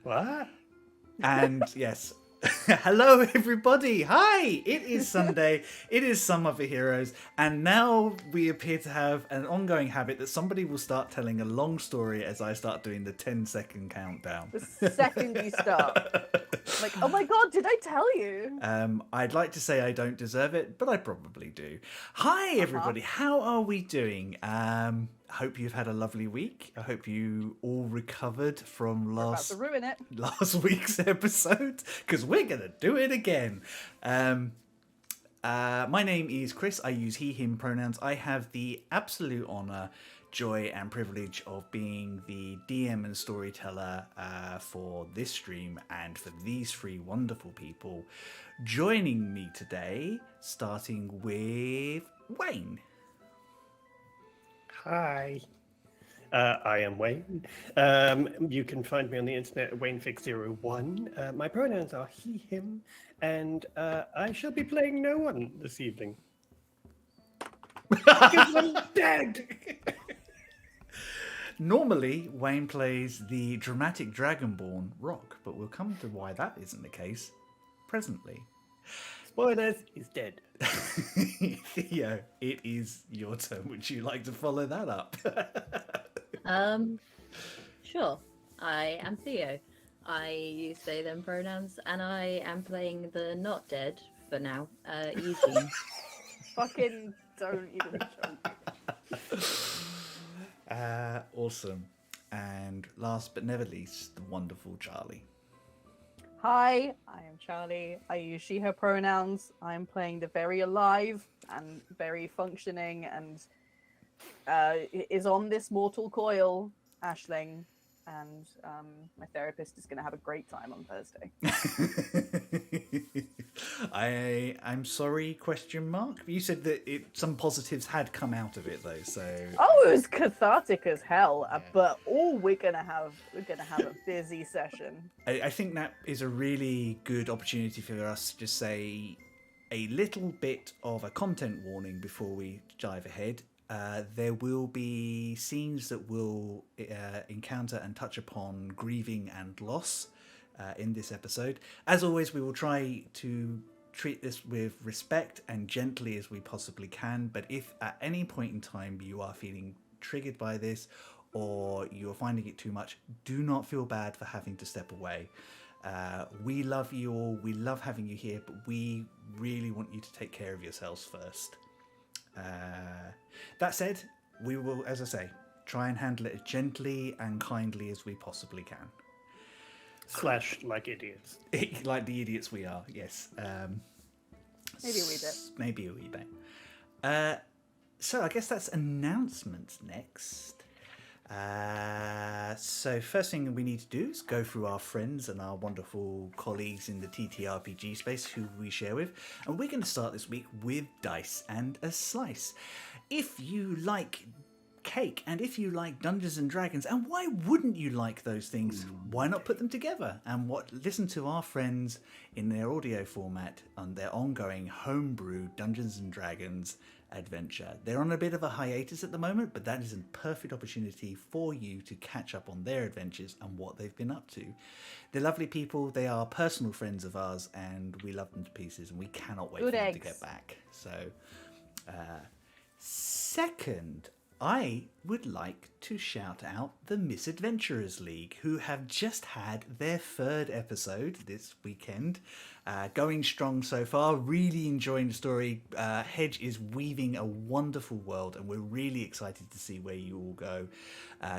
What? And yes, hello everybody. Hi, it is Sunday. It is Some Other Heroes, and now we appear to have an ongoing habit that somebody will start telling a long story as I start doing the 10-second countdown. The second you start. Like, oh my god, did I tell you? I'd like to say I don't deserve it, but I probably do. Hi everybody, how are we doing? I hope you've had a lovely week. I hope you all recovered from About to ruin it. last week's episode, because we're gonna do it again. My name is Chris. I use he, him pronouns. I have the absolute honor, joy, and privilege of being the DM and storyteller for this stream and for these three wonderful people. Joining me today, starting with Wayne. Hi. I am Wayne. You can find me on the internet at WayneFix01. My pronouns are he, him, and I shall be playing no one this evening. Because I'm dead! Normally, Wayne plays the dramatic Dragonborn Rock, but we'll come to why that isn't the case presently. Spoilers, he's dead. Theo, it is your turn. Would you like to follow that up? Sure. I am Theo. I use they, them pronouns, and I am playing the not dead, for now, Eugene. Fucking don't even joke. Awesome. And last but never least, the wonderful Charlie. Hi, I am Charlie. I use she, her pronouns. I'm playing the very alive and very functioning and is on this mortal coil, Aisling. And my therapist is going to have a great time on Thursday. I'm sorry, question mark. You said that some positives had come out of it though, so Oh, it was cathartic as hell. But we're gonna have a busy session. I think that is a really good opportunity for us to just say a little bit of a content warning before we dive ahead. There will be scenes that will encounter and touch upon grieving and loss in this episode. As always, we will try to treat this with respect and gently as we possibly can, but if at any point in time you are feeling triggered by this or you're finding it too much, do not feel bad for having to step away. We love you all, we love having you here, but we really want you to take care of yourselves first. That said, we will, as I say, try and handle it as gently and kindly as we possibly can. / like idiots. Like the idiots we are, yes. Maybe a wee bit. Maybe a wee bit. So I guess that's announcements next. So first thing we need to do is go through our friends and our wonderful colleagues in the TTRPG space who we share with, and we're going to start this week with Dice and a Slice. If you like cake and if you like Dungeons and Dragons, and why wouldn't you like those things, why not put them together and listen to our friends in their audio format on their ongoing homebrew Dungeons and Dragons adventure. They're on a bit of a hiatus at the moment, but that is a perfect opportunity for you to catch up on their adventures and what they've been up to. They're lovely people, they are personal friends of ours, and we love them to pieces, and we cannot wait for them to get back. So second, I would like to shout out the Misadventurers League, who have just had their third episode this weekend. Going strong so far, really enjoying the story. Hedge is weaving a wonderful world, and we're really excited to see where you all go.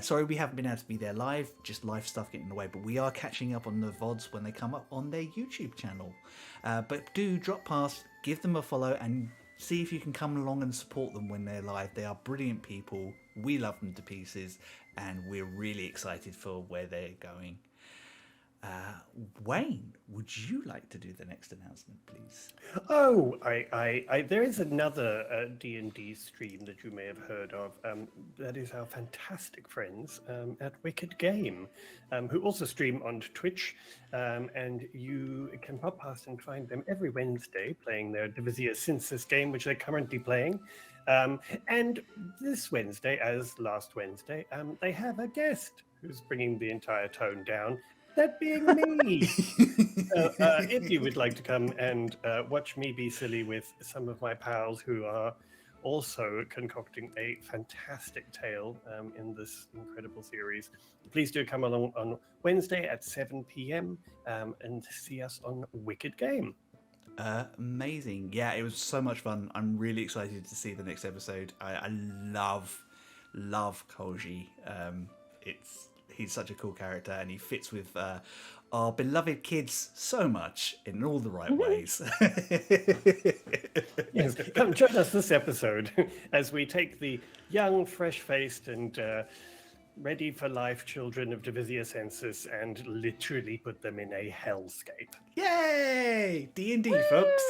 Sorry we haven't been able to be there live, just life stuff getting in the way, but we are catching up on the VODs when they come up on their YouTube channel. But do drop past, give them a follow, and see if you can come along and support them when they're live. They are brilliant people. We love them to pieces, and we're really excited for where they're going. Wayne, would you like to do the next announcement, please? Oh, there is another D&D stream that you may have heard of. That is our fantastic friends at Wicked Game, who also stream on Twitch. And you can pop past and find them every Wednesday playing their Divisia Census game, which they're currently playing. And this Wednesday, as last Wednesday, they have a guest who's bringing the entire tone down. That being me. If you would like to come and watch me be silly with some of my pals who are also concocting a fantastic tale in this incredible series, please do come along on Wednesday at 7 p.m. And see us on Wicked Game. Amazing. Yeah, it was so much fun. I'm really excited to see the next episode. I love Koji. He's such a cool character, and he fits with our beloved kids so much in all the right ways. Yes, come join us this episode as we take the young, fresh-faced, and ready for life children of Divisia Census and literally put them in a hellscape. Yay! D&D, folks.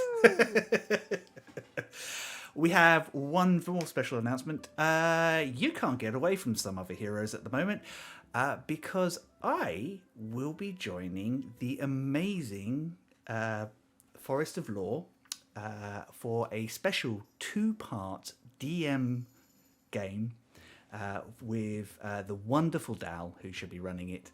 We have one more special announcement. You can't get away from some other heroes at the moment because I will be joining the amazing Forest of Law for a special 2-part DM game with the wonderful Dal, who should be running it.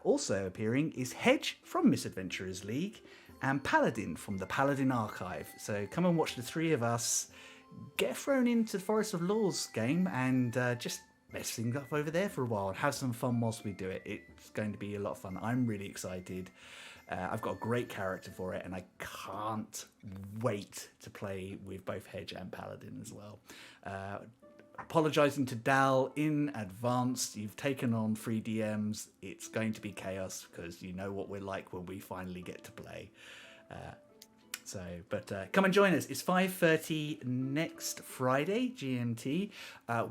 Also appearing is Hedge from Misadventurers League and Paladin from the Paladin Archive. So come and watch the three of us get thrown into the Forest of Law's game and just mess things up over there for a while and have some fun whilst we do it. It's going to be a lot of fun. I'm really excited. I've got a great character for it, and I can't wait to play with both Hedge and Paladin as well. Apologising to Dal in advance. You've taken on 3 DMs. It's going to be chaos because you know what we're like when we finally get to play. But come and join us. It's 5:30 next Friday, GMT.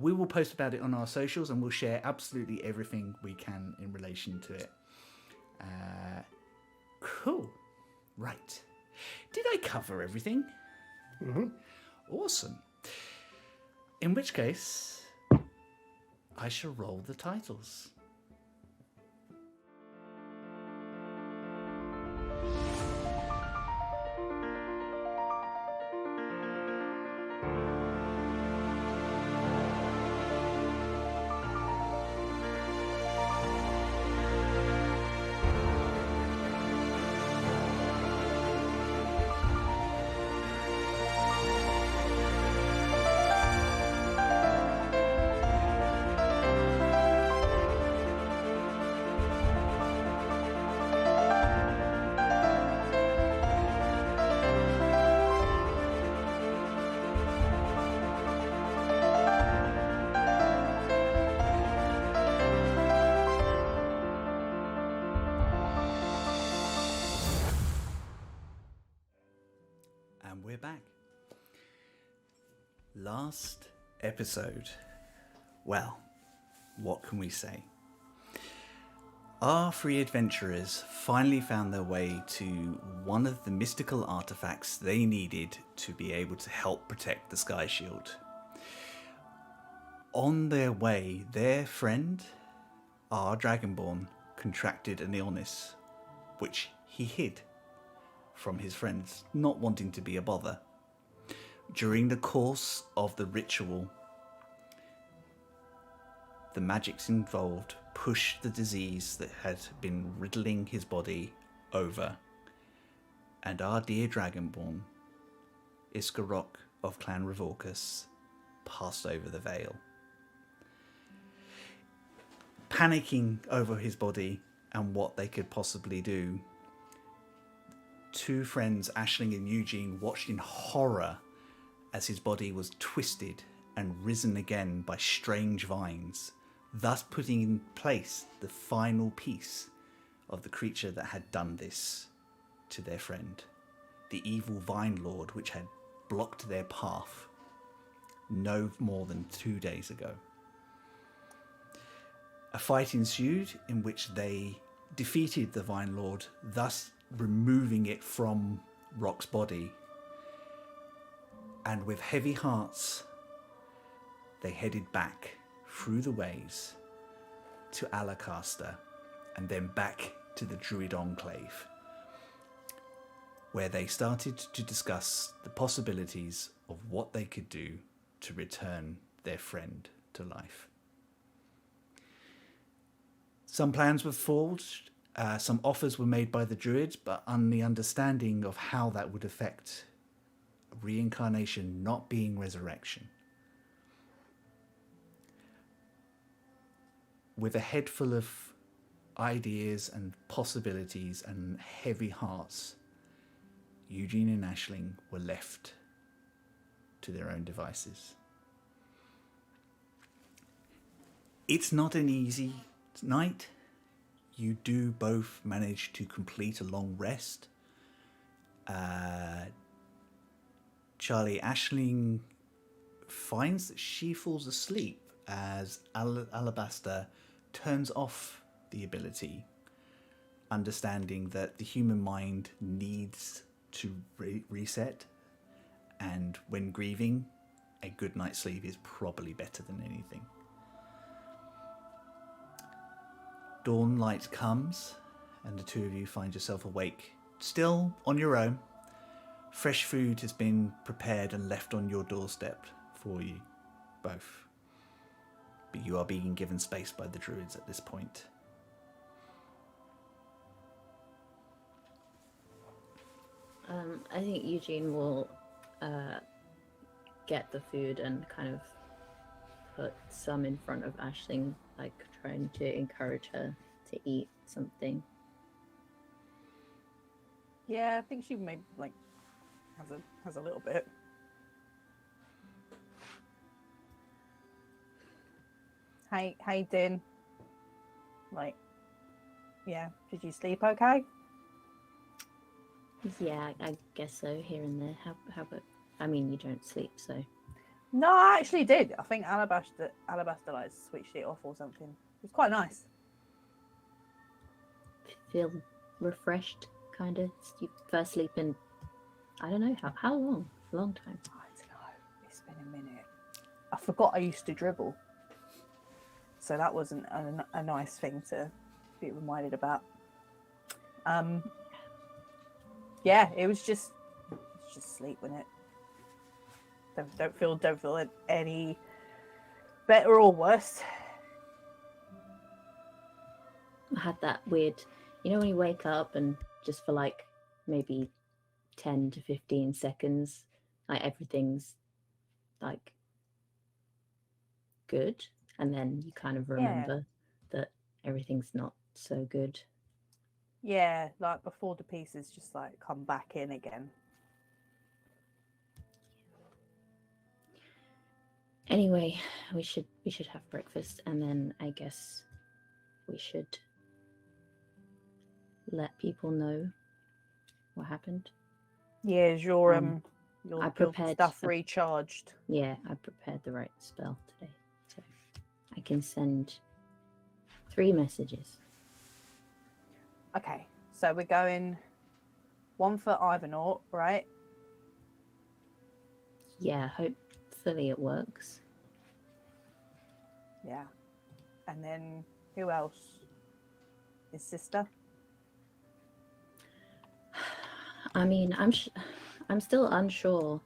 We will post about it on our socials, and we'll share absolutely everything we can in relation to it. Cool. Right. Did I cover everything? Mm-hmm. Awesome. In which case, I shall roll the titles. And we're back. Last episode. Well, what can we say? Our 3 adventurers finally found their way to one of the mystical artifacts they needed to be able to help protect the Sky Shield. On their way, their friend, our Dragonborn, contracted an illness, which he hid from his friends, not wanting to be a bother. During the course of the ritual, the magics involved pushed the disease that had been riddling his body over, and our dear Dragonborn, Iskarok of Clan Revorcus, passed over the veil. Panicking over his body and what they could possibly do, 2 friends, Aisling and Eugene, watched in horror as his body was twisted and risen again by strange vines, thus putting in place the final piece of the creature that had done this to their friend, the evil Vine Lord, which had blocked their path no more than 2 days ago. A fight ensued in which they defeated the Vine Lord, thus removing it from Rock's body. And with heavy hearts, they headed back through the ways to Alacaster and then back to the Druid Enclave, where they started to discuss the possibilities of what they could do to return their friend to life. Some plans were forged, Some offers were made by the druids, but on the understanding of how that would affect reincarnation not being resurrection. With a head full of ideas and possibilities and heavy hearts, Eugene and Aisling were left to their own devices. It's not an easy night. You do both manage to complete a long rest. Charlie, Aisling finds that she falls asleep as Alabaster turns off the ability, understanding that the human mind needs to reset, and when grieving, a good night's sleep is probably better than anything. Dawn light comes, and the two of you find yourself awake, still on your own. Fresh food has been prepared and left on your doorstep for you both. But you are being given space by the druids at this point. I think Eugene will get the food and kind of put some in front of Aisling, like trying to encourage her to eat something. Yeah, I think she maybe like has a little bit. Hey, Din. Like, yeah, did you sleep okay? Yeah, I guess so, here and there. How about, I mean, you don't sleep, so. No, I actually did. I think Alabaster like switched it off or something. It was quite nice. Feel refreshed, kind of. You first sleep in, I don't know, how long? A long time. I don't know. It's been a minute. I forgot I used to dribble. So that wasn't a nice thing to be reminded about. Yeah, it was just sleep, wasn't it? Don't feel it any better or worse. I had that weird, you know, when you wake up and just for like maybe 10 to 15 seconds, like everything's like good, and then you kind of remember that everything's not so good. Yeah, like before the pieces just like come back in again. Anyway, we should have breakfast, and then I guess we should let people know what happened. Yeah, is your I prepared stuff recharged? Yeah, I prepared the right spell today, so I can send 3 messages. Okay, so we're going one for Ivanort, right? Yeah, hopefully it works. Yeah. And then who else? His sister? I mean, I'm still unsure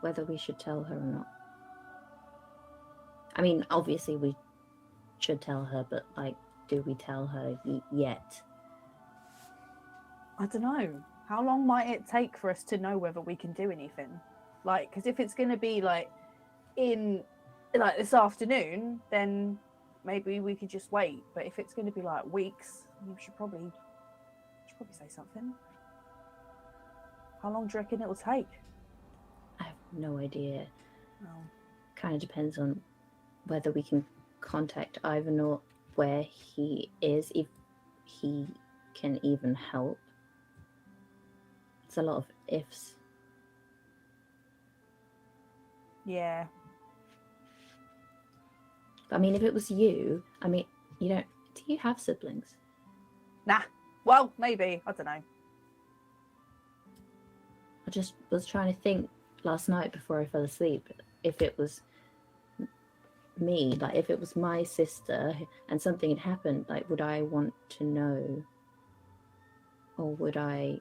whether we should tell her or not. I mean, obviously we should tell her, but like, do we tell her yet? I don't know. How long might it take for us to know whether we can do anything? Like, because if it's going to be like in like this afternoon, then maybe we could just wait. But if it's going to be like weeks, you should probably say something. How long do you reckon it will take? I have no idea. Oh. Kind of depends on whether we can contact Ivan or where he is, if he can even help. It's a lot of ifs. Yeah. I mean, if it was you, I mean, do you have siblings? Nah. Well, maybe. I don't know. I just was trying to think last night before I fell asleep, if it was me, like if it was my sister and something had happened, like would I want to know? Or would I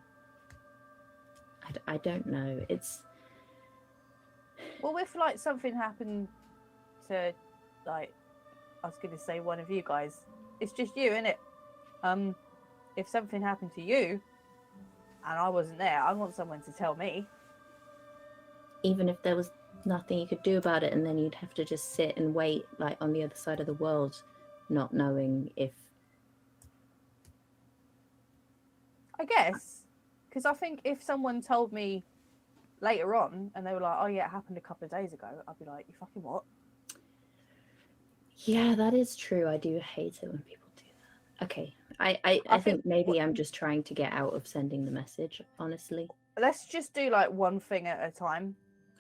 don't know. It's... Well, if like something happened to, like, I was going to say one of you guys, it's just you, innit? If something happened to you and I wasn't there, I want someone to tell me. Even if there was nothing you could do about it, and then you'd have to just sit and wait, like on the other side of the world, not knowing if. I guess, because I think if someone told me later on and they were like, "Oh yeah, it happened a couple of days ago," I'd be like, "You fucking what?" Yeah, that is true. I do hate it when people do that. Okay, I think maybe I'm just trying to get out of sending the message, honestly. Let's just do like one thing at a time.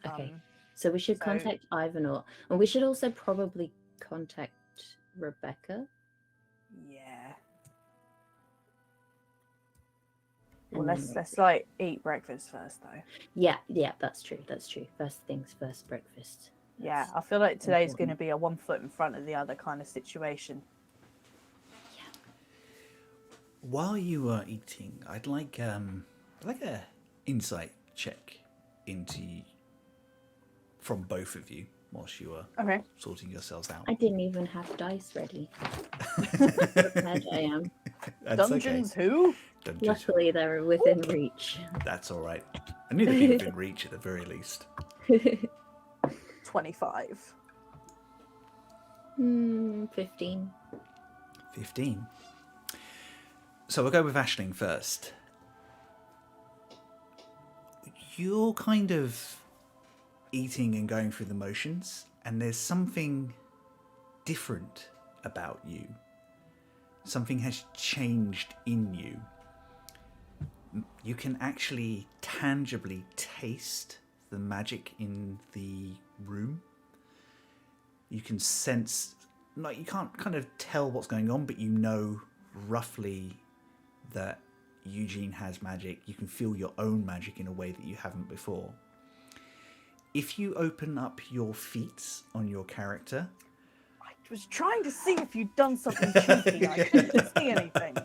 Okay. So we should so- contact Ivanor, and we should also probably contact Rebecca. Yeah. Well, and then- let's like eat breakfast first, though. Yeah, that's true. That's true. First things first, breakfast. Yeah, That's I feel like today's going to important. be a one foot in front of the other kind of situation. While you are eating, I'd like a insight check from both of you whilst you are Okay. sorting yourselves out. I didn't even have dice ready. What a bad I am. That's Dungeons okay. who? Dungeons. Luckily, they were within reach. That's all right. I knew they'd be within reach at the very least. 25. 15. 15. So we'll go with Aisling first. You're kind of eating and going through the motions, and there's something different about you. Something has changed in you. You can actually tangibly taste the magic in the room. You can sense, like, you can't kind of tell what's going on, but you know roughly that Eugene has magic. You can feel your own magic in a way that you haven't before. If you open up your feet on your character, I was trying to see if you'd done something cheeky. I couldn't see anything.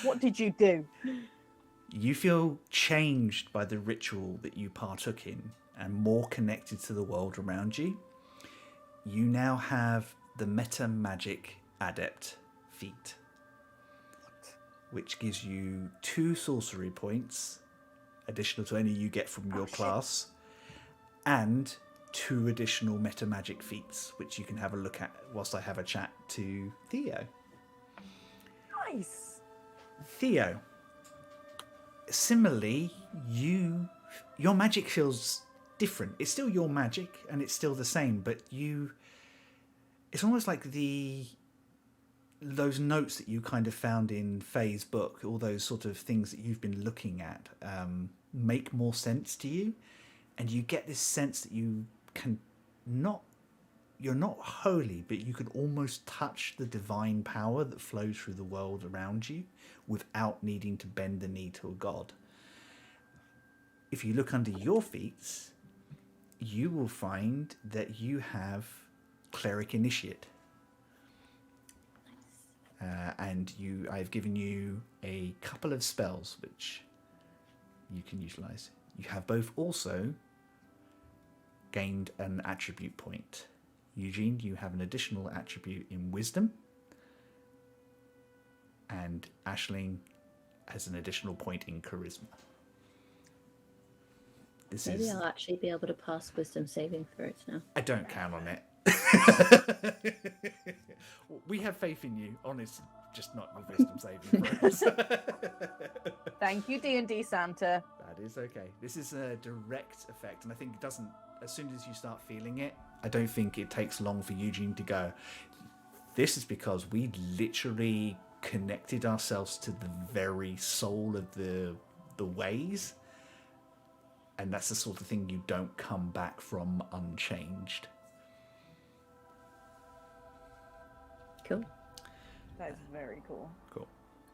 What did you do? you feel changed by the ritual that you partook in and more connected to the world around you. You now have the Meta Magic Adept feat, which gives you 2 sorcery points, additional to any you get from your class, and 2 additional Meta Magic feats, which you can have a look at whilst I have a chat to Theo. Nice. Theo, similarly, your magic feels different. It's still your magic and it's still the same, but it's almost like those notes that you kind of found in Faye's book, all those sort of things that you've been looking at, make more sense to you, and you get this sense that you're not holy, but you can almost touch the divine power that flows through the world around you without needing to bend the knee to a god. If you look under your feet, you will find that you have Cleric Initiate. And I've given you a couple of spells which you can utilize. You have both also gained an attribute point. Eugene, you have an additional attribute in Wisdom, and Aisling has an additional point in Charisma. Maybe I'll actually be able to pass wisdom saving throws now. I don't count on it. We have faith in you, honest, just not with wisdom saving throws. Thank you, D&D Santa. That is okay. This is a direct effect, and I think it doesn't, as soon as you start feeling it, I don't think it takes long for Eugene to go, this is because we literally connected ourselves to the very soul of the ways, and that's the sort of thing you don't come back from unchanged. Cool. That is very cool. Cool.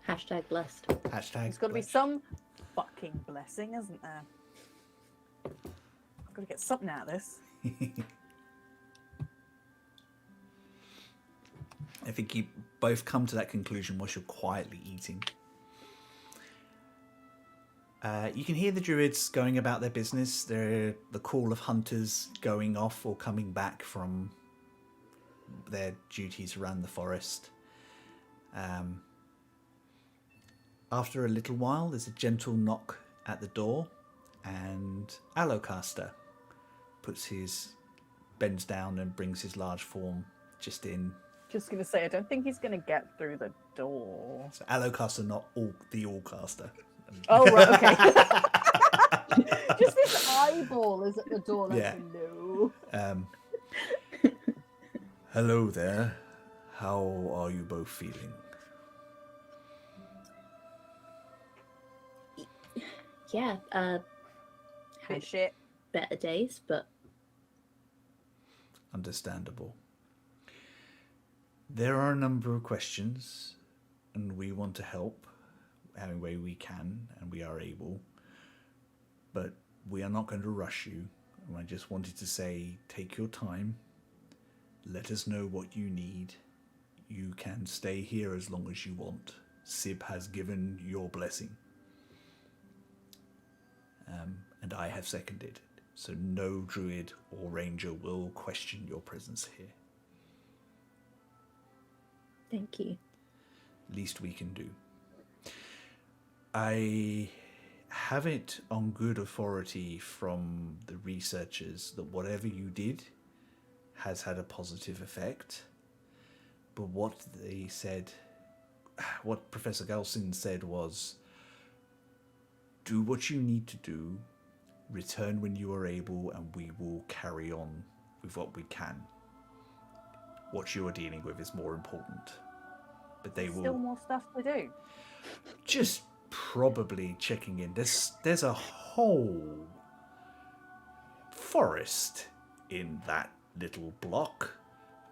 Hashtag blessed. Hashtag There's got to be blessed. some fucking blessing, isn't there? I've got to get something out of this. I think you both come to that conclusion whilst you're quietly eating. You can hear the druids going about their business. They're the call of hunters going off or coming back from their duties around the forest. After a little while, there's a gentle knock at the door, and Allocaster bends down and brings his large form just in. Just gonna say, I don't think he's gonna get through the door. So Allocaster, not the Allcaster. Oh, right, okay. Just this eyeball is at the door, like, Yeah. no. Hello there. How are you both feeling? Yeah, Bit shit. better days, but Understandable. There are a number of questions, and we want to help any way we can, and we are able. But we are not going to rush you. And I just wanted to say, take your time. Let us know what you need. You can stay here as long as you want. Sib has given your blessing. And I have seconded it. So no druid or ranger will question your presence here. thank you. Least we can do. I have it on good authority from the researchers that whatever you did has had a positive effect. But what they said, what Professor Gelsin said was, do what you need to do, return when you are able, and we will carry on with what we can. What you are dealing with is more important. But they will Still more stuff to do. just probably checking in. There's a whole forest in that little block.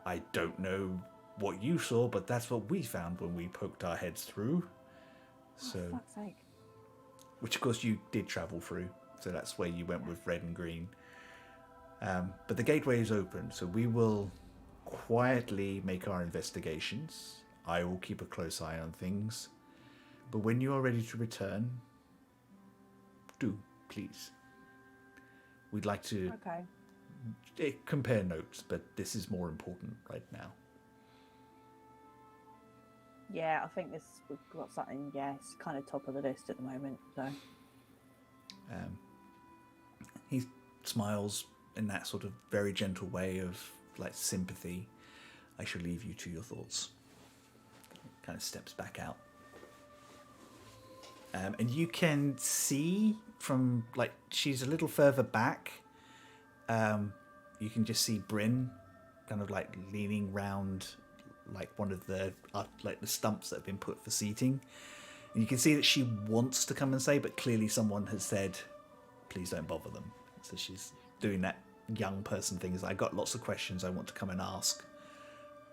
I don't know what you saw, but that's what we found when we poked our heads through. So, For fuck's sake. which of course you did travel through, so that's where you went with red and green. But the gateway is open, so we will quietly make our investigations. I will keep a close eye on things. But when you are ready to return, do, please. We'd like to Okay. compare notes, but this is more important right now. Yeah, I think we've got something, yeah, it's kind of top of the list at the moment, so. He smiles in that sort of very gentle way of like sympathy. I shall leave you to your thoughts. Kind of steps back out. And you can see from, like, she's a little further back. You can just see Bryn kind of like leaning round like one of the like the stumps that have been put for seating. And you can see that she wants to come and say, but clearly someone has said, please don't bother them. So she's doing that young person thing. Is I got lots of questions I want to come and ask,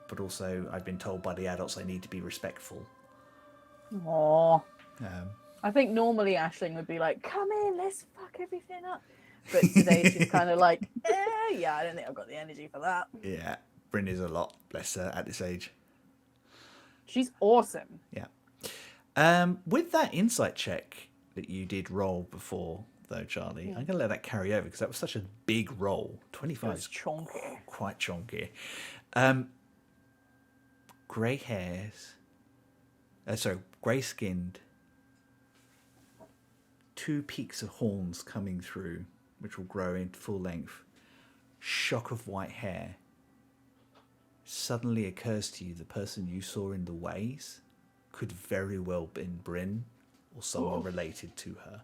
but also I've been told by the adults I need to be respectful. Aww. Um, I think normally Aisling would be like, come in, let's fuck everything up. But today she's kind of like, yeah, I don't think I've got the energy for that. yeah, Bryn is a lot, bless her, at this age. She's awesome. Yeah. With that insight check that you did roll before, though, Charlie, I'm going to let that carry over because that was such a big roll. 25 It's is chonky. quite chonky. Grey hairs. Grey skinned. 2 peaks of horns coming through, which will grow into full length. Shock of white hair. Suddenly occurs to you the person you saw in the ways could very well have been Bryn or someone related to her.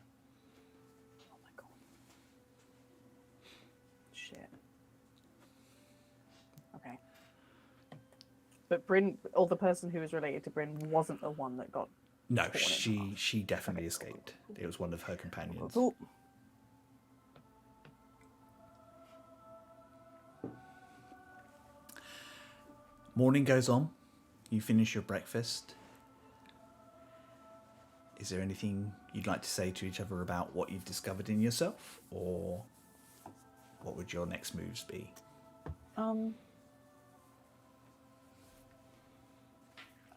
Oh my god. Shit. Okay. But Bryn, or the person who was related to Bryn, wasn't the one that got. No, torn in half. she definitely escaped. It was one of her companions. Cool. Morning goes on. You finish your breakfast. Is there anything you'd like to say to each other about what you've discovered in yourself? Or what would your next moves be? I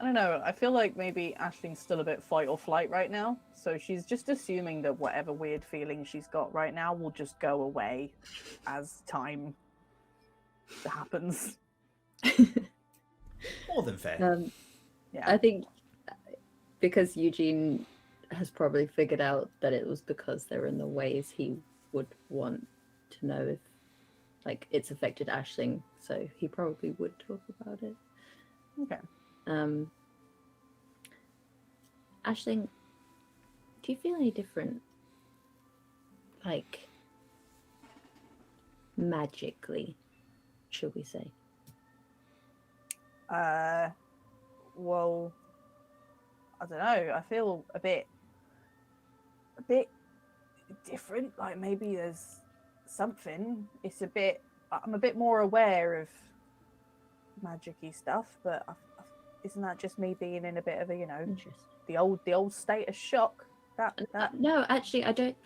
don't know. I feel like maybe Aisling's still a bit fight or flight right now. So she's just assuming that whatever weird feeling she's got right now will just go away as time happens. More than fair. Yeah. I think because Eugene has probably figured out that it was because they're in the ways he would want to know if, like, it's affected Aisling, so he probably would talk about it. Okay. Aisling, do you feel any different, like, magically, should we say? Well, I don't know. I feel a bit different. Like maybe there's something. It's a bit. I'm a bit more aware of magic-y stuff, but isn't that just me being in a bit of a, you know, Interesting. the old state of shock? That No, actually, I don't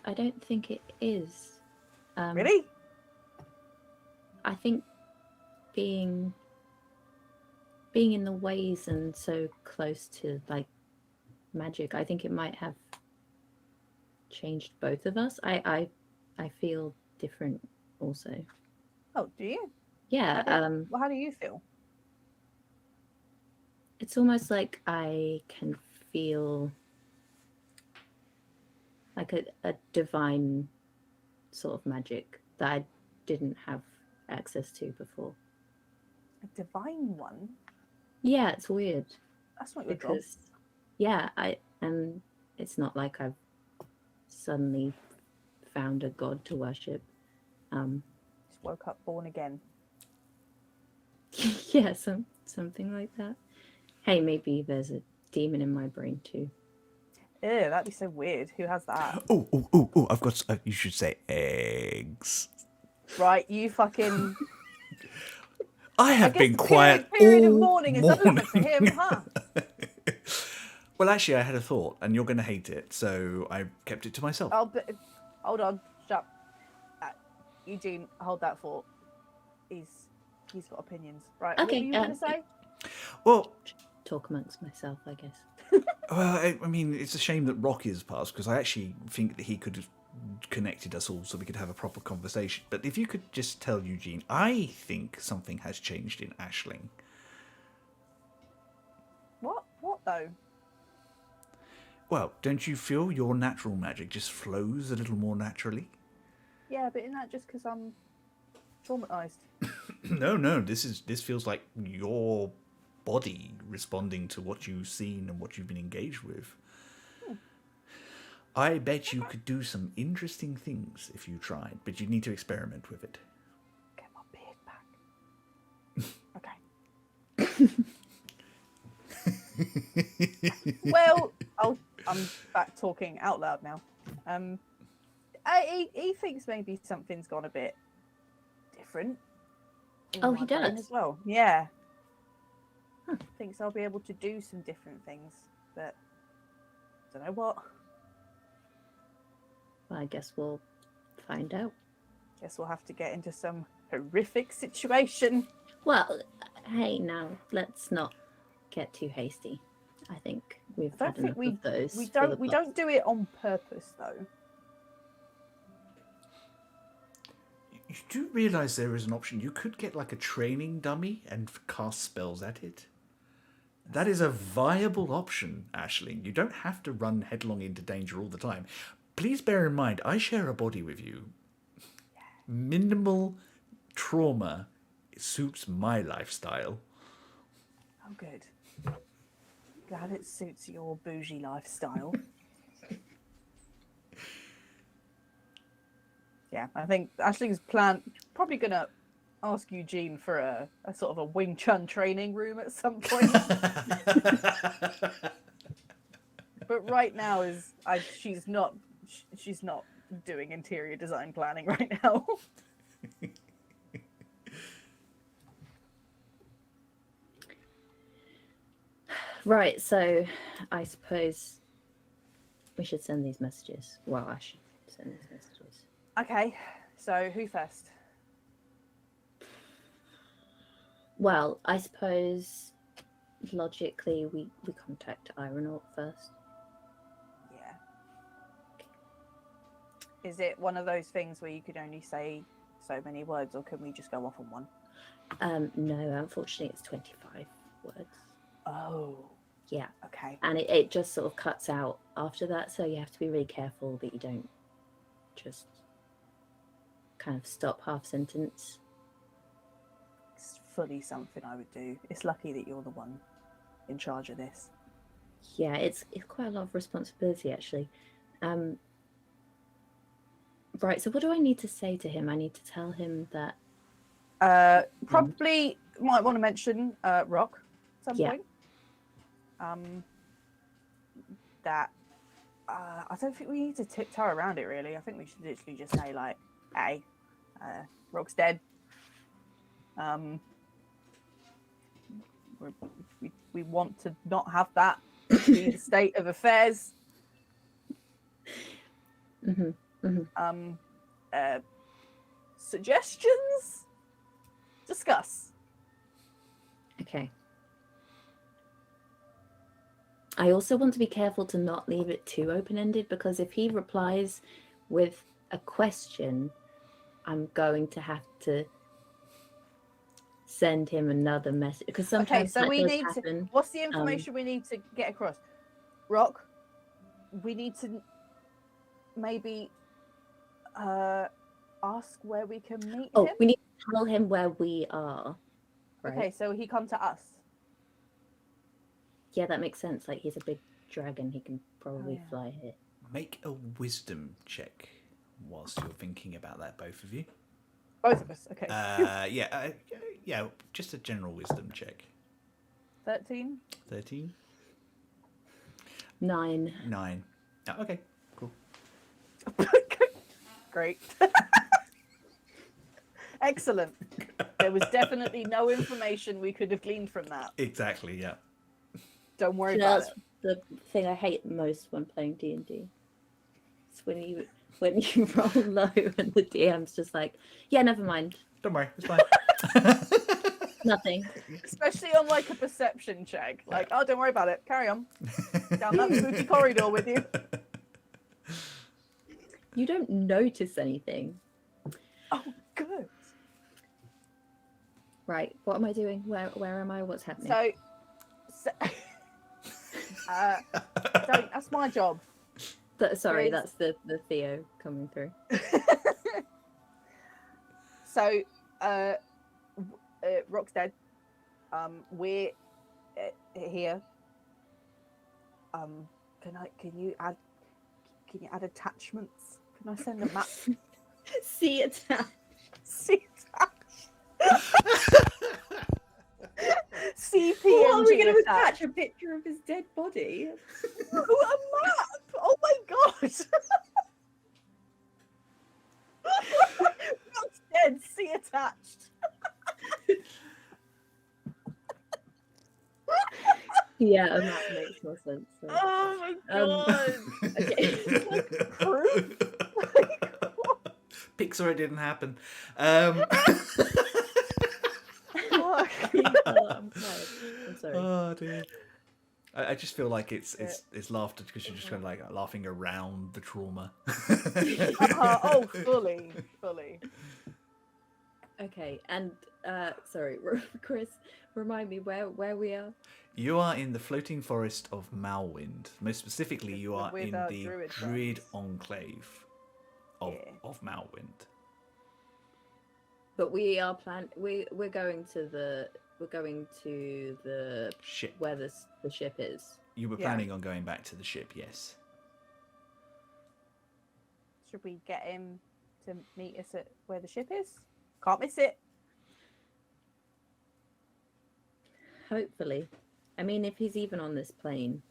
think it is. really? I think being in the ways and so close to like magic, I think it might have changed both of us. I feel different also. Oh, do you? Yeah. How do you feel? It's almost like I can feel like a divine sort of magic that I didn't have access to before. A divine one? Yeah, it's weird. That's not your job. Because yeah, and it's not like I've suddenly found a god to worship. Just woke up born again. Yeah, something like that. Hey, maybe there's a demon in my brain too. Ew, that'd be so weird. Who has that? Oh! I've got. You should say eggs. Right, you fucking. I have guess been the quiet period of all mourning is over for him, huh? Well, actually, I had a thought, and you're going to hate it, so I kept it to myself. Oh, but hold on, shut. Eugene, hold that thought. He's got opinions, right? What were Okay, you gonna say? Well, Talk amongst myself, I guess. I mean, it's a shame that Rocky has passed because I actually think that he could have connected us all so we could have a proper conversation. But if you could just tell Eugene, I think something has changed in Aisling. What though? Well, don't you feel your natural magic just flows a little more naturally? Yeah, but isn't that just because I'm traumatized? No. This feels like your body responding to what you've seen and what you've been engaged with. I bet you could do some interesting things if you tried, but you need to experiment with it. Get my beard back. Okay. Well, I'm back talking out loud now. He thinks maybe something's gone a bit different. in Oh, my he brain does? as well. Yeah. Huh. Thinks I'll be able to do some different things, but don't know what. Well, I guess we'll find out. Guess we'll have to get into some horrific situation. Well, hey, now let's not get too hasty. I think we've I had don't think enough of those. we for the don't plot. do it on purpose though. You do realise there is an option. You could get like a training dummy and cast spells at it. That is a viable option, Aisling. You don't have to run headlong into danger all the time. Please bear in mind, I share a body with you. Minimal trauma suits my lifestyle. Oh, good. Glad it suits your bougie lifestyle. Yeah, I think Aisling's plan probably gonna ask Eugene for a sort of a Wing Chun training room at some point. But right now she's not doing interior design planning right now. Right, so I suppose we should send these messages. Well, I should send these messages. Okay, so who first? Well, I suppose logically we contact Ironaut first. Yeah. Is it one of those things where you could only say so many words, or can we just go off on one? No, unfortunately it's 25 words. Oh. Yeah. Okay. And it just sort of cuts out after that, so you have to be really careful that you don't just kind of stop half sentence. It's fully something I would do. It's lucky that you're the one in charge of this. Yeah, it's quite a lot of responsibility actually. Right, so what do I need to say to him? I need to tell him that Probably might want to mention Rock at some Yeah. point. That I don't think we need to tiptoe around it really. I think we should literally just say like, "Hey, Rock's dead. We want to not have that be the state of affairs. Suggestions? Discuss." Okay. I also want to be careful to not leave it too open-ended, because if he replies with a question, I'm going to have to send him another message, because sometimes so that we does need happen. to. What's the information we need to get across? Rock, we need to maybe ask where we can meet him. We need to tell him where we are. Right? Okay, so he come to us. Yeah, that makes sense. Like, he's a big dragon. He can probably fly here. Make a wisdom check whilst you're thinking about that, both of you. Both of us. Okay. Yeah, just a general wisdom check. 13. 13? 9. 9. Oh, okay, cool. Great. Excellent. There was definitely no information we could have gleaned from that. Exactly, yeah. Don't worry You know, about that's it. the thing I hate most when playing D&D. It's when you roll low and the DM's just like, yeah, never mind. Don't worry, it's fine. Nothing. Especially on like a perception check. Like, oh, don't worry about it. Carry on. Down that spooky corridor with you. You don't notice anything. Oh, good. Right, what am I doing? Where am I? What's happening? So that's my job. Sorry, Grace. that's the Theo coming through. So, Rock's dead. We're here. Can you add attachments? Can I send a map? See attached. See attached. CPNG What are we going to attached. attach? A picture of his dead body? A map! Oh my god! Rock's dead. See attached. Yeah, a map makes more sense. So. Oh my god! Okay. Like proof. Pixar, it didn't happen. I'm tired. I'm sorry. Oh dear. I just feel like it's laughter because you're just kind of like laughing around the trauma. Oh, fully. Okay, and sorry, Chris, remind me where we are. You are in the floating forest of Malwind. Most specifically, you are With in our the druid Druid friends. Enclave of Malwind. But we are we're going to the Ship. where the ship is. You were Yeah. planning on going back to the ship, yes. Should we get him to meet us at where the ship is? Can't miss it. Hopefully. I mean, if he's even on this plane,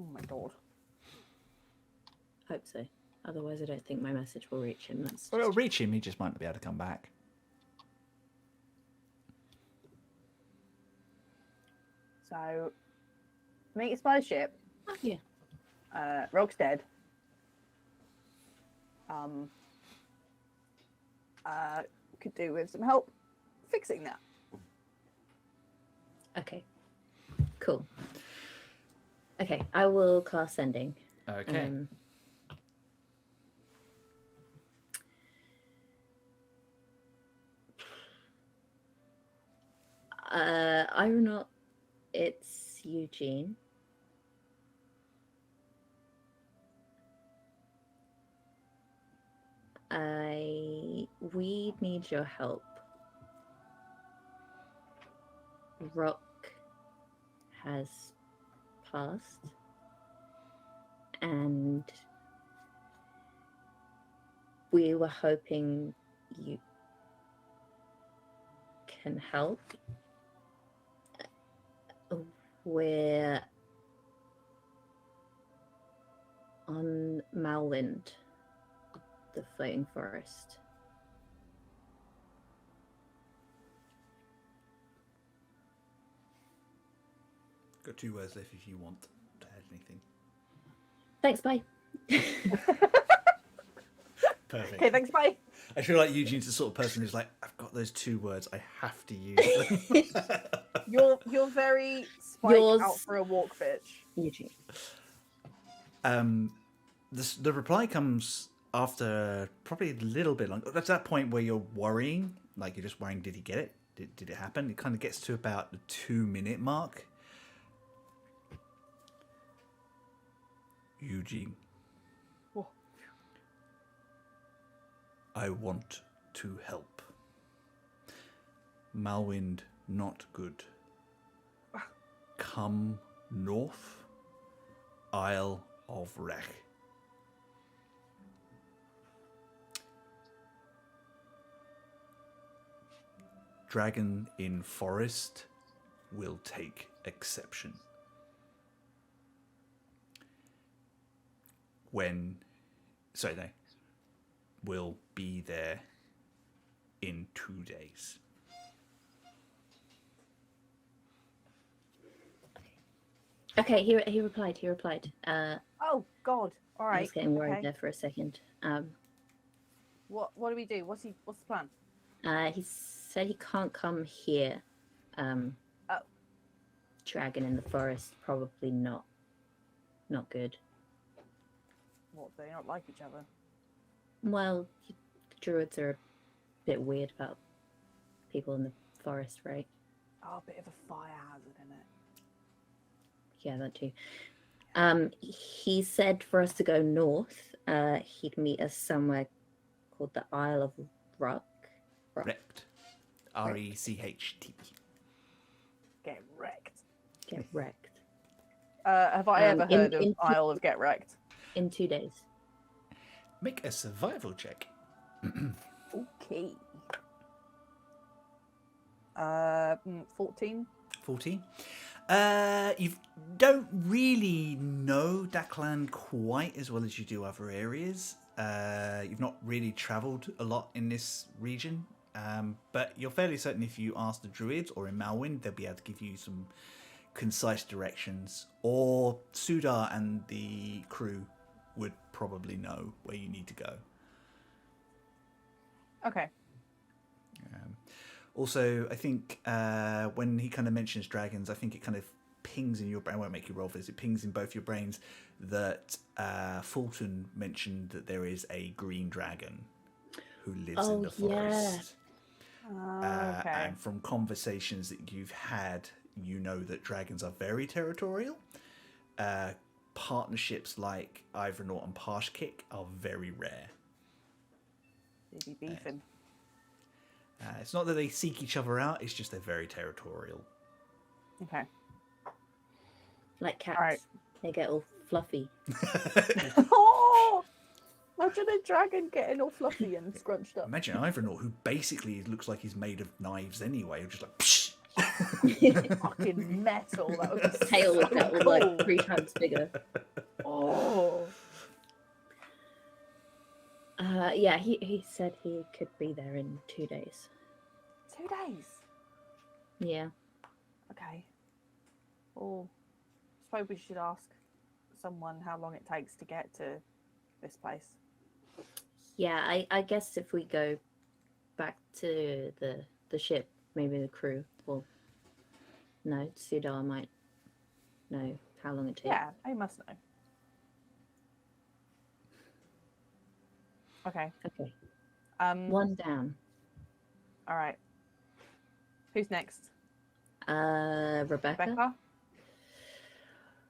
Oh my god. hope so. Otherwise, I don't think my message will reach him. That's Well, it'll just... reach him, he just might not be able to come back. So, meet us by the ship. Oh, yeah. Rogue's dead. Could do with some help fixing that. Okay. Cool. Okay, I will cast sending. Okay. Ironaut, it's Eugene. We need your help. Rock has passed, and we were hoping you can help. We're on Malwind, the floating forest. Got 2 words left if you want to add anything. Thanks, bye. Perfect. Okay, thanks, bye. I feel like Eugene's the sort of person who's like, I've got those 2 words, I have to use them. You're very Spike out for a walk, bitch. Eugene. The reply comes after probably a little bit long. That's that point where you're worrying, like you're just worrying, did he get it? Did it happen? It kind of gets to about the 2-minute mark. Eugene. Whoa. I want to help. Malwind, not good. Come north, Isle of Wreck. Dragon in forest will take exception. Will be there in 2 days. Okay, he replied. Oh God! All I right. was getting worried okay. there for a second. What do we do? What's the plan? He said he can't come here. Oh. Dragon in the forest, probably not good. What? They don't like each other. Well, druids are a bit weird about people in the forest, right? Oh, a bit of a fire hazard in it. Yeah, that too. He said for us to go north. He'd meet us somewhere called the Isle of Rock. Wrecked. R-E-C-H-T. Get wrecked. Get wrecked. Have I ever heard of Isle of Get Wrecked? In 2 days. Make a survival check. Okay. 14. 14. You don't really know Daklan quite as well as you do other areas. You've not really travelled a lot in this region, but you're fairly certain if you ask the druids or in Malwind, they'll be able to give you some concise directions, or Sudar and the crew would probably know where you need to go. Okay. Also, I think when he kind of mentions dragons, I think it kind of pings in your brain. I won't make you roll for this. It pings in both your brains that Fulton mentioned that there is a green dragon who lives in the forest. Okay. And from conversations that you've had, you know that dragons are very territorial. Partnerships like Ivernort and Parshkick are very rare. They be beefing. It's not that they seek each other out, it's just they're very territorial. Okay. Like cats. Alright. They get all fluffy. Oh! Imagine a dragon getting all fluffy and scrunched up. Imagine Ivernort, who basically looks like he's made of knives anyway, just like, psh! Fucking metal. That would be Tail so that was cool. like 3 times bigger. Oh. Yeah, he said he could be there in 2 days. 2 days? Yeah. Okay. Well, I suppose we should ask someone how long it takes to get to this place. Yeah, I guess if we go back to the ship, maybe the crew will know. Sudar might know how long it takes. Yeah, I must know. Okay. Okay. 1 down. All right. Who's next? Rebecca? Becca?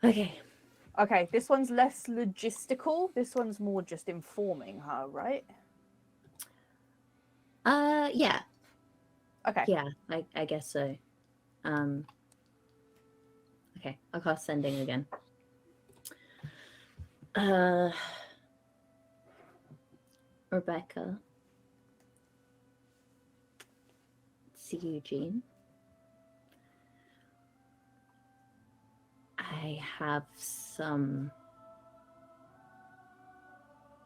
Okay. Okay, this one's less logistical. This one's more just informing her, right? Yeah. Okay. Yeah, I guess so. Okay, I'll cast sending again. Rebecca. It's Eugene. I have some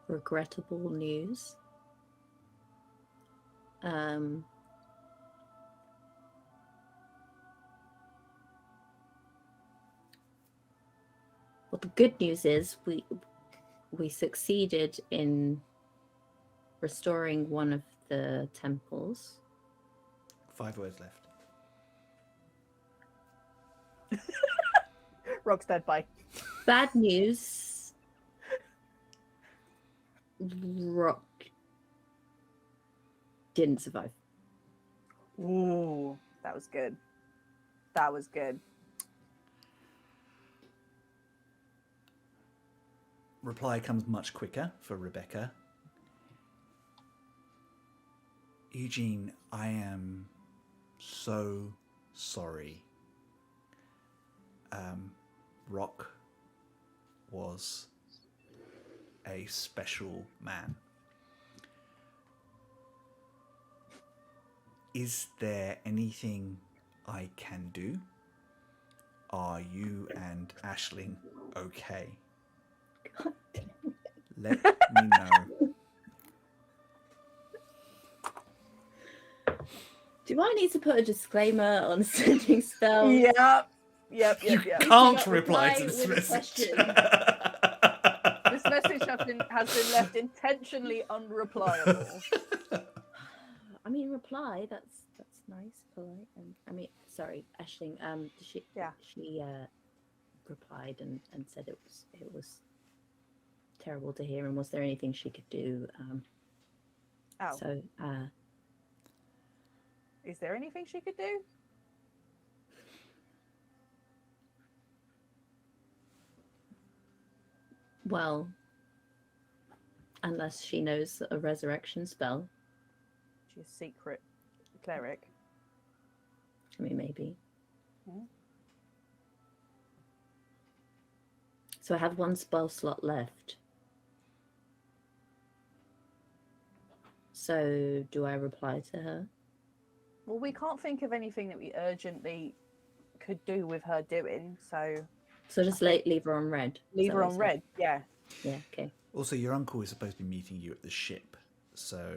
regrettable news. Well, the good news is we succeeded in restoring one of the temples. 5 words left. Rock's dead, bye. Bad news. Rock didn't survive. Ooh, that was good. That was good. Reply comes much quicker for Rebecca. Eugene, I am so sorry. Rock was a special man. Is there anything I can do? Are you and Aisling okay? God damn it. Let me know. Do I need to put a disclaimer on sending spells? Yep. You Yep. can't reply to this with a message. question. This message has been left intentionally unreplyable. I mean, reply. That's nice, polite, and I mean, sorry, Aisling. She replied and said it was terrible to hear, and was there anything she could do? Oh. So, Is there anything she could do? well, unless she knows a resurrection spell, She's a secret cleric. I mean, maybe. Hmm. So I have one spell slot left. So do I reply to her? Well, we can't think of anything that we urgently could do with her doing, so So just leave her on red. Is leave that her what on you said? red. Yeah. Yeah, okay. Also, your uncle is supposed to be meeting you at the ship, so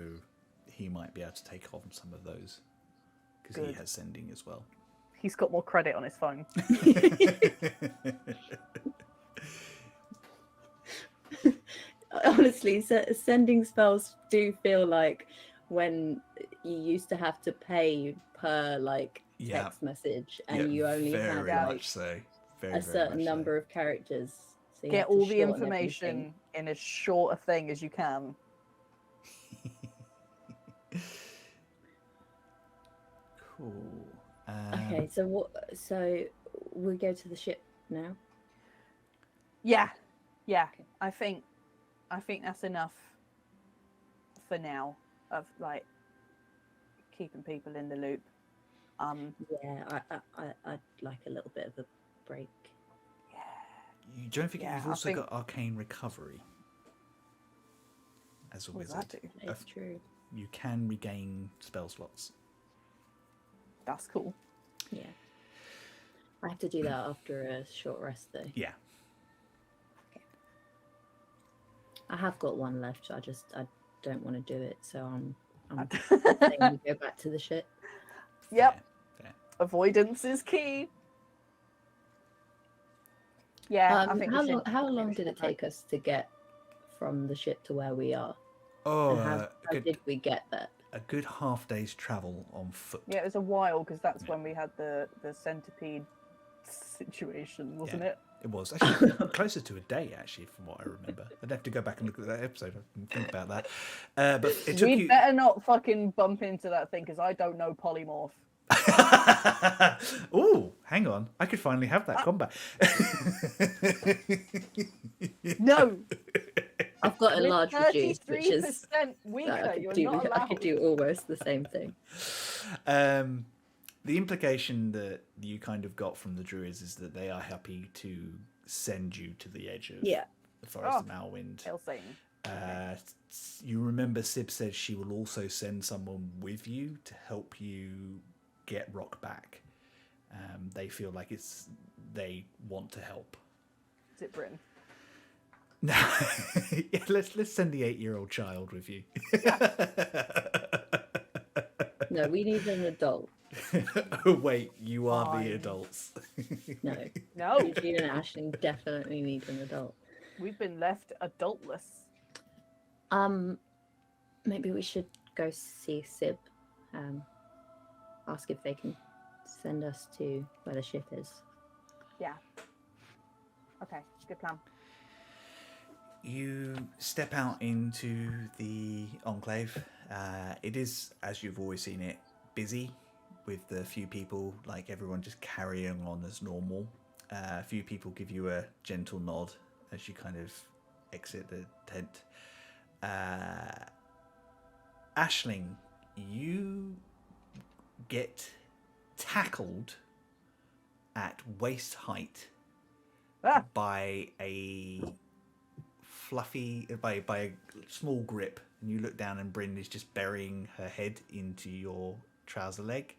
he might be able to take on some of those because he Good. has sending as well. He's got more credit on his phone. Honestly, sending spells do feel like when you used to have to pay per Yeah. text message, and you only had very like, much so. Very, a certain much so. number of characters. So you Get had to all the shorten information everything. in as short a thing as you can. Cool. Okay, so what? So we go to the ship now. Yeah. I think that's enough for now of keeping people in the loop. Yeah, I'd like a little bit of a break. You don't forget Yeah, you've I also think- got arcane recovery as a What does wizard. that do? It's true. You can regain spell slots. That's cool. Yeah. I have to do that after a short rest, though. Yeah. I have got one left. I don't want to do it, so I'm Uh, saying we go back to the ship. Yep. Fair. Avoidance is key. Yeah, I think we should- how I think long we did should it go back. take us to get from the ship to where we are? Oh, And how did we get there? a good half day's travel on foot. Yeah, it was a while because that's when we had the centipede situation, wasn't it? It was actually closer to a day, actually, from what I remember. I'd have to go back and look at that episode and think about that. But it took We you. better not fucking bump into that thing because I don't know polymorph. Oh, hang on. I could finally have that combat. No, I've got a we're large reduce, which is 33% that weaker. I You're could do. not I allowed. could do almost the same thing. The implication that you kind of got from the druids is that they are happy to send you to the edge of Yeah. the Forest of Malwind. Helsing. You remember Sib said she will also send someone with you to help you get Rock back. They feel like they want to help. Is it Britain? No, yeah, let's send the 8-year-old child with you. No, we need an adult. Oh wait, you are Fine. the adults. No. No, Eugene and Aisling definitely need an adult. we've been left adultless. Maybe we should go see Sib. Ask if they can send us to where the ship is. Yeah. Okay, good plan. You step out into the enclave. It is, as you've always seen it, busy with the few people, like everyone just carrying on as normal. A few people give you a gentle nod as you kind of exit the tent. Aisling, you get tackled at waist height by a small grip, and you look down and Bryn is just burying her head into your trouser leg.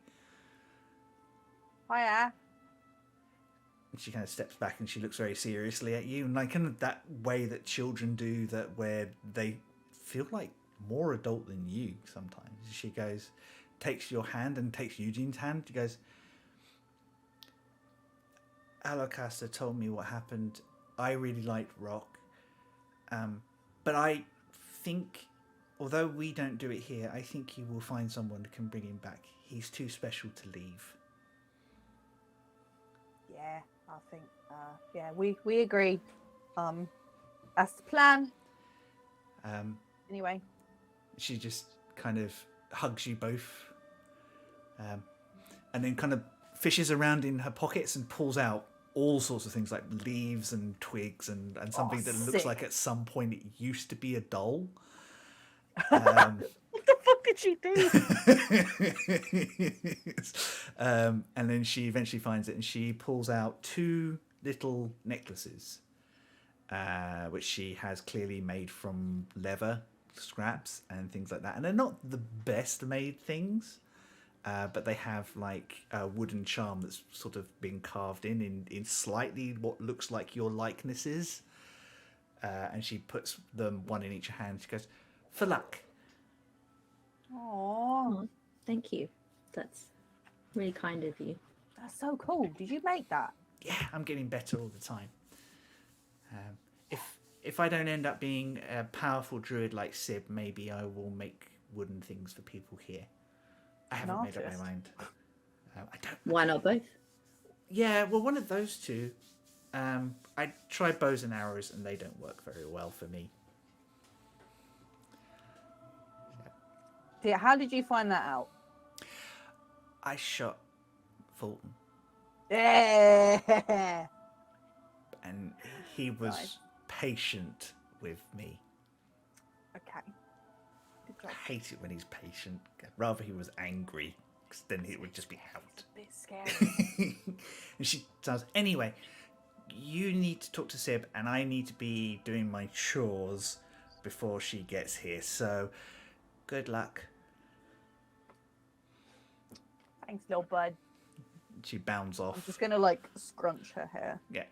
Hiya. And she kind of steps back and she looks very seriously at you, and like kind of that way that children do, that where they feel like more adult than you sometimes. She goes, takes your hand and takes Eugene's hand. She goes, Alocaster told me what happened. I really liked Rock. But I think, although we don't do it here, I think you will find someone who can bring him back. He's too special to leave. Yeah, I think. Yeah, we agree. That's the plan. Anyway. She just kind of hugs you both, and then kind of fishes around in her pockets and pulls out all sorts of things like leaves and twigs and something that looks sick. like at some point it used to be a doll. What the fuck did she do? And then she eventually finds it and she pulls out 2 little necklaces, which she has clearly made from leather scraps and things like that. And they're not the best made things, but they have like a wooden charm that's sort of been carved in slightly what looks like your likenesses. And she puts them one in each hand. She goes, for luck. Aww, Oh, thank you. That's really kind of you. that's so cool. Did you make that? Yeah, I'm getting better all the time. If I don't end up being a powerful druid like Sib, maybe I will make wooden things for people here. I haven't made up my artist. mind. I don't. Why not both? Yeah, well, one of those two. I tried bows and arrows, and they don't work very well for me. Yeah, how did you find that out? I shot Fulton, Yeah. and he was Nice. patient with me. Okay. Good job. I hate it when he's patient. I'd rather he was angry, because then it would just be out. A bit scary. And she says, anyway, you need to talk to Sib, and I need to be doing my chores before she gets here. So, good luck. Thanks, little bud. She bounds I'm off. just gonna like scrunch her hair. Yeah,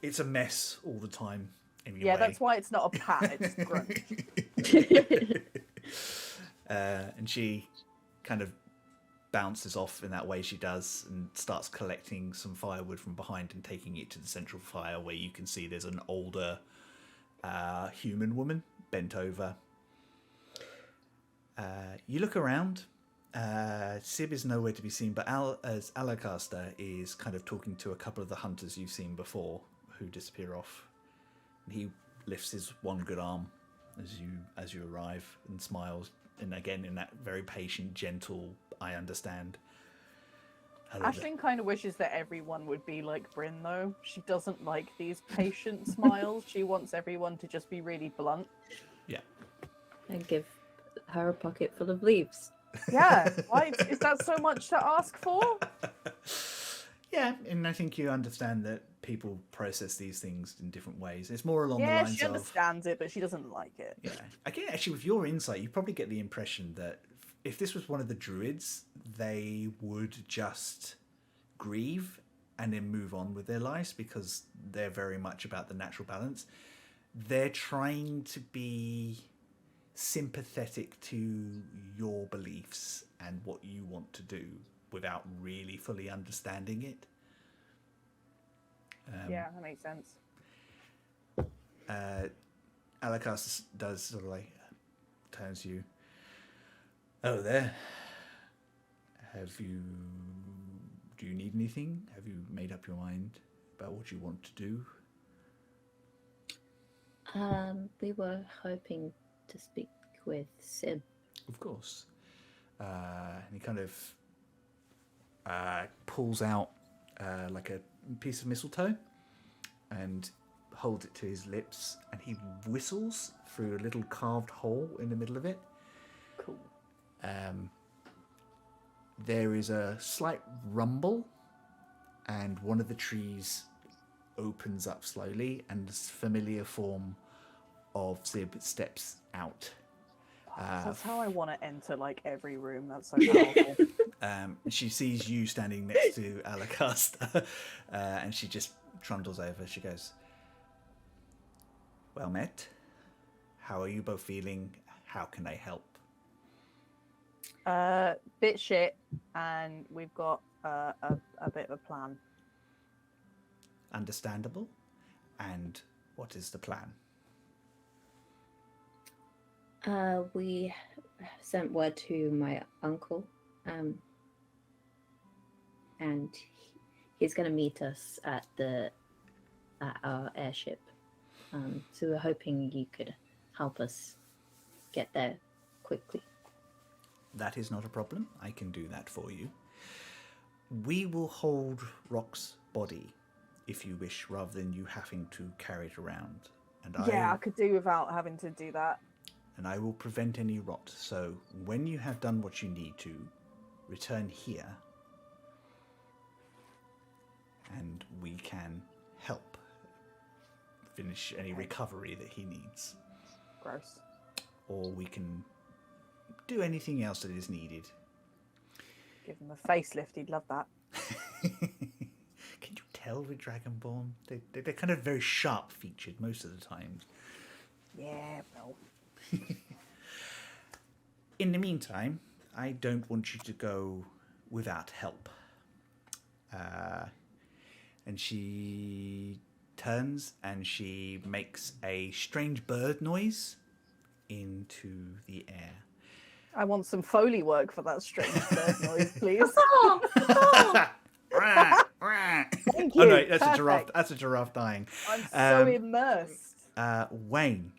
it's a mess all the time. Anyway. Yeah, that's why it's not a pat, it's a scrunch. And she kind of bounces off in that way she does and starts collecting some firewood from behind and taking it to the central fire where you can see there's an older human woman bent over. You look around. Sib is nowhere to be seen, but as Alacaster is kind of talking to a couple of the hunters you've seen before who disappear off. And he lifts his one good arm as you arrive and smiles, and again in that very patient, gentle, I understand. love it. Ashlyn kind of wishes that everyone would be like Bryn, though. She doesn't like these patient smiles. She wants everyone to just be really blunt. Yeah. And give her a pocket full of leaves. Yeah, why is that so much to ask for? Yeah, and I think you understand that people process these things in different ways. It's more along the Yeah, lines she of... understands it, but she doesn't like it. Yeah. Again, actually, with your insight, you probably get the impression that if this was one of the druids, they would just grieve and then move on with their lives because they're very much about the natural balance. They're trying to be sympathetic to your beliefs and what you want to do without really fully understanding it. Yeah, that makes sense. Alakas does sort of like turns to you. Oh, there. Do you need anything? Have you made up your mind about what you want to do? We were hoping to speak with Sib. Of course. And he kind of pulls out like a piece of mistletoe and holds it to his lips, and he whistles through a little carved hole in the middle of it. Cool. There is a slight rumble, and one of the trees opens up slowly, and this familiar form of Zib steps out. That's how I want to enter like every room. That's so powerful. She sees you standing next to Alacaster, and she just trundles over. She goes, "Well met. How are you both feeling? How can I help?" Bit shit, and we've got a bit of a plan. Understandable. And what is the plan? We sent word to my uncle, and he's going to meet us at our airship. So we're hoping you could help us get there quickly. That is not a problem. I can do that for you. We will hold Rock's body, if you wish, rather than you having to carry it around. And I could do without having to do that. And I will prevent any rot. So when you have done what you need to, return here, and we can help finish any recovery that he needs. Gross. Or we can do anything else that is needed. Give him a facelift, he'd love that. Can you tell with Dragonborn? They're kind of very sharp featured most of the time. Yeah, well. In the meantime, I don't want you to go without help. And she turns and she makes a strange bird noise into the air. I want some Foley work for that strange bird noise, please. Thank you. Oh no, that's Perfect. a giraffe. That's a giraffe dying. I'm so immersed. Wayne,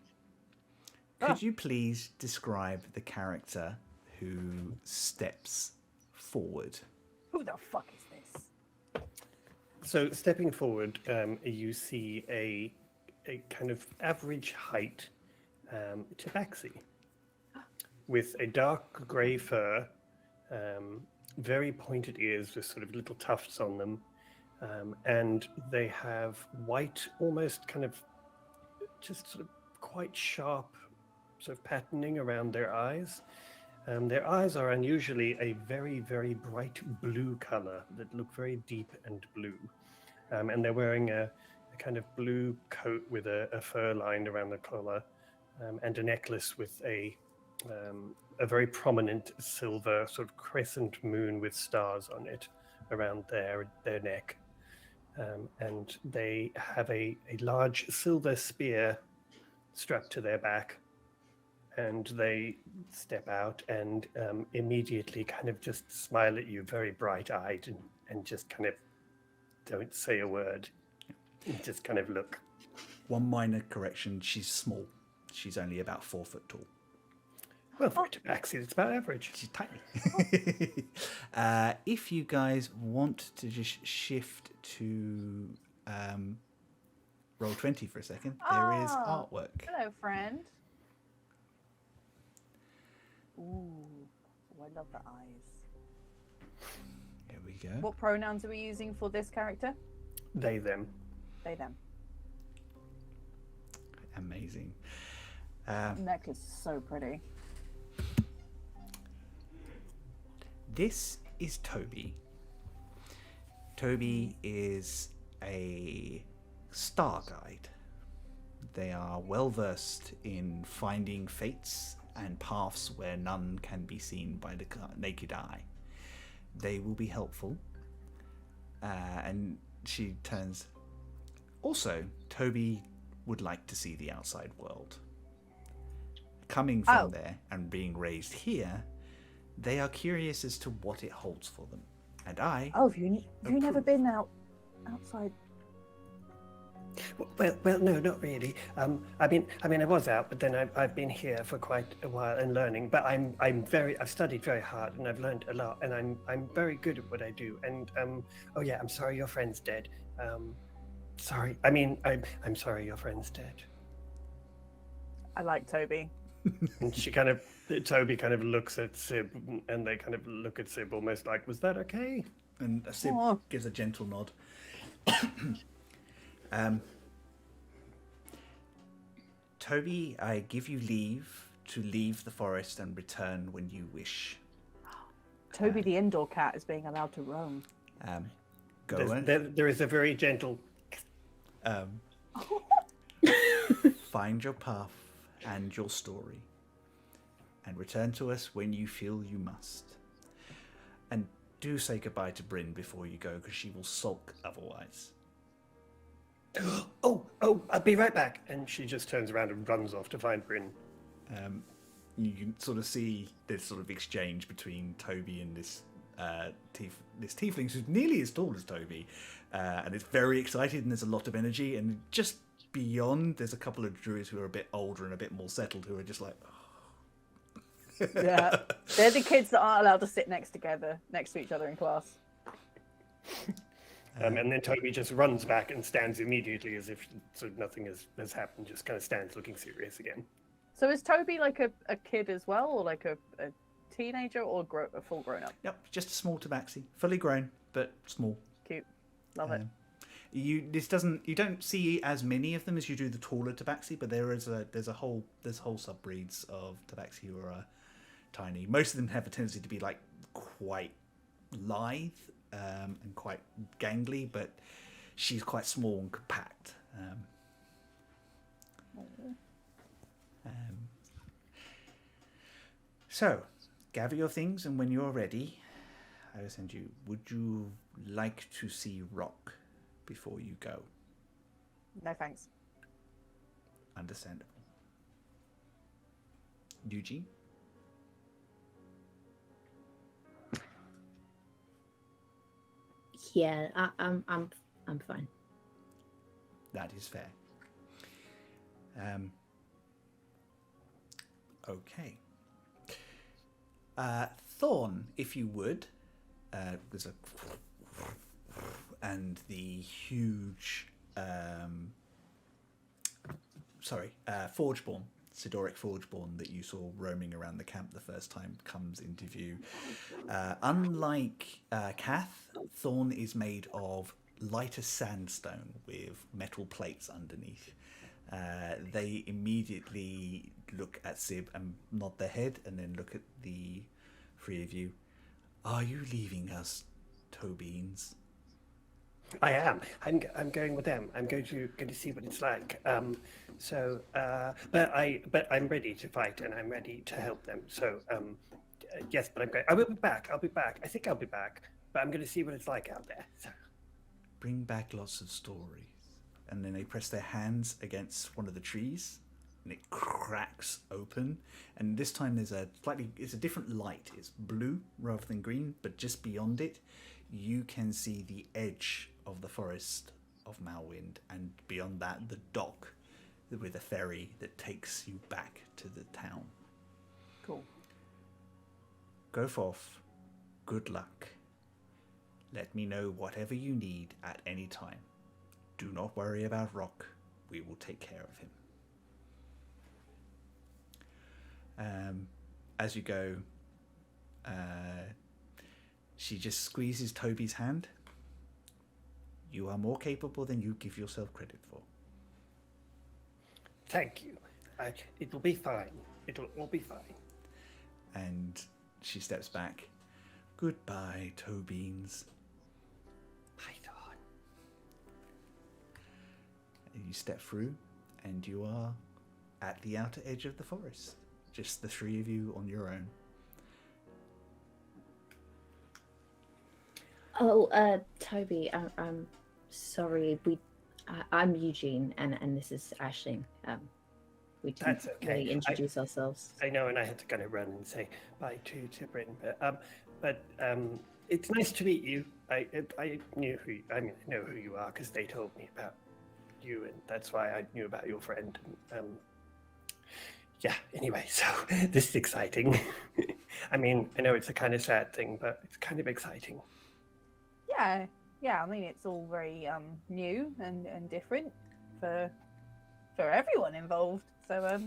could you please describe the character who steps forward? Who the fuck is this? So stepping forward, you see a kind of average height tabaxi with a dark grey fur, very pointed ears with sort of little tufts on them, and they have white, almost kind of just sort of quite sharp sort of patterning around their eyes. Their eyes are unusually a very, very bright blue color that look very deep and blue. And they're wearing a kind of blue coat with a fur line around the collar, and a necklace with a very prominent silver sort of crescent moon with stars on it around their neck. And they have a large silver spear strapped to their back. And they step out and immediately kind of just smile at you, very bright-eyed, and just kind of don't say a word. Just kind of look. One minor correction, she's small. She's only about 4 foot tall. Well, for a tabaxi, it's about average. She's tiny. If you guys want to just shift to roll 20 for a second, there is Ah, artwork. Hello, friend. Ooh, I love the eyes. Here we go. What pronouns are we using for this character? They, them. They, them. Amazing. Necklace is so pretty. This is Toby. Toby is a star guide. They are well versed in finding fates and paths where none can be seen by the naked eye. They will be helpful. And she turns. Also, Toby would like to see the outside world. Coming from there and being raised here, they are curious as to what it holds for them. And I. Oh, have you never approve. been outside? Well, no, not really. I mean, I was out, but then I've been here for quite a while and learning. But I've studied very hard and I've learned a lot, and I'm very good at what I do. And oh yeah, I'm sorry your friend's dead. Sorry. I mean, I'm sorry your friend's dead. I like Toby. And Toby kind of looks at Sib, and they kind of look at Sib almost like, was that okay? And Sib Aw. gives a gentle nod. Toby, I give you leave to leave the forest and return when you wish. Toby the indoor cat is being allowed to roam. Go There is a very gentle. find your path and your story, and return to us when you feel you must. And do say goodbye to Bryn before you go, because she will sulk otherwise. Oh, I'll be right back. And she just turns around and runs off to find Bryn. You can sort of see this sort of exchange between Toby and this tiefling who's nearly as tall as Toby, and it's very excited, and there's a lot of energy. And just beyond, there's a couple of druids who are a bit older and a bit more settled who are just like, oh. Yeah, they're the kids that aren't allowed to sit next to each other in class. And then Toby just runs back and stands immediately as if sort of nothing has happened, just kind of stands looking serious again. So is Toby like a kid as well, or like a teenager, or a full grown up? Yep, just a small tabaxi, fully grown but small. Cute, love it. You don't see as many of them as you do the taller tabaxi, but there's whole subbreeds of tabaxi who are tiny. Most of them have a tendency to be like quite lithe and quite gangly, but she's quite small and compact. So, gather your things, and when you're ready, I will send you. Would you like to see Rock before you go? No thanks. Understandable. Eugene? Yeah, I'm fine. That is fair. Okay. Thorn, if you would. There's a... And the huge... Forgeborn. Sidoric Forgeborn that you saw roaming around the camp the first time comes into view. Unlike Kath, Thorn is made of lighter sandstone with metal plates underneath. They immediately look at Sib and nod their head, and then look at the three of you. Are you leaving us, Tobeans? I am. I'm going with them. I'm going to see what it's like. But I'm ready to fight, and I'm ready to help them. So yes, but I'm going. I will be back. I'll be back. I think I'll be back. But I'm going to see what it's like out there. So. Bring back lots of stories. And then they press their hands against one of the trees, and it cracks open. And this time it's a different light. It's blue rather than green, but just beyond it, you can see the edge of the forest of Malwind, and beyond that, the dock with a ferry that takes you back to the town. Cool. Go forth. Good luck. Let me know whatever you need at any time. Do not worry about Rock. We will take care of him. As you go, she just squeezes Toby's hand. You are more capable than you give yourself credit for. Thank you. It will be fine. It'll all be fine. And she steps back. Goodbye, Tobeans. Python. And you step through, and you are at the outer edge of the forest. Just the three of you on your own. Oh, Toby, I'm sorry. I'm Eugene, and this is Aisling. We didn't That's okay. really introduce ourselves. I know, and I had to kind of run and say bye to Bryn, but it's nice to meet you. I knew I know who you are because they told me about you, and that's why I knew about your friend. Yeah. Anyway, so this is exciting. I mean, I know it's a kind of sad thing, but it's kind of exciting. Yeah. I mean, it's all very new and different for everyone involved. So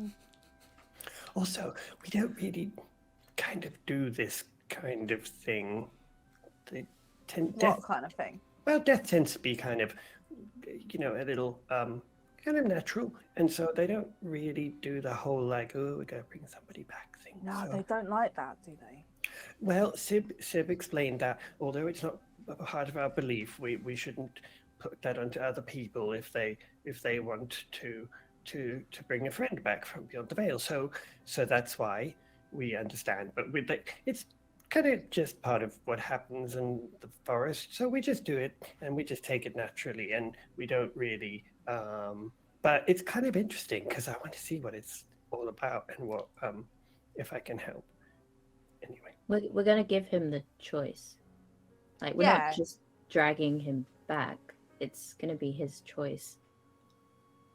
Also, we don't really kind of do this kind of thing. what kind of thing? Well, death tends to be kind of, a little kind of natural, and so they don't really do the whole like, oh, we're gonna bring somebody back thing. No, so, they don't like that, do they? Well, Sib explained that although it's not a part of our belief, we shouldn't put that onto other people if they want to bring a friend back from beyond the veil. So that's why we understand. But it's kind of just part of what happens in the forest. So we just do it and we just take it naturally, and we don't really. But it's kind of interesting because I want to see what it's all about and what if I can help. Anyway, We're gonna give him the choice. Like, we're not just dragging him back. It's gonna be his choice.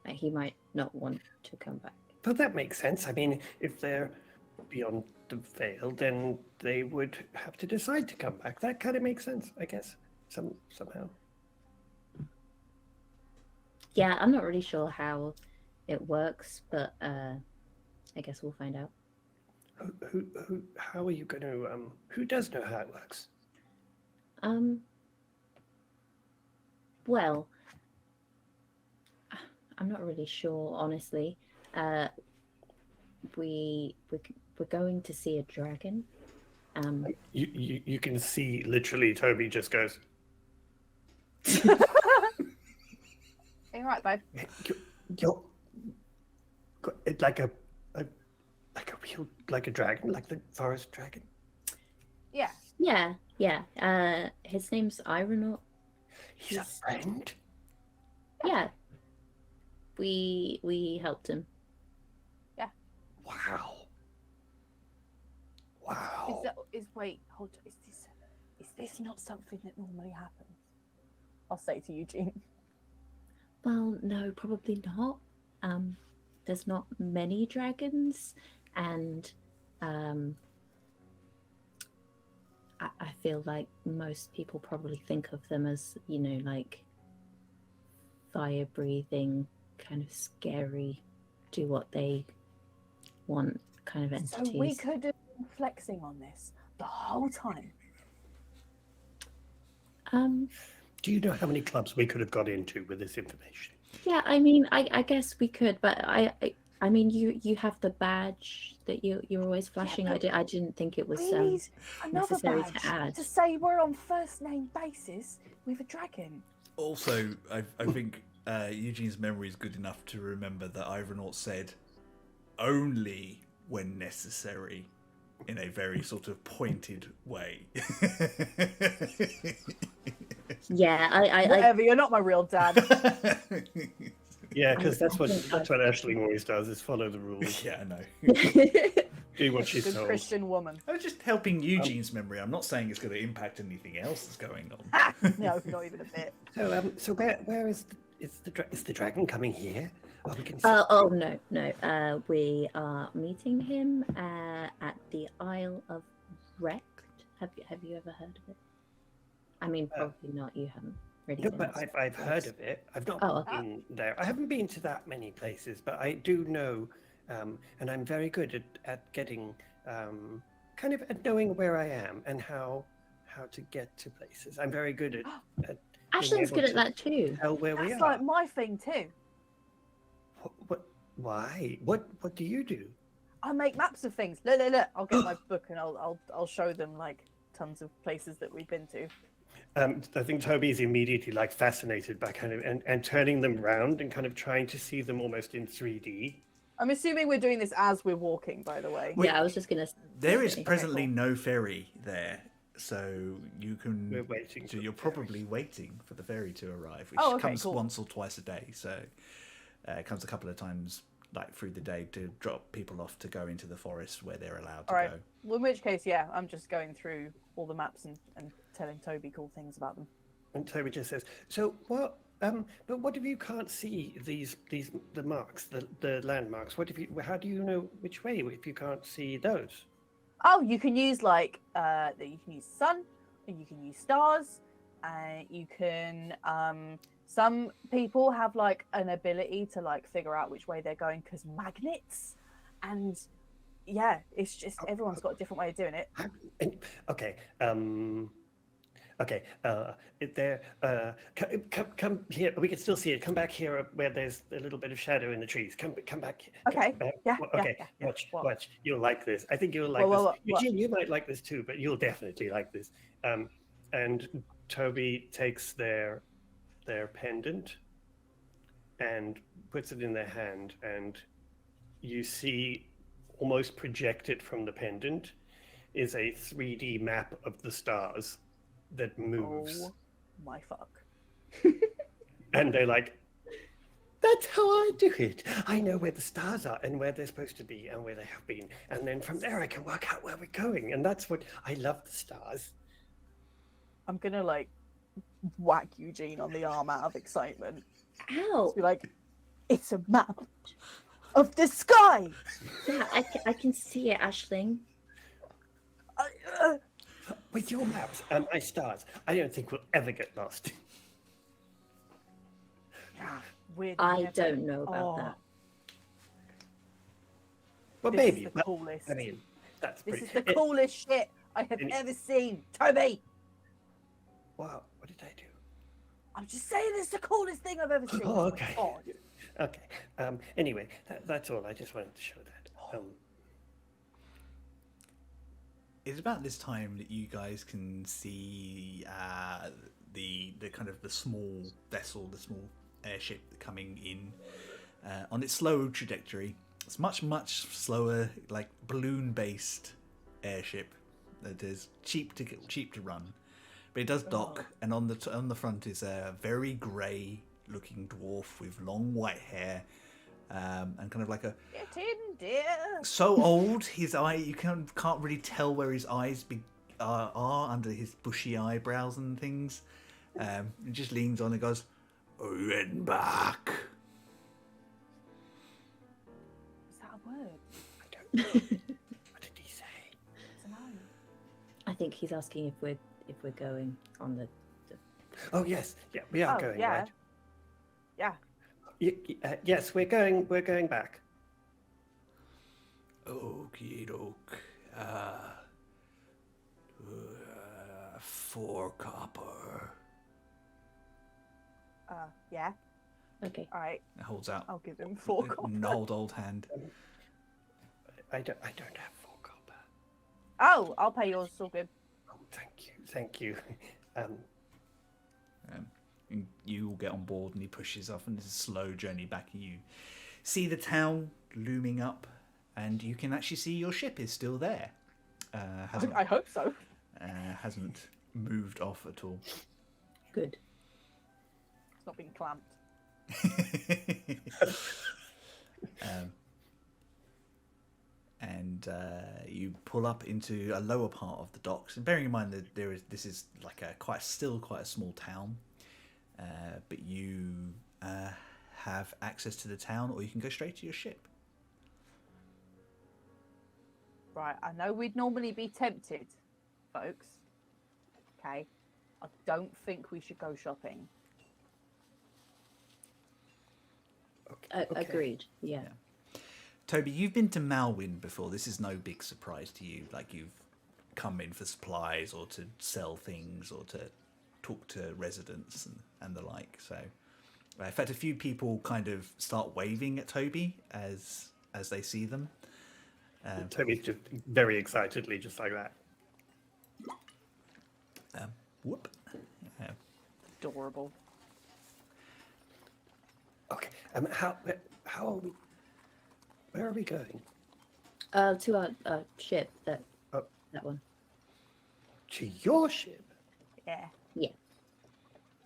Like, he might not want to come back. but that makes sense. I mean, if they're beyond the veil, then they would have to decide to come back. That kind of makes sense, I guess, somehow. Yeah, I'm not really sure how it works, but I guess we'll find out. How are you going to? Who does know how it works? Well, I'm not really sure, honestly. We're going to see a dragon. You can see literally Toby just goes. You're right, babe. You're like a real like a dragon, like the forest dragon. Yeah. Yeah. His name's Ironaut. He's a friend. Yeah. We helped him. Wow. Wait, hold on. Is this not something that normally happens? I'll say to Eugene. Well, no, probably not. There's not many dragons, and I feel like most people probably think of them as, like fire breathing, kind of scary, do what they want kind of entities. So we could have been flexing on this the whole time. Do you know how many clubs we could have got into with this information? Yeah, I mean, I guess we could, but I mean, you have the badge that you're always flashing. Yeah, I didn't think it was We need another necessary badge to add. to say we're on first name basis with a dragon. Also, I think Eugene's memory is good enough to remember that Ironaut said only when necessary, in a very sort of pointed way. Yeah, I Whatever, you're not my real dad. Yeah, because that's what Aisling always does, is follow the rules, Yeah, I know. do what she's Good told. Christian woman. I was just helping Eugene's memory. I'm not saying it's going to impact anything else that's going on. No, not even a bit. So where is the dragon coming here? Well, we can. Oh no. We are meeting him at the Isle of Wrecked. Have you ever heard of it? I mean, probably not. You haven't really. No, been but to I've heard Wales. of it. I've not Oh, okay. been there. I haven't been to that many places, but I do know, and I'm very good at getting, kind of at knowing where I am and how to get to places. I'm very good at Ashlyn's good at that too. tell where we That's are. like my thing too. What? Why? What do you do? I make maps of things. Look. I'll get my book and I'll show them like tons of places that we've been to. I think Toby's immediately like fascinated by kind of and turning them round and kind of trying to see them almost in 3D. I'm assuming we're doing this as we're walking, by the way. Yeah, I was just gonna. There is say. presently no ferry there, so you can. We're waiting. So for you're the ferry. probably waiting for the ferry to arrive, which Oh, okay, comes cool. once or twice a day. So it comes a couple of times, like through the day, to drop people off to go into the forest where they're allowed to All right. go. Well, in which case, yeah, I'm just going through all the maps and telling Toby cool things about them. And Toby just says, "So what? But what if you can't see the marks, the landmarks? What if you? How do you know which way if you can't see those?" Oh, you can use like you can use sun, or you can use stars, you can some people have like an ability to like figure out which way they're going because magnets, and yeah, it's just everyone's got a different way of doing it. Okay. Okay. There. Come here. We can still see it. Come back here where there's a little bit of shadow in the trees. Come back. Here. Okay. Yeah. Okay. Yeah. Watch. What? You'll like this. I think you'll like What? this. Eugene, you might like this too, but you'll definitely like this. And Toby takes their pendant and puts it in their hand, and you see almost projected from the pendant is a 3D map of the stars that moves. Oh my fuck. And they're like, that's how I do it. I know where the stars are and where they're supposed to be and where they have been. And then from there I can work out where we're going. And that's what I love, the stars. I'm gonna like whack Eugene on the arm out of excitement. Ow! Be like, it's a map of the sky. Yeah, I can see it, Ashling. With your maps and my stars, I don't think we'll ever get lost. Yeah, weird. I don't know about that. Well, This maybe. is the but, coolest. I mean, that's This pretty. is the coolest shit I have ever seen. Toby, Wow, what did I do? I'm just saying it's the coolest thing I've ever seen. Oh, okay. God. Okay. Anyway, that's all. I just wanted to show that. It's about this time that you guys can see the kind of the small vessel, the small airship coming in on its slow trajectory. It's much slower, like balloon-based airship that is cheap to run, but it does dock. And on the front is a very grey-looking dwarf with long white hair. And kind of like a Get in, dear. so old his eye you can't really tell where his eyes are under his bushy eyebrows and things. He just leans on and goes, "Are you heading back?" Is that a word? I don't know. What did he say? I don't know. I think he's asking if we're going on the. Oh yes, yeah, we are going, yeah. right? Yeah. Yes, we're going back. Okie doke. 4 copper. Yeah. Okay. All right. It holds out I'll give him 4 copper. an old hand. I don't have 4 copper. Oh, I'll pay yours. It's all good. Oh, thank you. And you all get on board and he pushes off, and it's a slow journey back. You see the town looming up, and you can actually see your ship is still there. I hope so. Hasn't moved off at all. Good. It's not been clamped. And you pull up into a lower part of the docks, and bearing in mind that this is like quite a small town, but you have access to the town, or you can go straight to your ship. Right, I know we'd normally be tempted, folks. Okay, I don't think we should go shopping. Okay. Agreed. Yeah. Toby, you've been to Malwyn before. This is no big surprise to you. Like, you've come in for supplies or to sell things or to talk to residents and the like. So, in fact, a few people kind of start waving at Toby as they see them. Toby's just very excitedly, just like that. Whoop. Adorable. Okay. How are we? Where are we going? To our ship. That one. To your ship? Yeah. Yeah.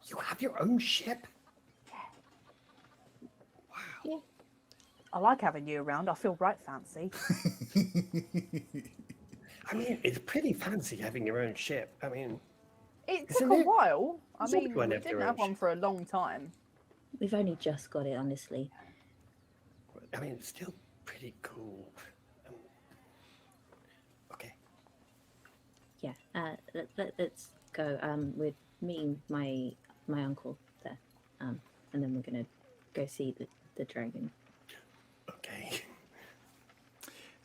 You have your own ship? Yeah. I like having you around. I feel right fancy. I mean, it's pretty fancy having your own ship. I mean, It Isn't took a it? while. I Doesn't mean, everyone we have their didn't own have one ship? for a long time. We've only just got it, honestly. it's still pretty cool. Okay. Yeah. Let's go. With me, my uncle there, and then we're gonna go see the dragon. Okay.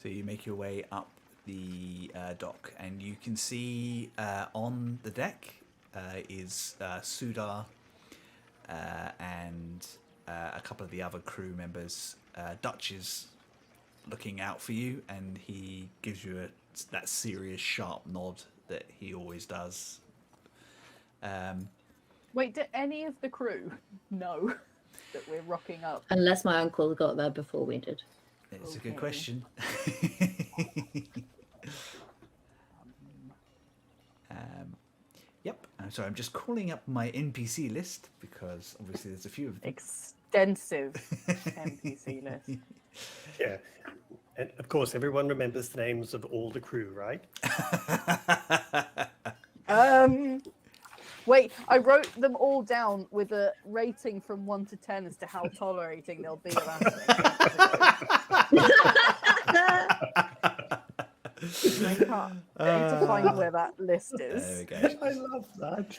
So you make your way up the dock, and you can see on the deck is Sudar and a couple of the other crew members. Dutch is looking out for you, and he gives you that serious, sharp nod that he always does. Wait, do any of the crew know that we're rocking up? Unless my uncle got there before we did. It's a good Okay. question. Yep. I'm sorry. I'm just calling up my NPC list because obviously there's a few of them. Extensive NPC list. Yeah. And of course, everyone remembers the names of all the crew, right? Wait, I wrote them all down with a rating from 1 to 10 as to how tolerating they'll be around me. I need to find where that list There is. we go. I love that.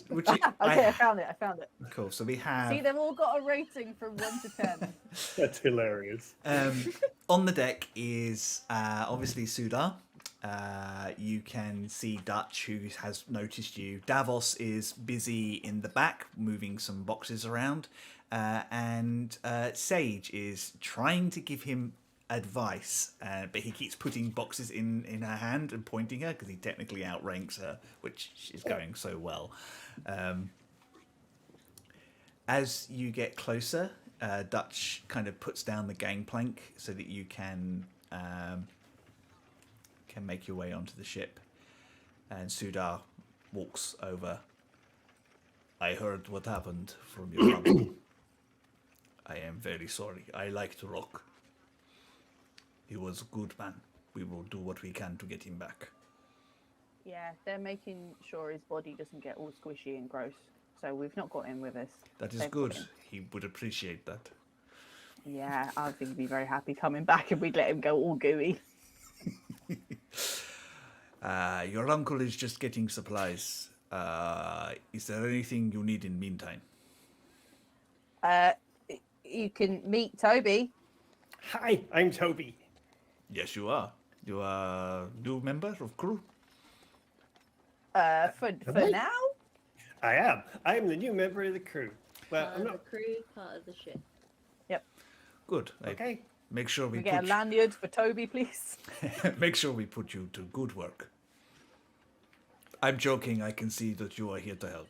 Which you- Okay, I found it. Cool. So we have See, they've all got a rating from 1 to 10. That's hilarious. on the deck is obviously Sudar. You can see Dutch, who has noticed you. Davos is busy in the back, moving some boxes around. And Sage is trying to give him advice, but he keeps putting boxes in her hand and pointing her because he technically outranks her, which is going so well. As you get closer, Dutch kind of puts down the gangplank so that you can make your way onto the ship. And Sudar walks over. I heard what happened from your uncle. I am very sorry. I like to rock. He was a good man. We will do what we can to get him back. Yeah, they're making sure his body doesn't get all squishy and gross. So we've not got him with us. That is They've good. got him. He would appreciate that. Yeah, I think he'd be very happy coming back and we'd let him go all gooey. Your uncle is just getting supplies. Is there anything you need in the meantime? You can meet Toby. Hi, I'm Toby. Yes, you are. You are a new member of crew? For I? now? I am. I am the new member of the crew. Well, I'm The not. crew, part of the ship. Good. Okay. Make sure we We get a lanyard for Toby, please. make sure we put you to good work. I'm joking. I can see that you are here to help.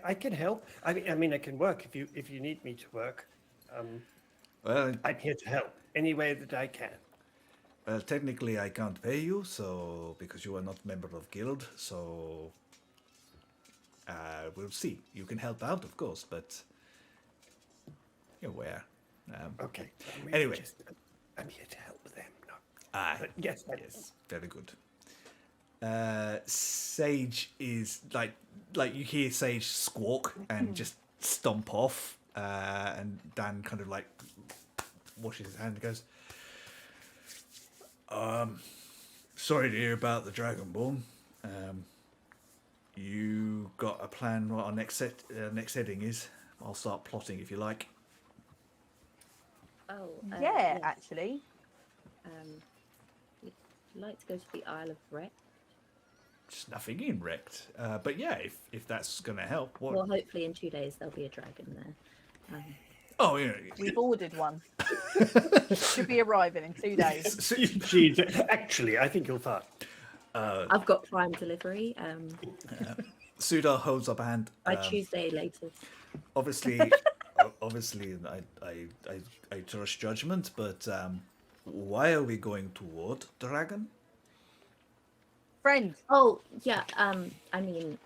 I can help. I mean, I can work if you need me to work. Well, I'm here to help any way that I can. well, technically, I can't pay you, so because you are not member of guild. So we'll see. You can help out, of course, but you're aware. Okay. Anyway. I'm here to help them. No. But Yes. yes, very good. Sage is like you hear Sage squawk and just stomp off, and Dan kind of like washes his hand and goes, sorry to hear about the Dragonborn. You got a plan what our next heading is? I'll start plotting if you like. Oh, Yeah, actually. We'd like to go to the Isle of Rec. Just nothing in wrecked. But yeah, if that's going to help. What? Well, hopefully in 2 days there'll be a dragon there. Oh, yeah. We've ordered one. Should be arriving in 2 days. Geez, actually, I think you'll find. I've got prime delivery. Sudar holds up a hand. By Tuesday latest. Obviously, I trust judgment, but why are we going toward Dragon? Friend. Oh yeah. I mean,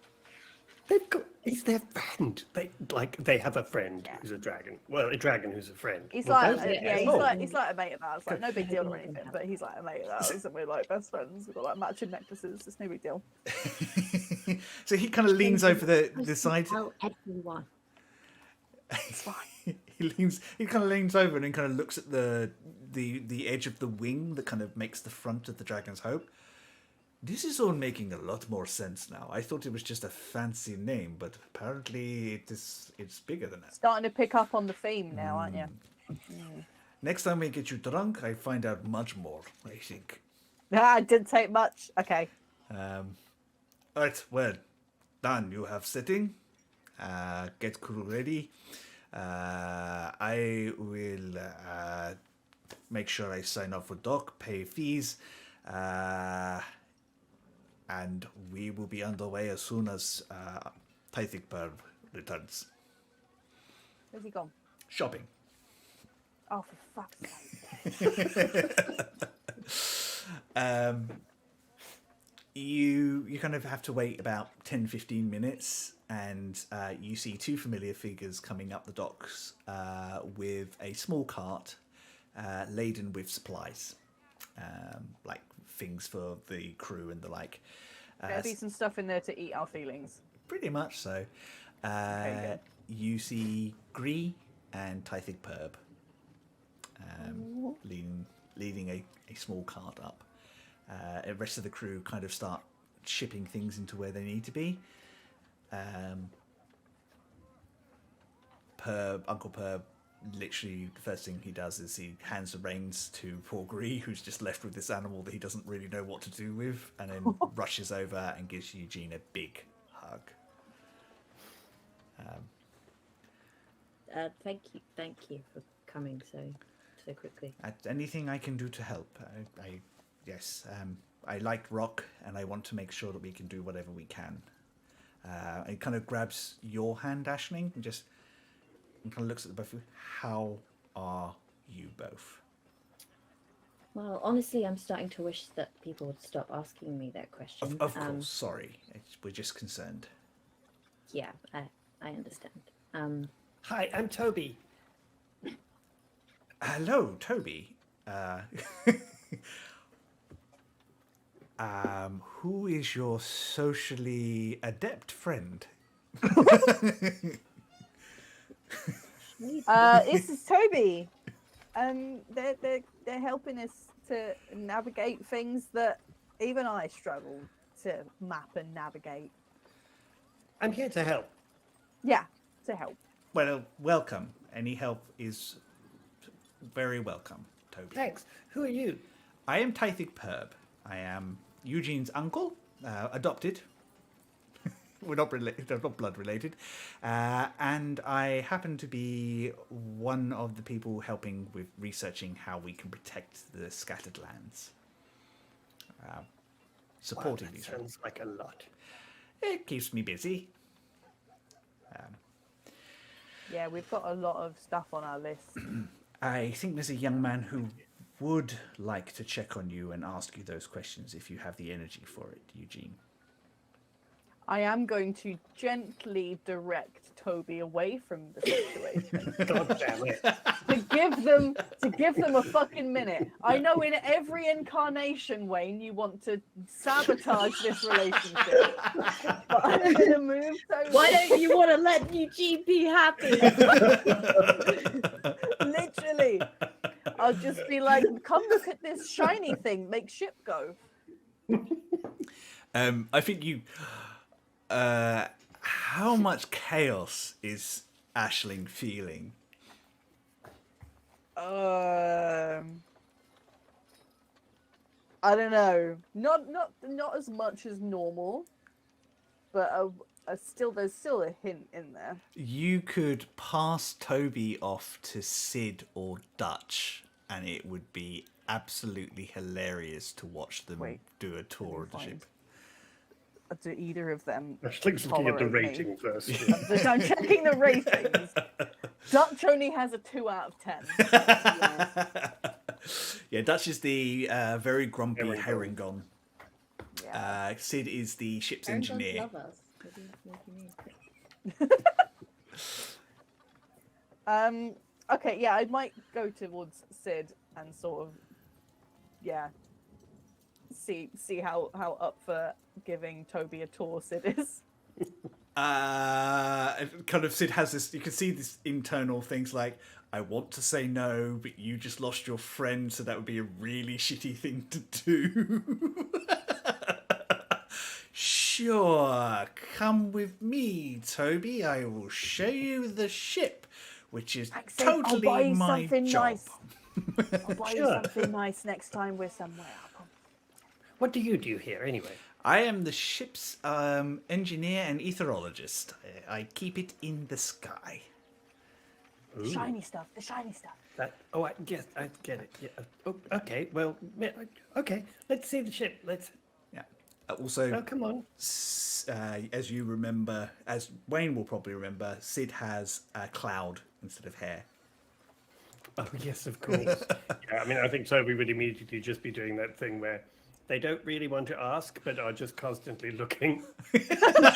He's their friend. They have a friend who's a dragon. Well, a dragon who's a friend. He's Well, like, both- yeah, he's Oh. like, he's like a mate of ours. Like, no big deal or anything, but he's like a mate of ours, and we're like best friends. We've got like matching necklaces. It's no big deal. So he kind of leans over the side. tell everyone. It's fine. He kind of leans over and then kind of looks at the edge of the wing that kind of makes the front of the Dragon's Hope. This is all making a lot more sense now. I thought it was just a fancy name, but apparently it's bigger than that. Starting to pick up on the theme now, aren't you? Next time we get you drunk, I find out much more, I think. Ah, it didn't take much. Okay. Alright, well, Dan, you have setting. Get crew ready. I will make sure I sign off for dock, pay fees, and we will be underway as soon as Tythikberg returns. Where's he gone? Shopping. Oh, for fuck's sake. You kind of have to wait about 10-15 minutes, and you see two familiar figures coming up the docks with a small cart laden with supplies, like things for the crew and the like. There'll be some stuff in there to eat our feelings. Pretty much so. good. You see Gree and Tythig Perb leading a small cart up. The rest of the crew kind of start shipping things into where they need to be. Uncle Perb, literally the first thing he does is he hands the reins to poor Gree, who's just left with this animal that he doesn't really know what to do with, and then rushes over and gives Eugene a big hug. Thank you for coming so quickly. Anything I can do to help. I like rock, and I want to make sure that we can do whatever we can. It kind of grabs your hand, Aisling, and kind of looks at the both of you. How are you both? Well, honestly, I'm starting to wish that people would stop asking me that question. Of course, sorry. We're just concerned. Yeah, I understand. Hi, I'm Toby. Hello, Toby. Who is your socially adept friend? This is Toby. They're helping us to navigate things that even I struggle to map and navigate. I'm here to help. Yeah, to help. Well, welcome. Any help is very welcome, Toby. Thanks. Who are you? I am Tythig Perb. I am Eugene's uncle, adopted. We're not blood related. And I happen to be one of the people helping with researching how we can protect the scattered lands. Supporting Wow, that these. sounds like a lot. It keeps me busy. Yeah, we've got a lot of stuff on our list. I think there's a young man who would like to check on you and ask you those questions if you have the energy for it, Eugene. I am going to gently direct Toby away from the situation. God damn it. to give them a fucking minute. I know in every incarnation, Wayne, you want to sabotage this relationship. But I'm gonna move Toby. Why don't you want to let Eugene be happy? Literally. I'll just be like, come look at this shiny thing, make ship go. I think you. How much chaos is Aisling feeling? I don't know. Not as much as normal, but there's still a hint in there. You could pass Toby off to Sid or Dutch, and it would be absolutely hilarious to watch them do a tour of the ship. Do either of them? Ashling's looking at the tolerate me? rating first. I'm checking the ratings. Dutch only has a 2 out of 10. Yeah, Dutch is the very grumpy Herringon. Yeah. Sid is the ship's engineer. Love us. What do you mean? Okay, yeah, I might go towards Sid and sort of, see how up for giving Toby a tour Sid is. Kind of Sid has this, you can see this internal things like, I want to say no, but you just lost your friend, so that would be a really shitty thing to do. Sure, come with me, Toby. I will show you the ship, which is totally my job. Nice. I'll buy you something nice next time we're somewhere. What do you do here, anyway? I am the ship's engineer and etherologist. I keep it in the sky. The shiny stuff. The shiny stuff. I get it. Yeah. Oh, okay. Well, okay. Let's see the ship. Let's. Yeah. Also, Oh, come on. as you remember, as Wayne will probably remember, Sid has a cloud instead of hair. Oh, yes, of course. Yeah, I mean, I think Toby would immediately just be doing that thing where they don't really want to ask, but are just constantly looking. What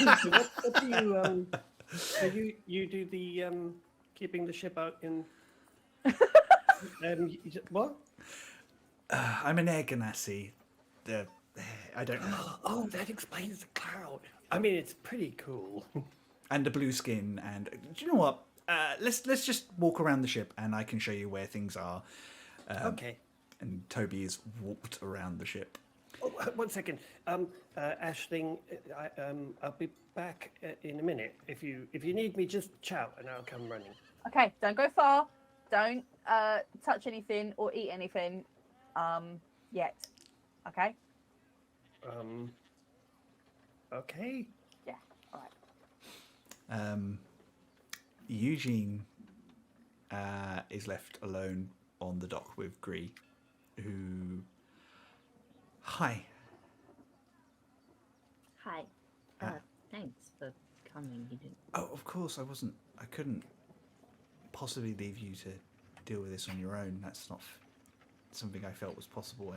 do you do the keeping the ship out in? What? I'm an air ganassi. I don't know. Oh, that explains the cloud. I mean, it's pretty cool. And a blue skin. And do you know what? Let's just walk around the ship, and I can show you where things are. Okay. And Toby is walked around the ship. Oh, 1 second. Aisling, I'll be back in a minute. If you need me, just shout and I'll come running. Okay, don't go far. Don't touch anything or eat anything yet. Okay? Okay. Yeah, all right. Eugene is left alone on the dock with Gree, who... Hi. Hi. Thanks for coming. You didn't. Oh, of course, I couldn't possibly leave you to deal with this on your own. That's not something I felt was possible.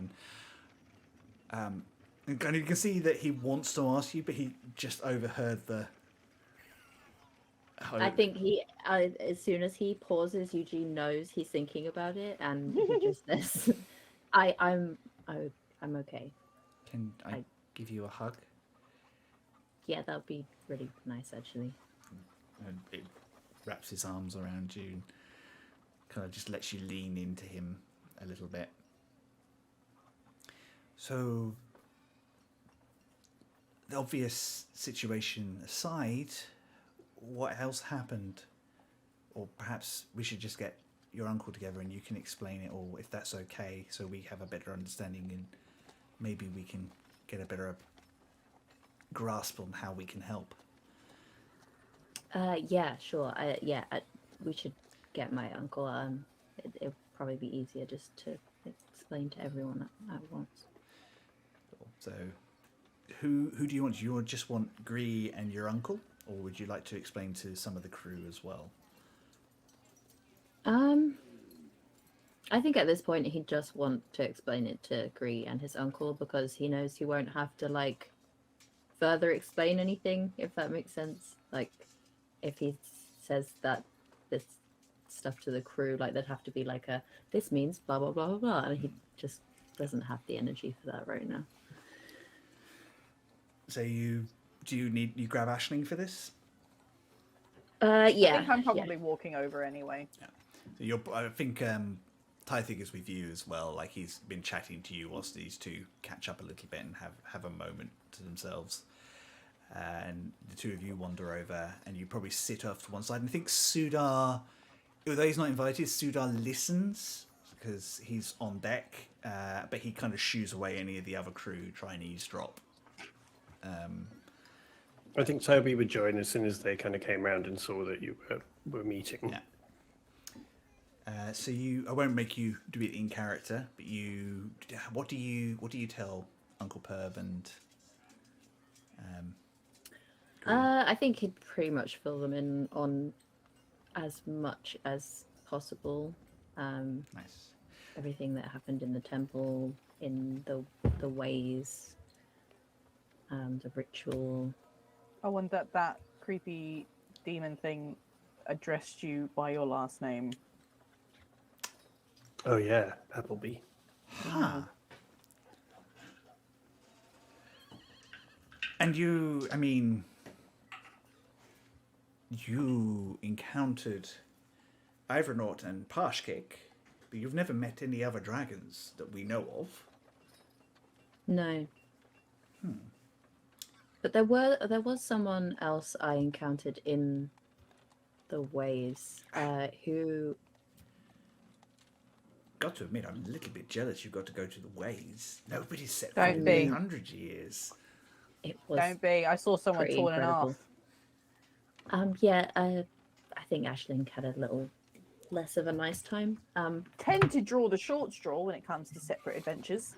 And you can see that he wants to ask you, but he just overheard the... I think as soon as he pauses, Eugene knows he's thinking about it, and he just says, I'm okay. Can I give you a hug? Yeah, that would be really nice, actually. And it wraps his arms around you and kind of just lets you lean into him a little bit. So, the obvious situation aside, what else happened? Or perhaps we should just get your uncle together and you can explain it all, if that's okay, so we have a better understanding and maybe we can get a better grasp on how we can help. Yeah, sure. We should get my uncle. It'll probably be easier just to explain to everyone at once. So, who do you want? Do you just want Gree and your uncle, or would you like to explain to some of the crew as well? I think at this point he'd just want to explain it to Gree and his uncle, because he knows he won't have to further explain anything, if that makes sense. Like, if he says that this stuff to the crew, like there'd have to be like a this means blah blah blah blah blah, and he just doesn't have the energy for that right now. So you grab Ashling for this? I Yeah. think I'm probably walking over anyway. So I think Tythig is with you as well. Like he's been chatting to you whilst these two catch up a little bit and have a moment to themselves. And the two of you wander over, and you probably sit off to one side. And I think Sudar, although he's not invited, Sudar listens because he's on deck, but he kind of shoos away any of the other crew trying to eavesdrop. I think Toby would join as soon as they kind of came round and saw that you were meeting. Yeah. So I won't make you do it in character, but what do you tell Uncle Perb and? I think he'd pretty much fill them in on as much as possible. Nice. Everything that happened in the temple, in the ways, the ritual. Oh, and that creepy demon thing addressed you by your last name. Oh yeah, Appleby. Huh. And you encountered Ivernort and Parshkick, but you've never met any other dragons that we know of. No. But there was someone else I encountered in the ways who. Got to admit, I'm a little bit jealous you got to go to the ways. Nobody's set Don't for be. 100 years. It was Don't be. I saw someone pretty torn in incredible. half. Yeah, I think Ashling had a little less of a nice time. Tend to draw the short straw when it comes to separate adventures.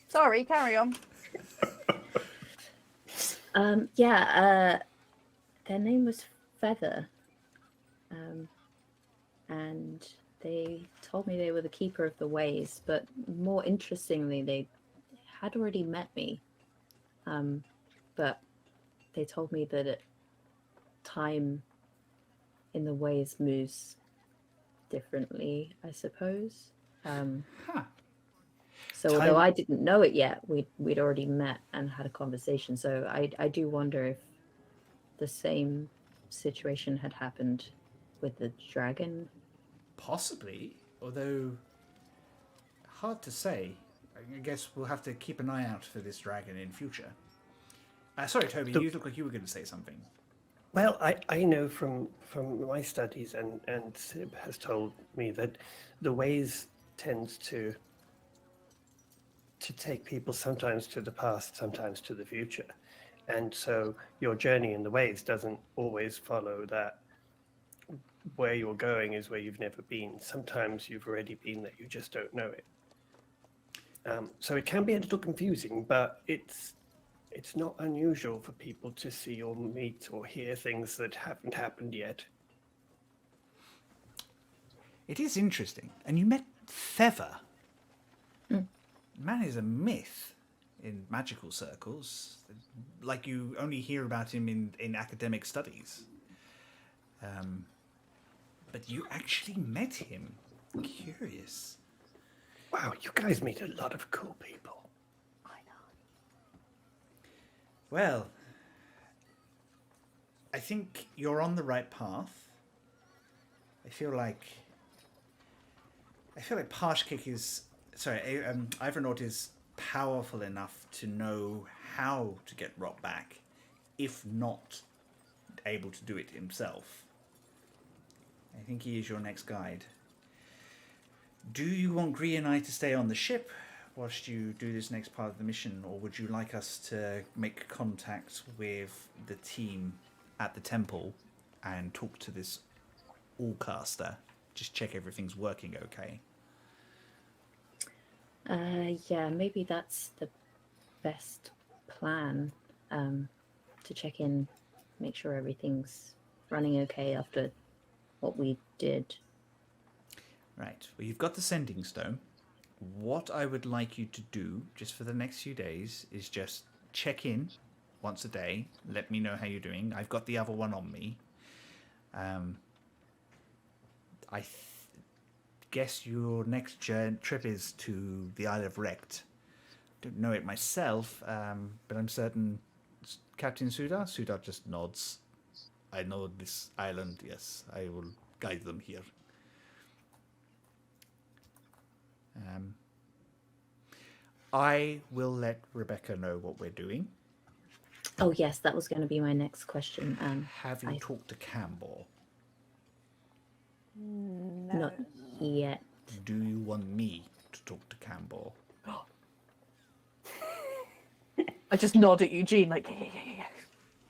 Sorry, carry on. Their name was Feather. And they told me they were the keeper of the ways, but more interestingly, they had already met me. But they told me that time in the ways moves differently, I suppose. So although I didn't know it yet, we'd already met and had a conversation. So I do wonder if the same situation had happened with the dragon. Possibly, although hard to say. I guess we'll have to keep an eye out for this dragon in future. Sorry, Toby, you look like you were going to say something. Well, I know from my studies, and Sib has told me that the ways tends to take people sometimes to the past, sometimes to the future. And so your journey in the ways doesn't always follow that. Where you're going is where you've never been. Sometimes you've already been there, you just don't know it. So it can be a little confusing, but it's not unusual for people to see or meet or hear things that haven't happened yet. It is interesting. And you met Feather. Man is a myth in magical circles. Like you only hear about him in academic studies. But you actually met him. Curious. Wow, you guys meet a lot of cool people. I know. Well, I think you're on the right path. I feel like Parshkick is... Sorry, Ivernort is powerful enough to know how to get Rot back, if not able to do it himself. I think he is your next guide. Do you want Gree and I to stay on the ship whilst you do this next part of the mission, or would you like us to make contact with the team at the temple and talk to this Allcaster? Just check everything's working okay. Yeah, maybe that's the best plan. To check in, make sure everything's running okay after what we did. Right. Well, you've got the sending stone. what I would like you to do, just for the next few days, is just check in once a day. Let me know how you're doing. I've got the other one on me. I guess your next trip is to the Isle of Wrecked. Don't know it myself, but I'm certain Captain Sudar? Sudar just nods. I know this island, yes. I will guide them here. I will let Rebecca know what we're doing. Oh yes, that was going to be my next question. Have you talked to Campbell? No. Not yet. Do you want me to talk to Campbell? I just nod at Eugene, like, yeah.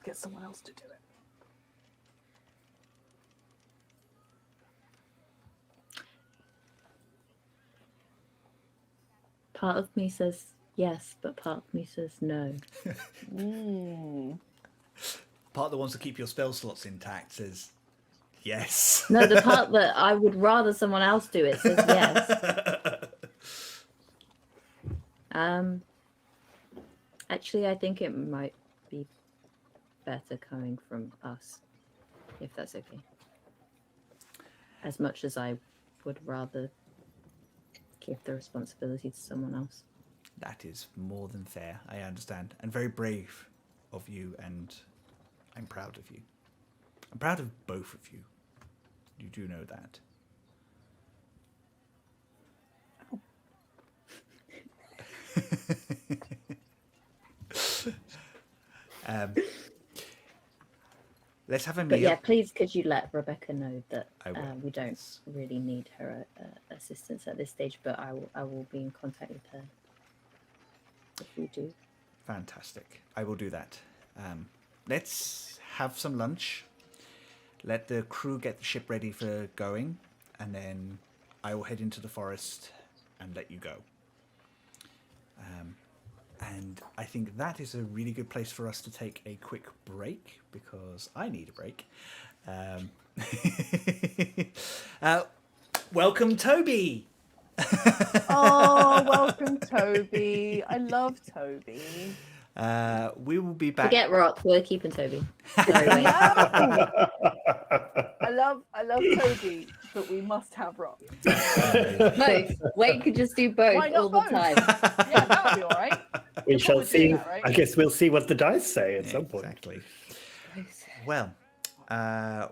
Get someone else to do it. Part of me says yes, but part of me says no. Part that wants to keep your spell slots intact says yes. No, the part that I would rather someone else do it says yes. Actually, I think it might be better coming from us, if that's okay. As much as I would rather give the responsibility to someone else. That is more than fair, I understand. And very brave of you, and I'm proud of you. I'm proud of both of you. You do know that. Let's have a meal. But yeah, please could you let Rebecca know that I will. we don't really need her assistance at this stage, but I will be in contact with her if we do. Fantastic. I will do that. Let's have some lunch. Let the crew get the ship ready for going, and then I will head into the forest and let you go. And I think that is a really good place for us to take a quick break, because I need a break. Welcome, Toby! Oh, welcome, Toby. I love Toby. We will be back. Forget Rock, we're keeping Toby. Sorry, Wayne. I love Toby, but we must have Rock. Both. Wayne could just do both Why not all the both? time. Yeah, that would be all right. We shall probably do see. that, right? I guess we'll see what the dice say at some point. Exactly. Well,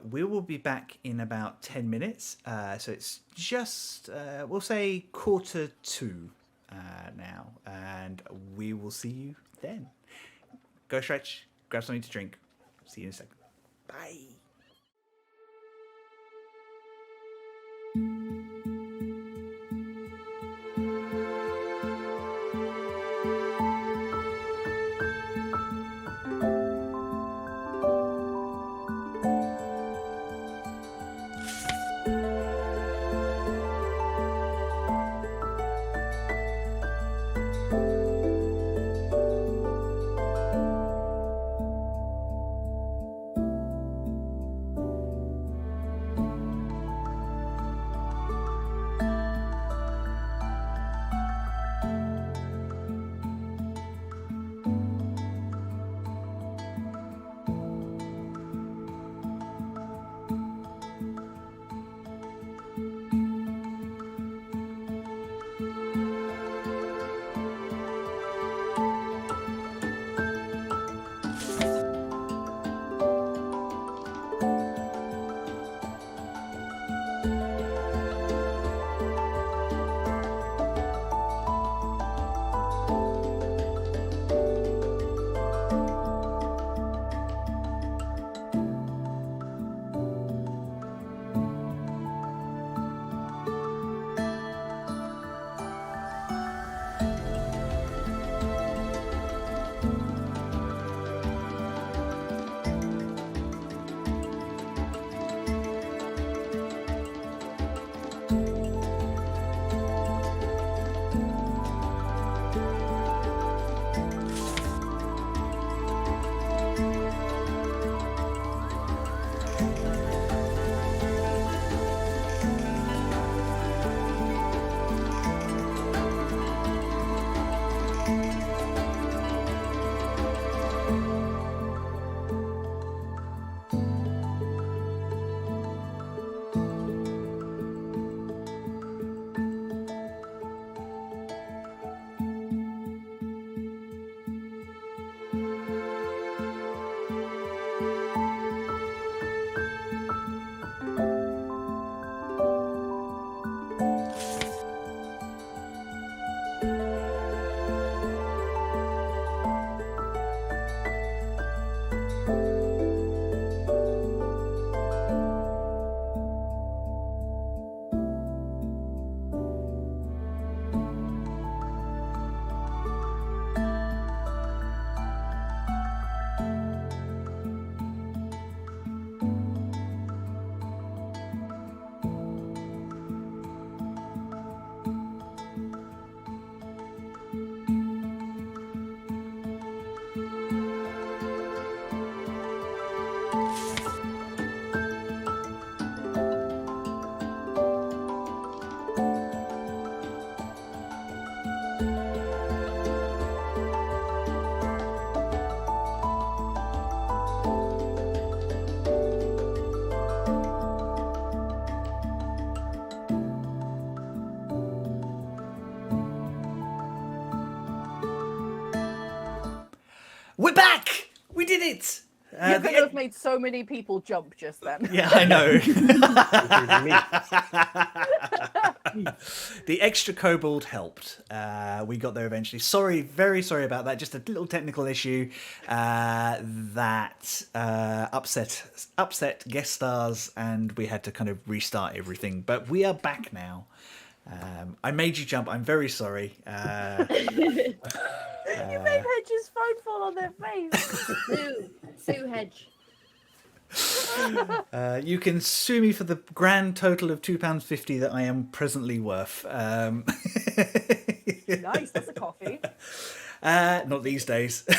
we will be back in about 10 minutes. So it's just, we'll say 1:45 now. And we will see you then. Go stretch, grab something to drink. See you in a second. Bye. You're going to have made so many people jump just then. Yeah, I know. Including me. The extra kobold helped. We got there eventually. Sorry, very sorry about that. Just a little technical issue that upset guest stars, and we had to kind of restart everything. But we are back now. I made you jump. I'm very sorry. You made Hedge's phone fall on their face. Sue Hedge. You can sue me for the grand total of £2.50 that I am presently worth. Nice, that's a coffee. Not these days. Oh,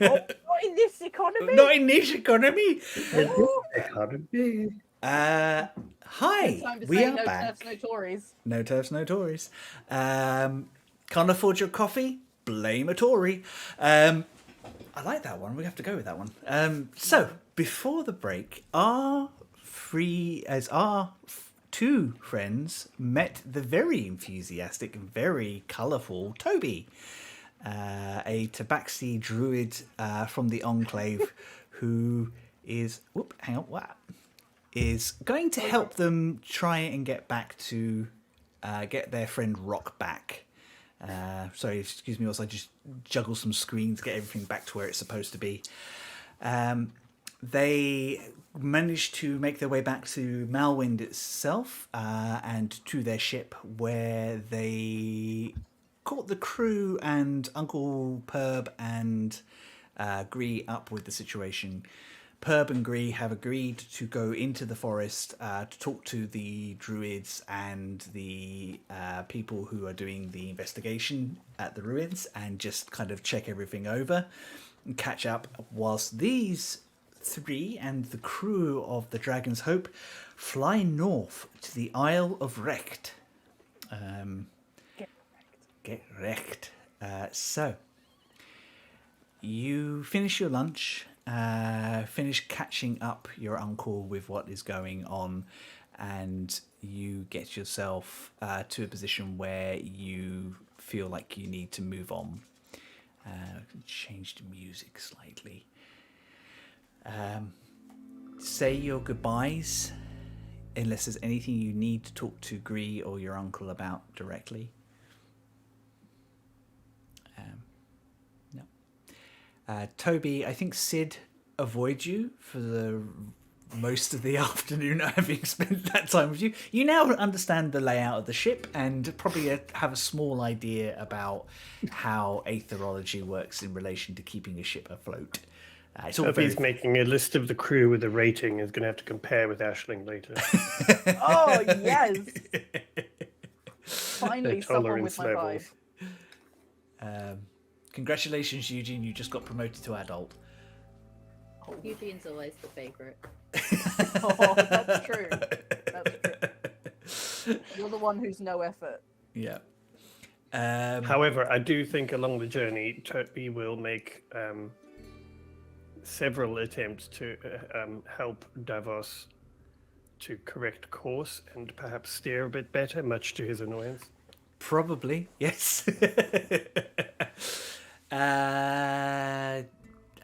not in this economy. Not in this economy. Ooh. Hi, Time to we say are no back. turfs, no Tories. No turfs, no Tories. Can't afford your coffee? Blame a Tory. I like that one. We have to go with that one. So before the break, our two friends met the very enthusiastic and very colourful Toby, a tabaxi druid from the Enclave, who is is going to help them try and get back to get their friend Rock back. Sorry, excuse me, whilst I just juggle some screens, get everything back to where it's supposed to be. They managed to make their way back to Malwind itself and to their ship, where they caught the crew and Uncle Perb and Gree up with the situation. Perb and Gree have agreed to go into the forest to talk to the druids and the people who are doing the investigation at the ruins and just kind of check everything over and catch up, whilst these three and the crew of the Dragon's Hope fly north to the Isle of Recht. Get wrecked. So, you finish your lunch, finish catching up your uncle with what is going on, and you get yourself to a position where you feel like you need to move on. Change the music slightly. Say your goodbyes, unless there's anything you need to talk to Gree or your uncle about directly. No. Toby, I think Sid avoids you for the most of the afternoon, having spent that time with you. You now understand the layout of the ship and probably have a small idea about how aetherology works in relation to keeping a ship afloat. It's all He's making a list of the crew with a rating. Is going to have to compare with Aisling later. Oh, yes. Finally, Their someone with tolerance my levels. vibe. Congratulations, Eugene. You just got promoted to adult. Eugene's always the favourite. Oh, that's true. That's true. You're the one who's no effort. Yeah. However, I do think along the journey, Toby will make several attempts to help Davos to correct course and perhaps steer a bit better, much to his annoyance. Probably, yes.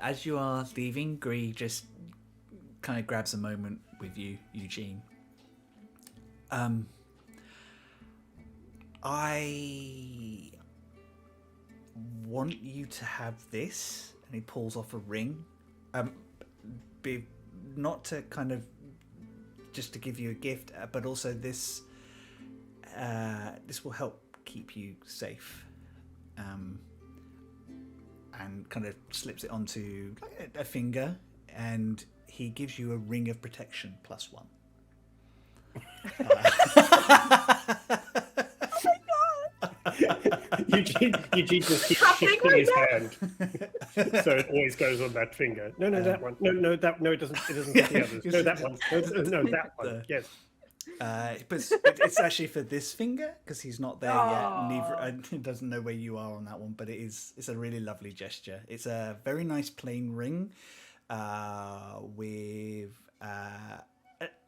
As you are leaving, Gree just kind of grabs a moment with you, Eugene. I want you to have this, and he pulls off a ring. Not to kind of just to give you a gift, but also this will help keep you safe. And kind of slips it onto a finger, and he gives you a ring of protection +1. Eugene just keeps shifting his hand, so it always goes on that finger. No, that one. No, it doesn't. It doesn't get the others. No, that one. No, that one. Yes. But it's actually for this finger because he's not there yet. Neither he doesn't know where you are on that one. But it's a really lovely gesture. It's a very nice plain ring with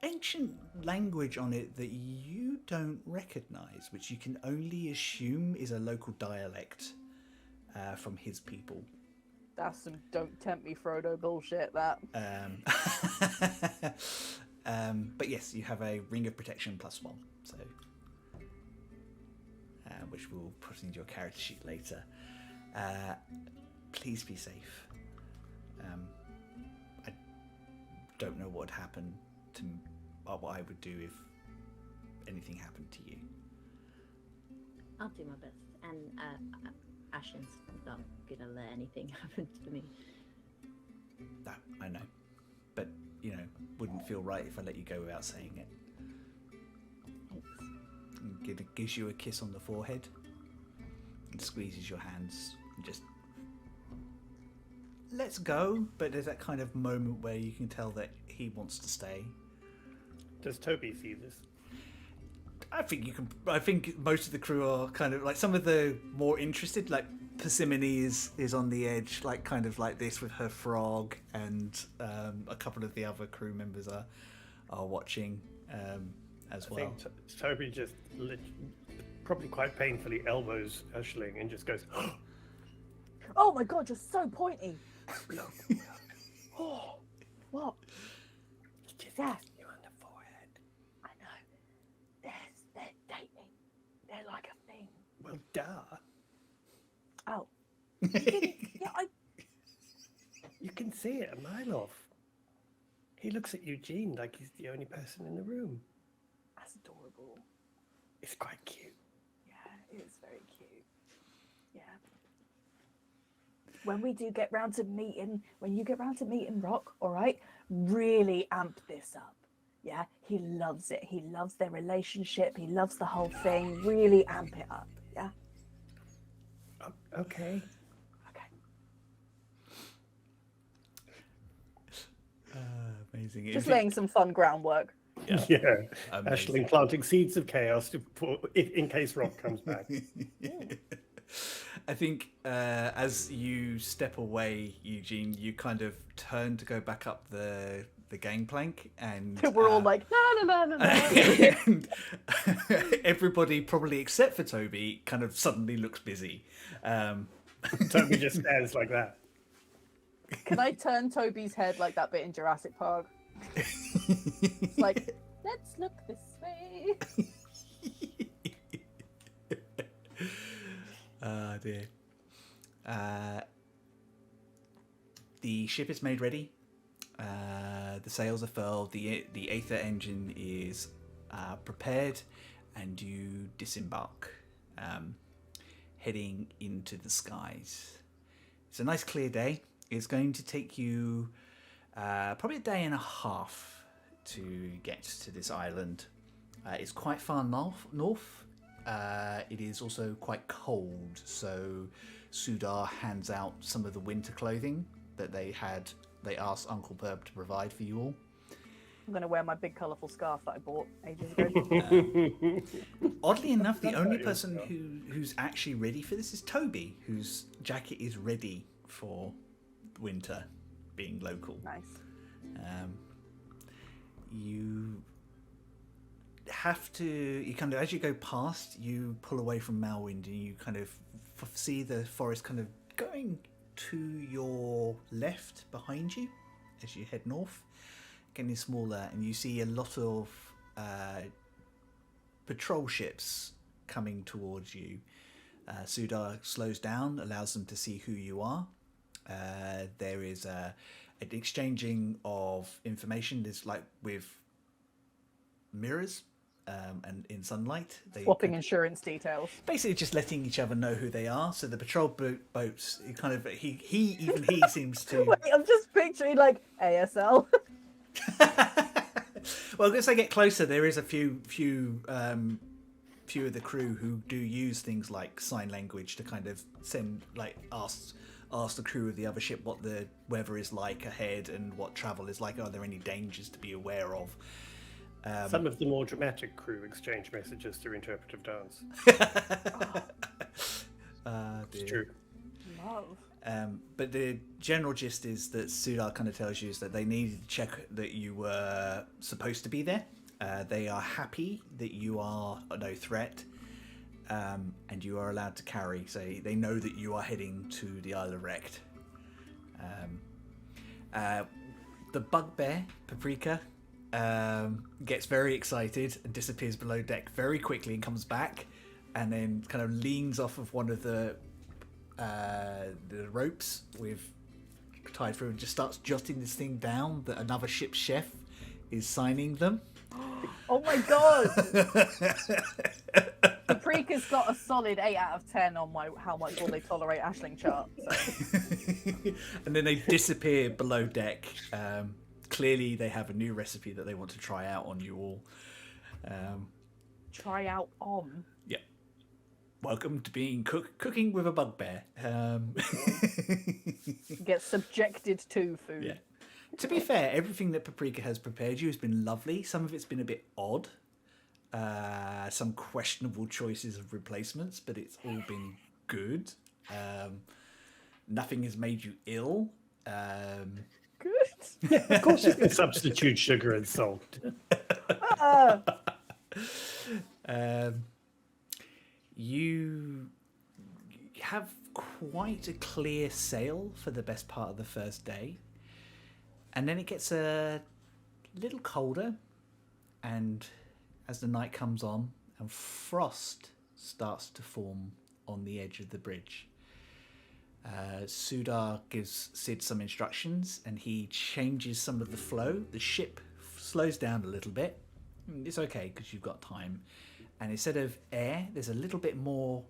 ancient language on it that you don't recognize, which you can only assume is a local dialect from his people. That's some don't tempt me Frodo bullshit, that. But yes, you have a ring of protection +1, so which we'll put into your character sheet later. Please be safe. I don't know what would happen to or what I would do if anything happened to you. I'll do my best. And Ashen's not gonna let anything happen to me. No, I know. But, wouldn't feel right if I let you go without saying it. Thanks. Gives you a kiss on the forehead and squeezes your hands and just lets go, but there's that kind of moment where you can tell that he wants to stay. Does Toby see this? I think most of the crew are kind of like, some of the more interested, like Persimmone is on the edge, like kind of like this with her frog, and a couple of the other crew members are watching as well. I think Toby just probably quite painfully elbows Ashling and just goes, Oh my god, you're so pointy. Oh, what? Yeah. you on the forehead. I know. They're dating. They're like a thing. Well, duh. Oh. Yeah, You can see it a mile off. He looks at Eugene like he's the only person in the room. That's adorable. It's quite cute. Yeah, it is very cute. Yeah. When you get round to meeting Rock, all right, really amp this up. Yeah, he loves it. He loves their relationship. He loves the whole thing. Really amp it up. Yeah. Okay. Okay. Amazing. Just laying some fun groundwork. Yeah. Amazing. Ashling planting seeds of chaos in case Rock comes back. I think as you step away, Eugene, you kind of turn to go back up the gangplank, and We're all like, no. and everybody, probably except for Toby, kind of suddenly looks busy. Toby just stands like that. Can I turn Toby's head like that bit in Jurassic Park? It's like, let's look this way. Oh dear. The ship is made ready. The sails are furled. The Aether engine is prepared, and you disembark, heading into the skies. It's a nice clear day. It's going to take you probably a day and a half to get to this island. It's quite far north. It is also quite cold, so Sudar hands out some of the winter clothing that they asked Uncle Perb to provide for you all. I'm going to wear my big colourful scarf that I bought ages ago. Oddly enough, the only person who's actually ready for this is Toby, whose jacket is ready for winter, being local. Nice. You have to, you kind of, as you go past, you pull away from Malwind, and you kind of see the forest kind of going to your left behind you as you head north, getting smaller, and you see a lot of patrol ships coming towards you. Sudar slows down, allows them to see who you are. There is an exchanging of information. There's like with mirrors and in sunlight. Swapping insurance details. Basically just letting each other know who they are. So the patrol boats, he seems to... Wait, I'm just picturing like ASL. Well, as they get closer, there is a few of the crew who do use things like sign language to kind of ask the crew of the other ship what the weather is like ahead and what travel is like. Are there any dangers to be aware of? Some of the more dramatic crew exchange messages through interpretive dance. It's true. Love. But the general gist is that Sudar kind of tells you is that they needed to check that you were supposed to be there. They are happy that you are no threat, and you are allowed to carry. So they know that you are heading to the Isle of Wrecked. The bugbear, Paprika, gets very excited and disappears below deck very quickly and comes back and then kind of leans off of one of the ropes with tied through and just starts jotting this thing down that another ship's chef is signing them. Oh my god! Paprika's got a solid 8 out of 10 on my how much will they tolerate Ashling chart. So. And then they disappear below deck. Clearly they have a new recipe that they want to try out on you all. Try out on? Yeah. Welcome to being cooking with a bugbear. Get subjected to food. Yeah. To be fair, everything that Paprika has prepared you has been lovely. Some of it's been a bit odd. Some questionable choices of replacements, but it's all been good. Nothing has made you ill. Good. Of course, you can substitute sugar and salt. You have quite a clear sail for the best part of the first day. And then it gets a little colder, and as the night comes on, and frost starts to form on the edge of the bridge. Sudar gives Sid some instructions, and he changes some of the flow. The ship slows down a little bit. It's okay, because you've got time. And instead of air, there's a little bit more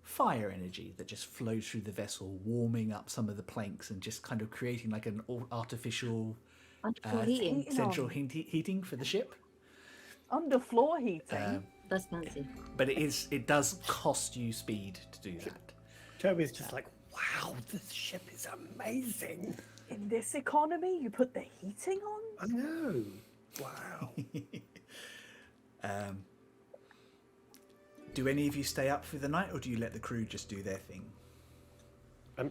fire energy that just flows through the vessel, warming up some of the planks and just kind of creating like an artificial central heating for the ship. Underfloor heating. That's fancy. But it does cost you speed to do that. Toby's just like, wow, this ship is amazing. In this economy, you put the heating on? I know. Wow. Do any of you stay up through the night, or do you let the crew just do their thing?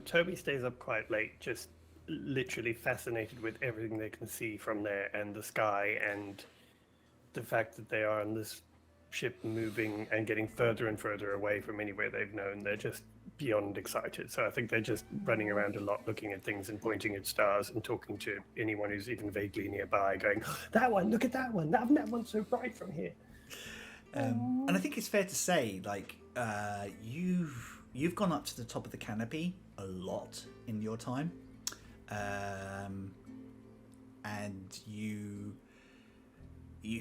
Toby stays up quite late, just literally fascinated with everything they can see from there and the sky and the fact that they are on this ship moving and getting further and further away from anywhere they've known. They're just beyond excited. So I think they're just running around a lot, looking at things and pointing at stars and talking to anyone who's even vaguely nearby, going, that one, look at that one. That one's so bright from here. And I think it's fair to say, like, you've gone up to the top of the canopy a lot in your time, and you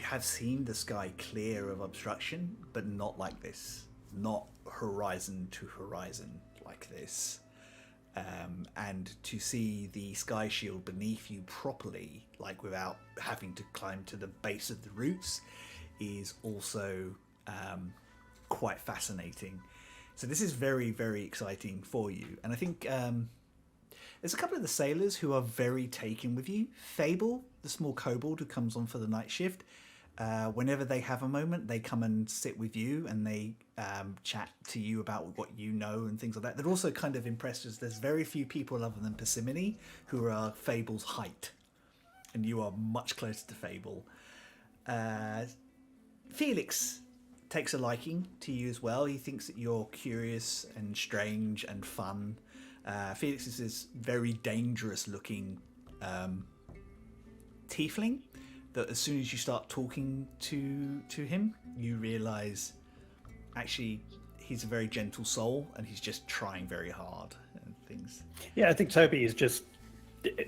have seen the sky clear of obstruction, but not like this, not horizon to horizon like this. And to see the sky shield beneath you properly, like without having to climb to the base of the roots, is also quite fascinating. So this is very, very exciting for you. And I think there's a couple of the sailors who are very taken with you. Fable, the small kobold who comes on for the night shift, whenever they have a moment, they come and sit with you and they chat to you about what you know and things like that. They're also kind of impressed as there's very few people other than Persimmone who are Fable's height. And you are much closer to Fable. Felix takes a liking to you as well. He thinks that you're curious and strange and fun. Felix is this very dangerous looking tiefling that as soon as you start talking to him, you realise actually he's a very gentle soul and he's just trying very hard and things. Yeah, I think Toby is just,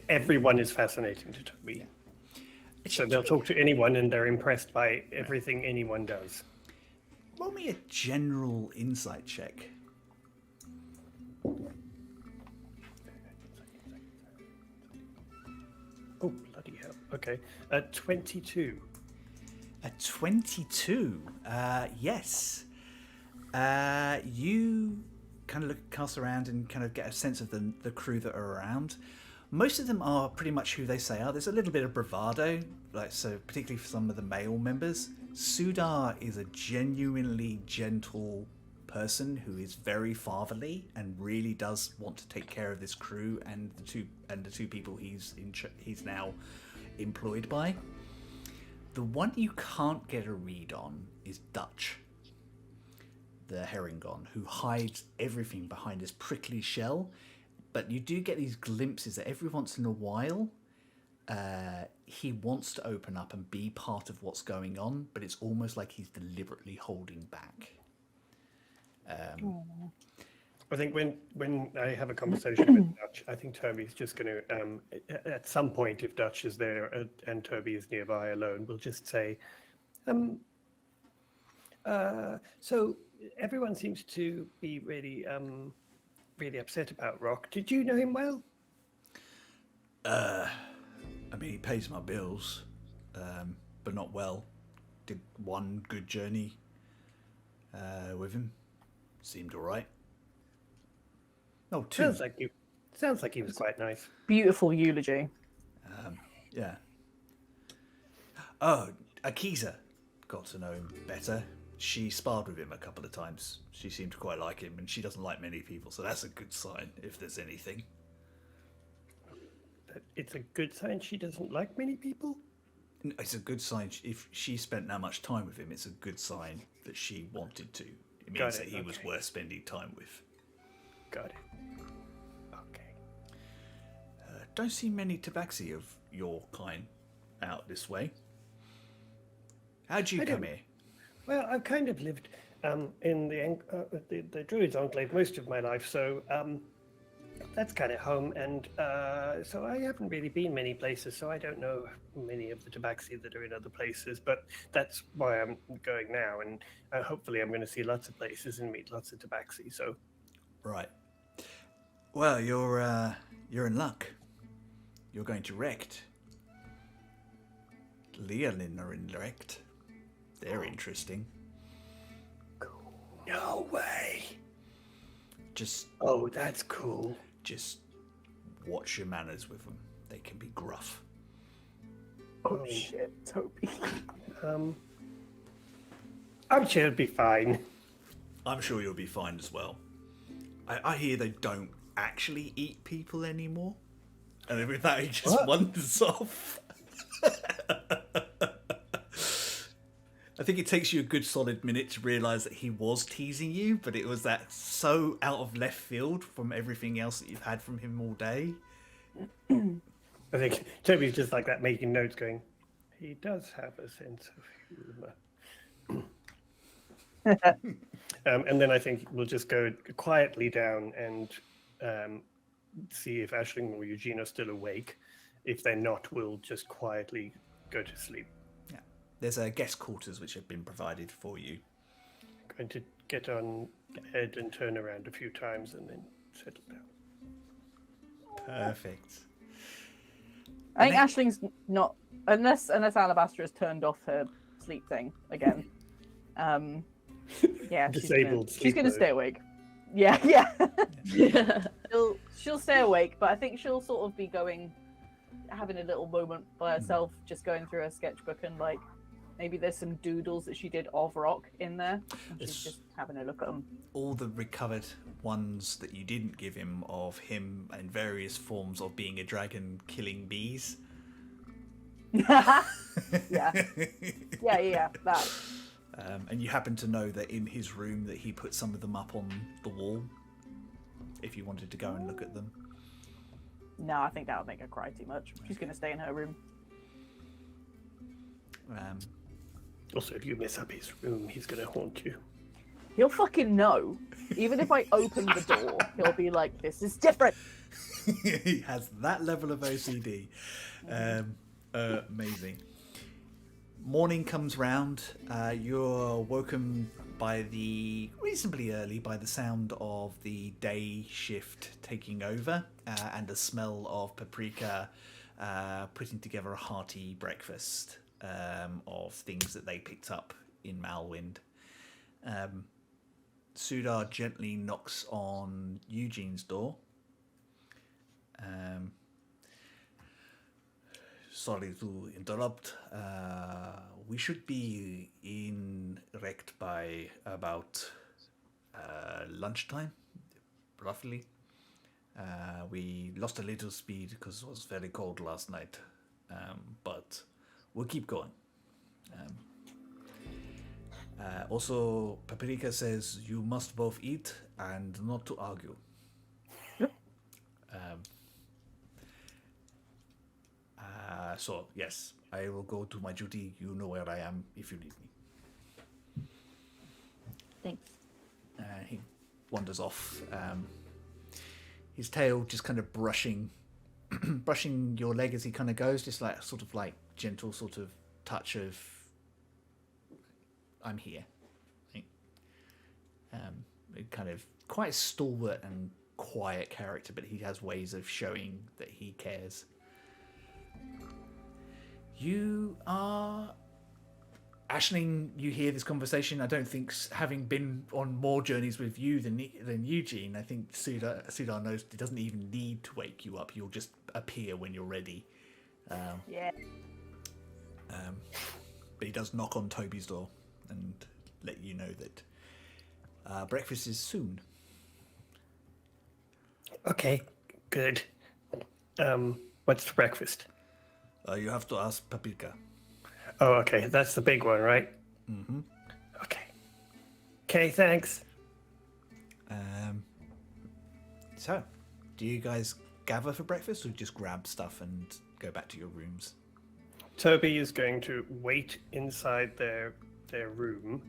everyone is fascinating to Toby. Yeah. So they'll talk to anyone and they're impressed by everything anyone does. Roll me a general insight check. Oh, bloody hell. Okay. 22. A 22. Yes. You kind of cast around and kind of get a sense of the crew that are around. Most of them are pretty much who they say are. There's a little bit of bravado, like so, particularly for some of the male members. Sudar is a genuinely gentle person who is very fatherly and really does want to take care of this crew and the two people he's now employed by. The one you can't get a read on is Dutch, the Herringon, who hides everything behind his prickly shell. but you do get these glimpses that every once in a while he wants to open up and be part of what's going on, but it's almost like he's deliberately holding back. I think when I have a conversation with Dutch, I think Toby's just going to, at some point, if Dutch is there and Toby is nearby alone, we'll just say, so everyone seems to be really, really upset about Rock. Did you know him well? I mean, he pays my bills, but not well. Did one good journey with him. Seemed all right. No, two. Sounds like he was quite nice. Beautiful eulogy. Yeah. Oh, Akiza got to know him better. She sparred with him a couple of times. She seemed to quite like him, and she doesn't like many people, so that's a good sign, if there's anything. It's a good sign she doesn't like many people? It's a good sign. If she spent that much time with him, it's a good sign that she wanted to. It means that he was worth spending time with. Got it. Okay. Don't see many tabaxi of your kind out this way. How'd you come here? Well, I've kind of lived in the Druids' Enclave most of my life, so that's kind of home, and so I haven't really been many places, so I don't know many of the tabaxi that are in other places, but that's why I'm going now, and hopefully I'm going to see lots of places and meet lots of tabaxi, so... Right. Well, you're in luck. You're going to Rect. Leolin are in Rect. They're interesting. Cool. No way! Just... Oh, that's cool. Just watch your manners with them. They can be gruff. Oh shit, Toby. I'm sure it'll be fine. I'm sure you'll be fine as well. I hear they don't actually eat people anymore. And then with that, he just wanders off. I think it takes you a good solid minute to realise that he was teasing you, but it was that so out of left field from everything else that you've had from him all day. I think Toby's just like that, making notes going, he does have a sense of humour. And then I think we'll just go quietly down and see if Aisling or Eugene are still awake. If they're not, we'll just quietly go to sleep. Yeah. There's guest quarters which have been provided for you. Going to get on ahead and turn around a few times and then settle down. Perfect. I think Aisling's not, unless Alabaster has turned off her sleep thing again. Yeah, Disabled. She's gonna stay awake. Yeah. She'll stay awake, but I think she'll sort of be having a little moment by herself, just going through her sketchbook and like maybe there's some doodles that she did of Rock in there. And she's just having a look at them. All the recovered ones that you didn't give him of him in various forms of being a dragon killing bees. Yeah, that. And you happen to know that in his room that he put some of them up on the wall if you wanted to go and look at them. No, I think that would make her cry too much. She's going to stay in her room. Also, if you mess up his room, he's going to haunt you. He'll fucking know. Even if I open the door, he'll be like, this is different. He has that level of OCD. Amazing. Morning comes round. You're woken reasonably early by the sound of the day shift taking over and the smell of Paprika putting together a hearty breakfast of things that they picked up in Malwind. Sudar gently knocks on Eugene's door. Sorry to interrupt. We should be in Rect by about lunchtime, roughly. We lost a little speed because it was very cold last night, but we'll keep going. Also, Paprika says you must both eat and not to argue. Yep. So, yes, I will go do my duty. You know where I am if you need me. Thanks. He wanders off. His tail just kind of brushing your leg as he kind of goes, just like sort of like gentle sort of touch of I'm here. Kind of quite stalwart and quiet character, but he has ways of showing that he cares. You are Aisling. You hear this conversation. I don't think, having been on more journeys with you than Eugene, I think Sudar knows he doesn't even need to wake you up. You'll just appear when you're ready. Yeah. But he does knock on Toby's door and let you know that breakfast is soon. Okay, good. What's for breakfast? You have to ask Papika. Oh, okay, that's the big one, right? Mm-hmm. Okay. Okay, thanks. So, do you guys gather for breakfast or just grab stuff and go back to your rooms? Toby is going to wait inside their room,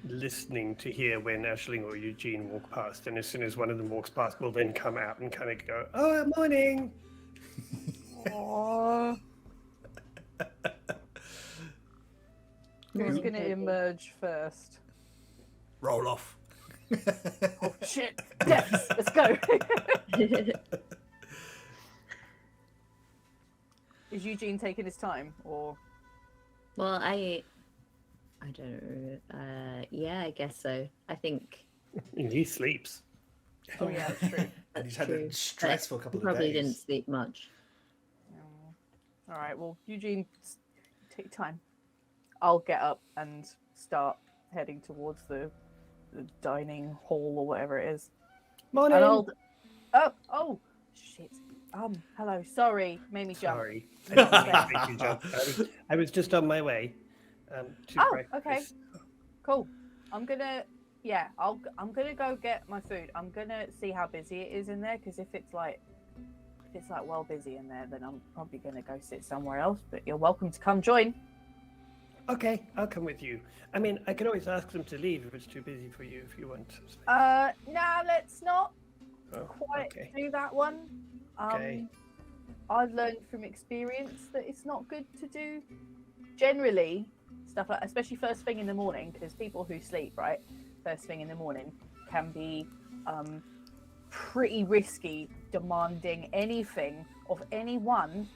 listening to hear when Aisling or Eugene walk past, and as soon as one of them walks past, we'll then come out and kind of go, "Oh, morning." Aww. Who's Morning, gonna Toby. emerge first? Roll off. Oh shit! Yes, let's go. Is Eugene taking his time, or Well, I don't know. Yeah, I guess so. I think. And he sleeps. oh yeah, that's true. And he's That's had true. a stressful But couple he of probably days. didn't sleep much. All right. Well, Eugene, take time. I'll get up and start heading towards the dining hall or whatever it is. Morning. And oh, shit. Hello. Sorry, made me jump. Sorry. I didn't mean to make you jump. I was just on my way to Oh, breakfast. okay. Cool. I'm gonna go get my food. I'm gonna see how busy it is in there, because if it's like well busy in there, then I'm probably gonna go sit somewhere else. But you're welcome to come join. Okay, I'll come with you. I mean, I can always ask them to leave if it's too busy for you, if you want. Nah, let's not Oh, quite okay. do that one. Okay. I've learned from experience that it's not good to do generally stuff like, especially first thing in the morning, because people who sleep right first thing in the morning can be pretty risky, demanding anything of anyone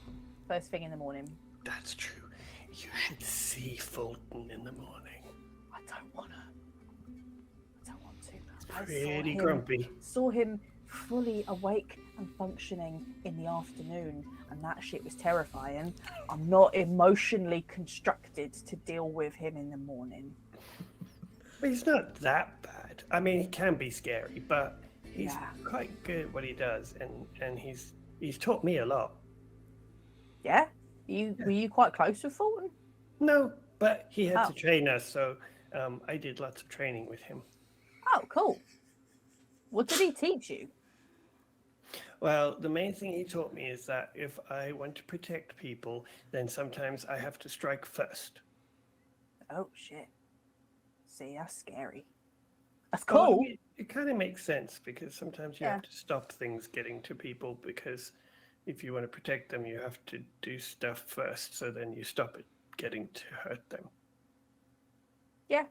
first thing in the morning. That's true. You should see Fulton in the morning. I don't want to. I Pretty grumpy. saw him fully awake and functioning in the afternoon, and that shit was terrifying. I'm not emotionally constructed to deal with him in the morning. But he's not that bad. I mean, he can be scary, but he's Yeah. quite good at what he does, and he's taught me a lot. Yeah? Were you quite close with Fulton? No, but he had Oh. to train us, so I did lots of training with him. Oh, cool. What did he teach you? Well, the main thing he taught me is that if I want to protect people, then sometimes I have to strike first. Oh shit. See, that's scary. That's Well, I cool. mean, it kind of makes sense because sometimes you Yeah. have to stop things getting to people, because if you want to protect them, you have to do stuff first, so then you stop it getting to hurt them. Yeah.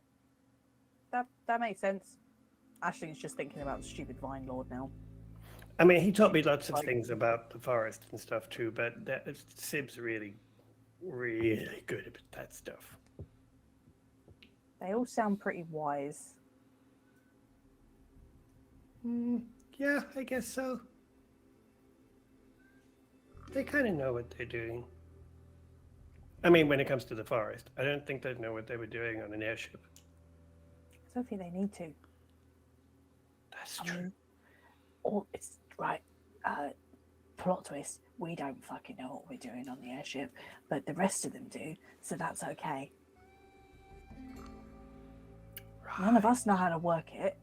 That makes sense. Ashley's just thinking about the stupid Vine Lord now. I mean, he taught me lots of Like- things about the forest and stuff too, but Sib's really, really good at that stuff. They all sound pretty wise. Yeah, I guess so. They kind of know what they're doing. I mean, when it comes to the forest, I don't think they'd know what they were doing on an airship. I don't think they need to. That's I true. mean, it's right. Plot twist: we don't fucking know what we're doing on the airship, but the rest of them do, so that's okay. None of us know how to work it.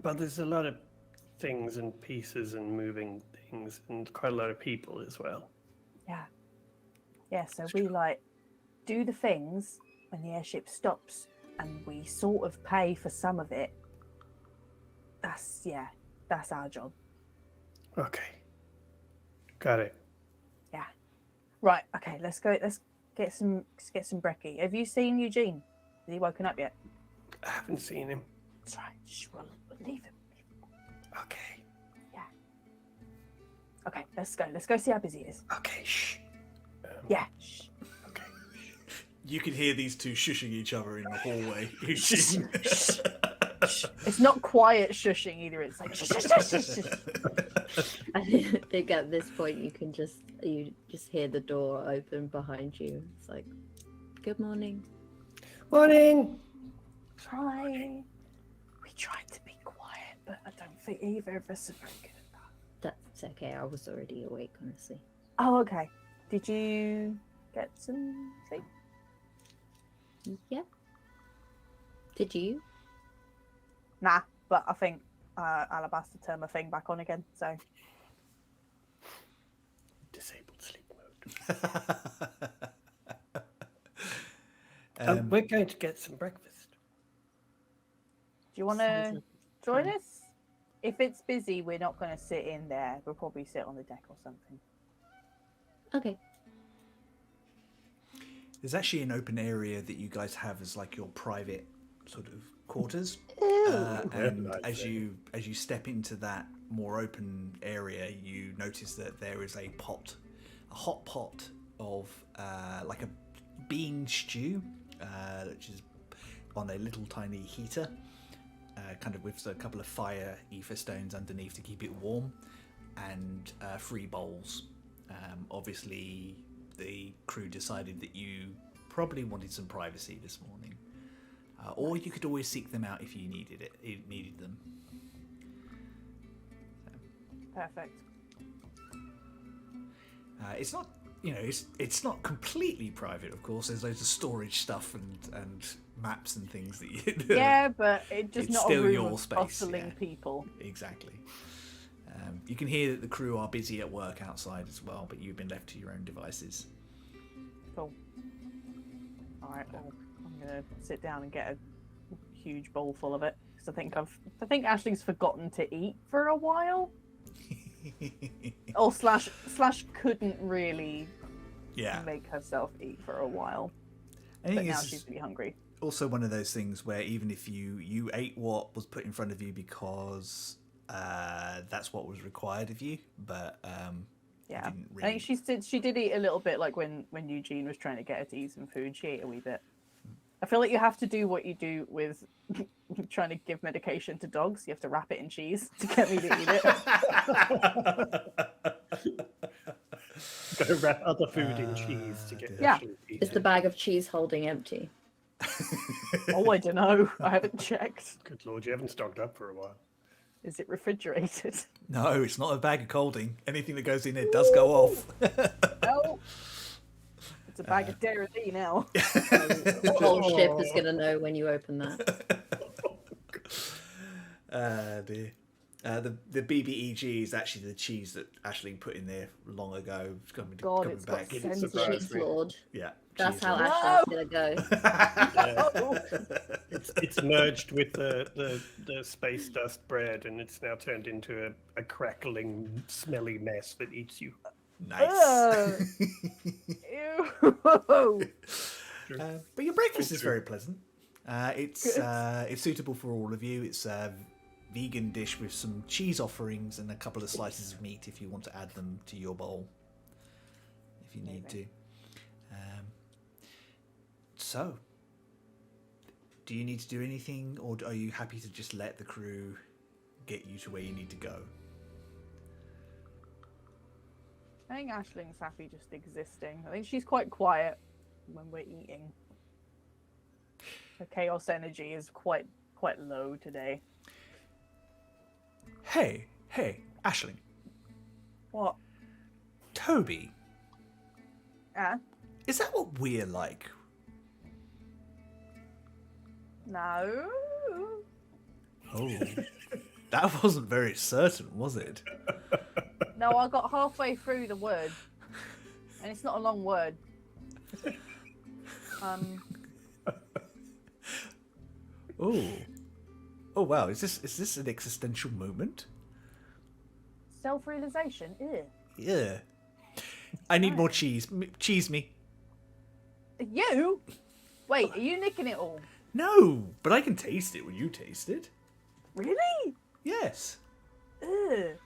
But there's a lot of things and pieces and moving things and quite a lot of people as well. Yeah. Yeah, so we do the things when the airship stops and we sort of pay for some of it. That's our job. Okay. Got it. Yeah. Right, okay, let's go. Let's get some brekkie. Have you seen Eugene? Has he woken up yet? I haven't seen him. That's right. Shh, we'll leave him. Okay. Yeah. Okay, let's go. Let's go see how busy he is. Okay, shh. Yeah. Shh. Okay. You can hear these two shushing each other in the hallway. Shh. It's not quiet shushing either. It's like shh, shh, shh, shh, shh. I think at this point you just hear the door open behind you. It's like, good morning. Morning. Try. We tried to be quiet, but I don't think either of us are very good at that. That's okay. I was already awake, honestly. Oh, okay. Did you get some sleep? Yeah. Did you? Nah, but I think Alabaster turned my thing back on again, so. Disabled sleep mode. We're going to get some breakfast. Do you want to join us? If it's busy, we're not going to sit in there. We'll probably sit on the deck or something. Okay. There's actually an open area that you guys have as like your private sort of quarters. And as you step into that more open area, you notice that there is a hot pot of like a bean stew, which is on a little tiny heater, kind of with a couple of fire ether stones underneath to keep it warm, and 3 bowls. Obviously, the crew decided that you probably wanted some privacy this morning, or you could always seek them out if you needed them. Perfect. It's not, it's not completely private. Of course, there's loads of storage stuff and maps and things that you. Yeah, but it's It's not still a room your of space, bustling yeah. people. Exactly. You can hear that the crew are busy at work outside as well, but you've been left to your own devices. Cool. All right. Well, I'm gonna sit down and get a huge bowl full of it because I think Ashley's forgotten to eat for a while. Or slash couldn't really make herself eat for a while. But now she's really hungry. Also one of those things where even if you ate what was put in front of you because that's what was required of you, but yeah, didn't really... I think she did eat a little bit, like when Eugene was trying to get her to eat some food. She ate a wee bit. I feel like you have to do what you do with trying to give medication to dogs. You have to wrap it in cheese to get me to eat it. Go wrap other food in cheese to get Yeah. Ashley to eat Is the it. bag of cheese holding empty? Oh, I don't know. I haven't checked. Good lord, you haven't stocked up for a while. Is it refrigerated? No, it's not a bag of colding. Anything that goes in there does go off. No. It's a bag of Dairy now. The whole ship is going to know when you open that. The BBEG is actually the cheese that Ashley put in there long ago. It's coming It's got back. sense. Cheese Lord. Yeah, That's cheese how Lord. Ashley's going to go. It's merged with the space dust bread, and it's now turned into a crackling, smelly mess that eats you. Nice. Ew. But your breakfast is very pleasant. It's suitable for all of you. It's a vegan dish with some cheese offerings and a couple of slices of meat if you want to add them to your bowl, if you need to. So, do you need to do anything, or are you happy to just let the crew get you to where you need to go? I think Ashling's happy just existing. I think she's quite quiet when we're eating. Her chaos energy is quite low today. Hey, Aisling. What? Toby, Is that what we're like? No. Oh, that wasn't very certain, was it? No, I got halfway through the word, and it's not a long word. Oh. Oh wow, is this an existential moment? Self-realization. Ew. Yeah. I need more cheese. Cheese me. You? Wait, are you nicking it all? No, but I can taste it when you taste it. Really? Yes. Ugh.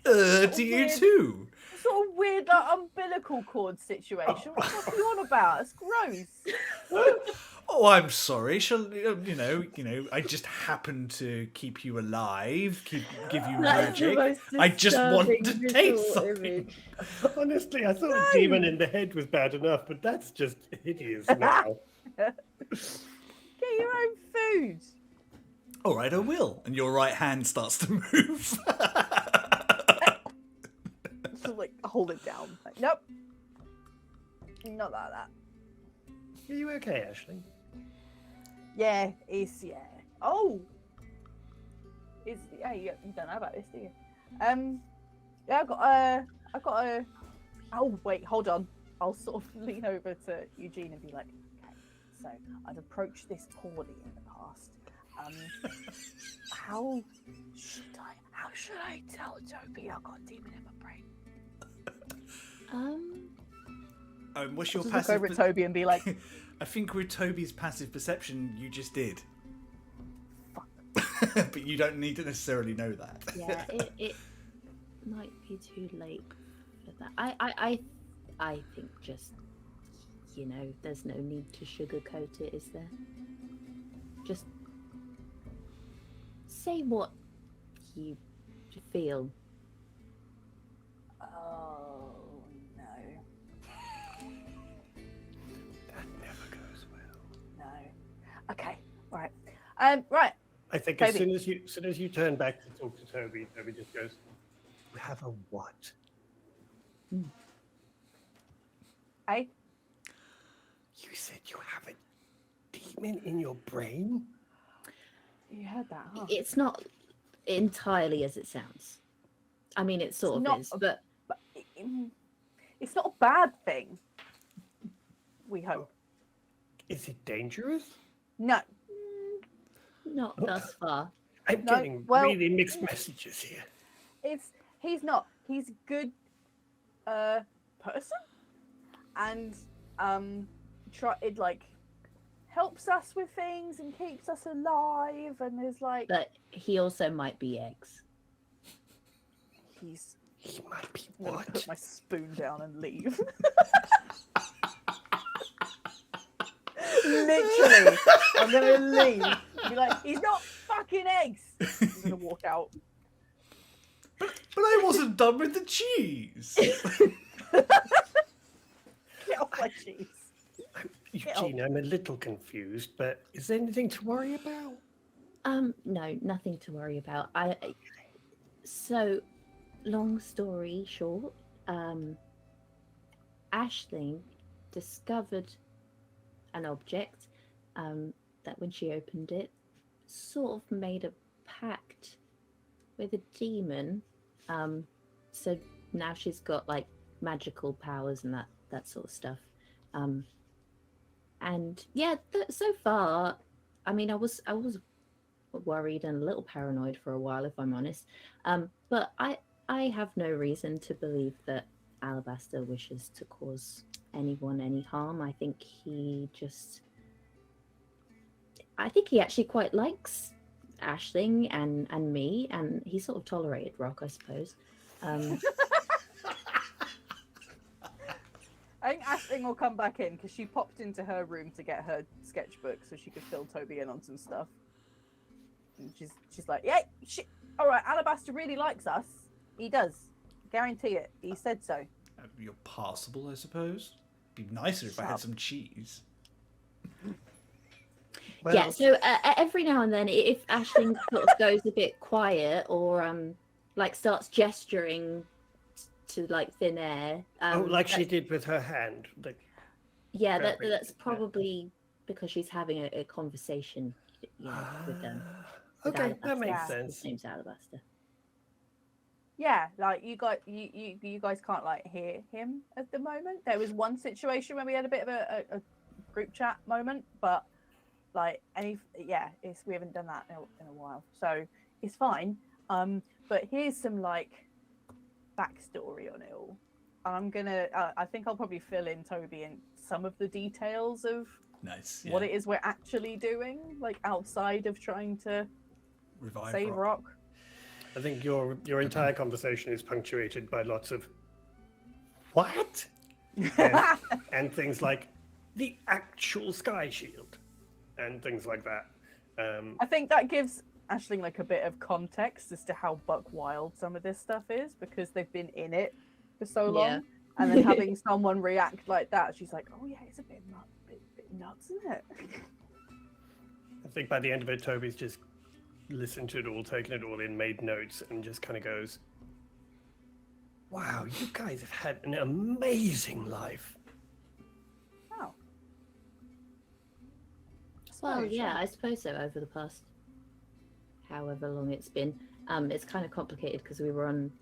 To you Weird. too. Sort of weird, like, umbilical cord situation. What the fuck are you on about? It's gross. Oh, I'm sorry. Shall you know? I just happen to keep you alive, give you That's the magic. most I just want to disturbing taste visual something. image. Honestly, I thought a demon in the head was bad enough, but that's just hideous now. Get your own food. All right, I will. And your right hand starts to move. Just like hold it down. Like, nope. Not like that. Are you okay, Ashley? Yeah. Oh. Yeah. You don't know about this, do you? Yeah. I got a. Oh wait, hold on. I'll sort of lean over to Eugene and be like, okay, so I've approached this poorly in the past. How should I tell Toby I got a demon in my brain? What's your Just look passive? over at Toby and be like, I think with Toby's passive perception, you just did. fuck. But you don't need to necessarily know that. Yeah, it might be too late for that. I think just, there's no need to sugarcoat it, is there? Just say what you feel. Oh no, That never goes well. no. Okay, all right. Right. I think Toby. as soon as you turn back to talk to Toby, Toby just goes, "You have a what?" Hey. You said you have a demon in your brain? You heard that, huh? It's not entirely as it sounds. I mean, it sort of not is, but But it's not a bad thing. We hope. Is it dangerous? No. not thus far. I'm No, getting well- really mixed messages here. He's not. He's a good person, and it like helps us with things and keeps us alive, and is like But he also might be eggs. he's. He might be I'm gonna what? put my spoon down and leave. Literally, I'm gonna leave. And be like, he's not fucking eggs. I'm gonna walk out. But I wasn't done with the cheese. Get off my cheese. Eugene, I'm a little confused, but is there anything to worry about? No, nothing to worry about. So, long story short, Aisling discovered an object that when she opened it, sort of made a pact with a demon. So now she's got like magical powers and that sort of stuff. And yeah, so far, I mean, I was worried and a little paranoid for a while, if I'm honest. But I have no reason to believe that Alabaster wishes to cause anyone any harm. I think he actually quite likes Aisling and me, and he sort of tolerated Rock, I suppose. I think Aisling will come back in because she popped into her room to get her sketchbook so she could fill Toby in on some stuff. And she's like, yeah, all right, Alabaster really likes us. He does. Guarantee it. He said so. You're passable, I suppose. Be nicer if I Shut had up. some cheese. Well, Yeah, so every now and then, if Aisling sort of goes a bit quiet or like starts gesturing to like thin air, like she did with her hand. Like, yeah, Perfect. that's probably because she's having a conversation, with them. with okay, that Alabaster. makes Yeah. sense. His name's Alabaster. Yeah, like you guys can't like hear him at the moment. There was one situation where we had a bit of a group chat moment, but like it's we haven't done that in a while, so it's fine. But here's some like backstory on it all. I'm gonna I think I'll probably fill in Toby in some of the details of Nice. what it is we're actually doing, like outside of trying to Revive save Rock. Rock. I think your entire conversation is punctuated by lots of what and things like the actual sky shield and things like that. I think that gives Aisling like a bit of context as to how buck wild some of this stuff is, because they've been in it for so long. Yeah. And then having someone react like that, she's like, oh yeah, it's a bit nuts, isn't it? I think by the end of it, Toby's just listened to it all, taken it all in, made notes, and just kind of goes, wow, you guys have had an amazing life. Oh. Well, yeah, I suppose so. Over the past however long it's been, it's kind of complicated because we were on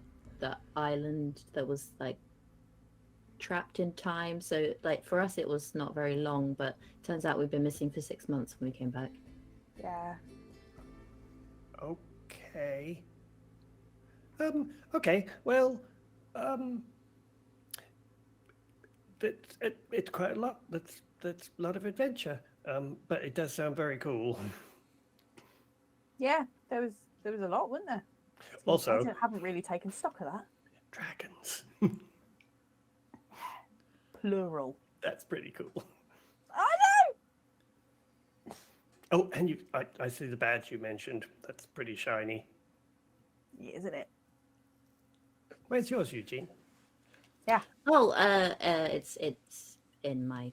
the island that was like trapped in time. So, like for us, it was not very long, but it turns out we've been missing for 6 months when we came back. Yeah. Okay. Okay. Well, it's quite a lot. That's a lot of adventure. But it does sound very cool. Yeah, there was a lot, wasn't there? Also, I haven't really taken stock of that. dragons. Plural. That's pretty cool. I know. Oh, and I see the badge you mentioned. That's pretty shiny. Yeah, isn't it? Where's yours, Eugene? Yeah. Oh, it's in my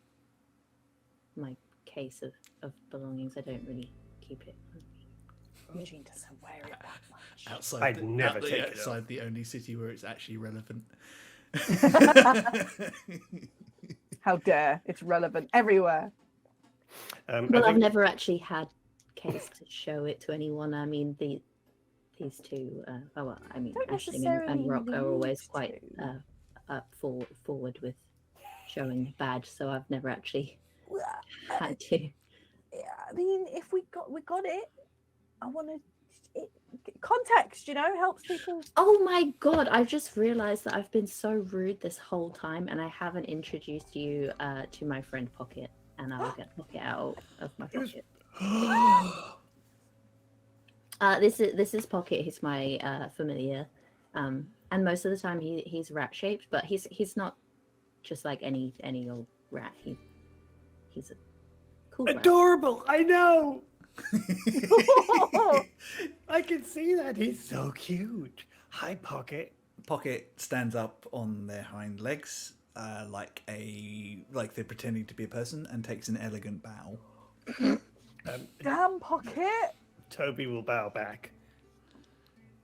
case of belongings. I don't really keep it. Eugene doesn't wear it that much. Outside, I'd never take it off. outside the only city where it's actually relevant. How dare! It's relevant everywhere. Well, I've never actually had case to show it to anyone. I mean, these two. Aisling and Rock are always quite forward with showing the badge, so I've never actually had to. Yeah, I mean, if we got it, I want to context. Helps people. Oh my god! I've just realised that I've been so rude this whole time, and I haven't introduced you to my friend Pocket, and I will get Pocket out of my pocket. This is Pocket. He's my familiar, and most of the time he's rat shaped, but he's not just like any old rat. He's a cool rat. Adorable. I know. I can see that. He's so cute. Hi, Pocket. Pocket stands up on their hind legs, like they're pretending to be a person, and takes an elegant bow. Damn, Pocket. Toby will bow back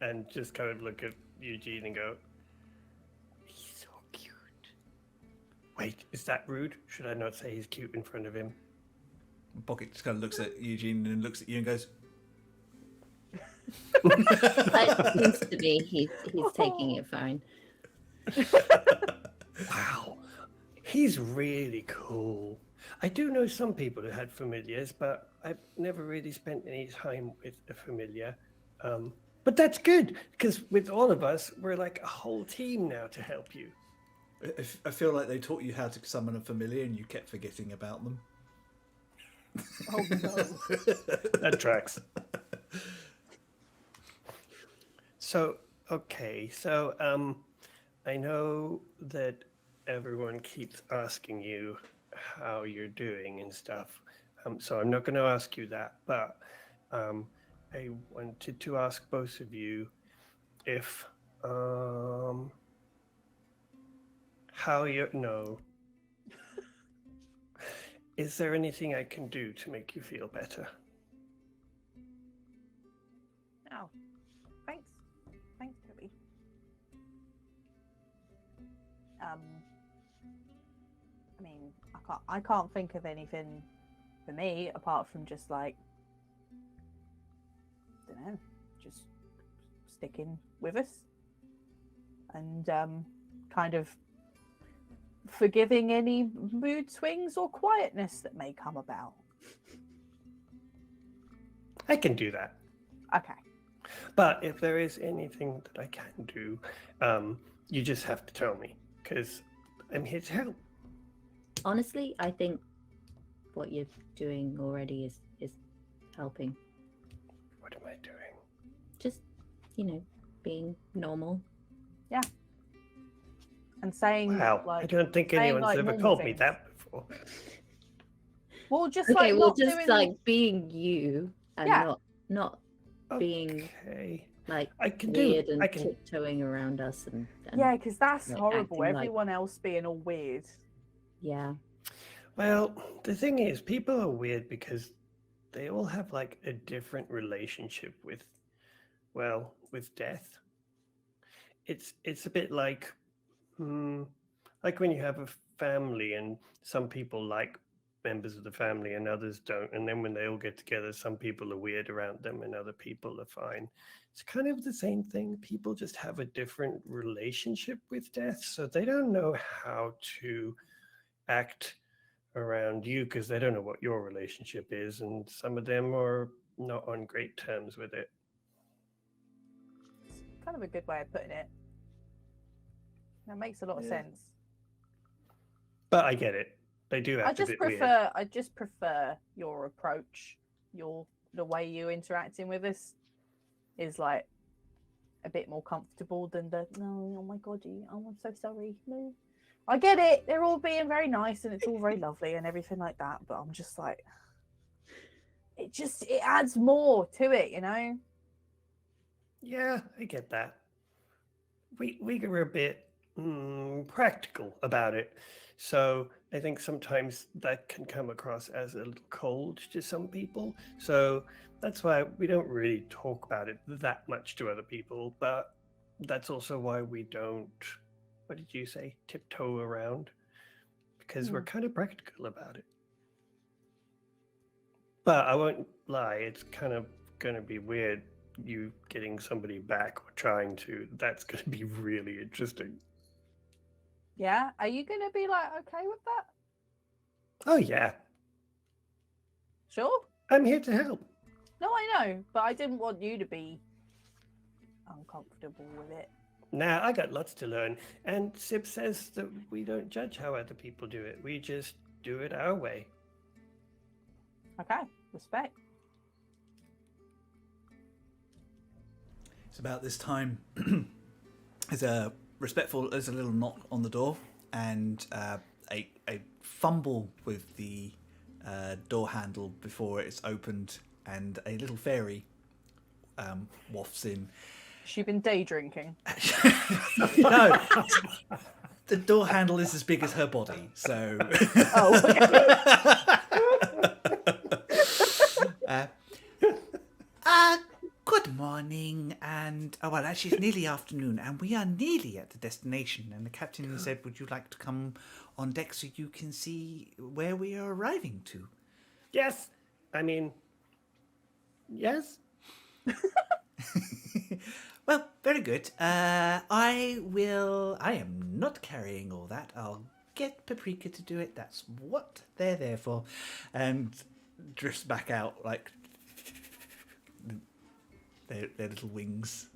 and just kind of look at Eugene and go, he's so cute. Wait, is that rude? Should I not say he's cute in front of him? Pocket just kind of looks at Eugene and looks at you and goes, It seems to be he's taking it fine. Wow, he's really cool. I do know some people who had familiars, but I've never really spent any time with a familiar. But that's good, because with all of us, we're like a whole team now to help you. I feel like they taught you how to summon a familiar and you kept forgetting about them. Oh no. That tracks. So, okay, so I know that everyone keeps asking you how you're doing and stuff. So I'm not going to ask you that, but I wanted to ask both of you if how you're is there anything I can do to make you feel better? Oh, thanks, Toby. I mean, I can't think of anything for me apart from just like, I don't know, just sticking with us. and kind of forgiving any mood swings or quietness that may come about. I can do that. Okay. But if there is anything that I can do, you just have to tell me, because I'm here to help. Honestly, I think what you're doing already is helping. What am I doing? Just, being normal. Yeah. And saying, Wow, like, I don't think saying, anyone's like, ever normal called me things. that before. Well, just Okay, like well, not just doing... like being you and Yeah. not being Okay. like I can weird do. and I can. tiptoeing around us and Yeah, because that's like, horrible. acting like- Everyone else being all weird. yeah. Well, the thing is, people are weird because they all have like a different relationship with death. It's a bit like when you have a family and some people like members of the family and others don't, and then when they all get together, some people are weird around them and other people are fine. It's kind of the same thing. People just have a different relationship with death, so they don't know how to act around you because they don't know what your relationship is, and some of them are not on great terms with it. It's kind of a good way of putting it. That makes a lot of Yeah. sense. But I get it. They do act a bit weird. I just prefer your approach. The way you interacting with us is like a bit more comfortable than the no, oh my god, I'm so sorry. No. I get it. They're all being very nice and it's all very lovely and everything like that, but I'm just like it adds more to it, Yeah, I get that. We were a bit practical about it. So I think sometimes that can come across as a little cold to some people. So that's why we don't really talk about it that much to other people. But that's also why we don't, what did you say, tiptoe around? Because we're kind of practical about it. But I won't lie, it's kind of going to be weird you getting somebody back or trying to. That's going to be really interesting. Yeah, are you gonna be like okay with that? Oh yeah, Sure. I'm here to help. No, I know, but I didn't want you to be uncomfortable with it. Nah, I got lots to learn. And Sib says that we don't judge how other people do it. We just do it our way. Okay, respect. It's about this time. There's a little knock on the door, and a fumble with the door handle before it's opened, and a little fairy wafts in. Has she been day drinking? No, the door handle is as big as her body, so. Oh, Good morning, and well, actually, it's nearly afternoon, and we are nearly at the destination. And the captain said, "Would you like to come on deck so you can see where we are arriving to?" Yes. I mean, yes. Well, very good. I am not carrying all that. I'll get Paprika to do it. That's what they're there for. And drifts back out like their little wings.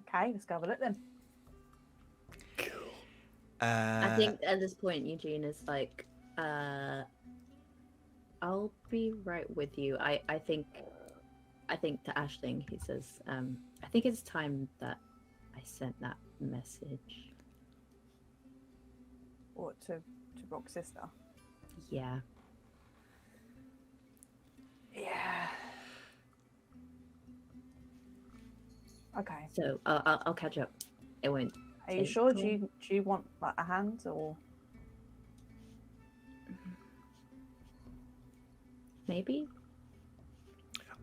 Okay, let's go have a look then. I think at this point Eugene is like, I'll be right with you. I think to Aisling he says, I think it's time that I sent that message. Or to Rock's sister. Yeah. Yeah. Okay. So I'll catch up. It won't. Are you sure? Do you want like a hand or? Maybe.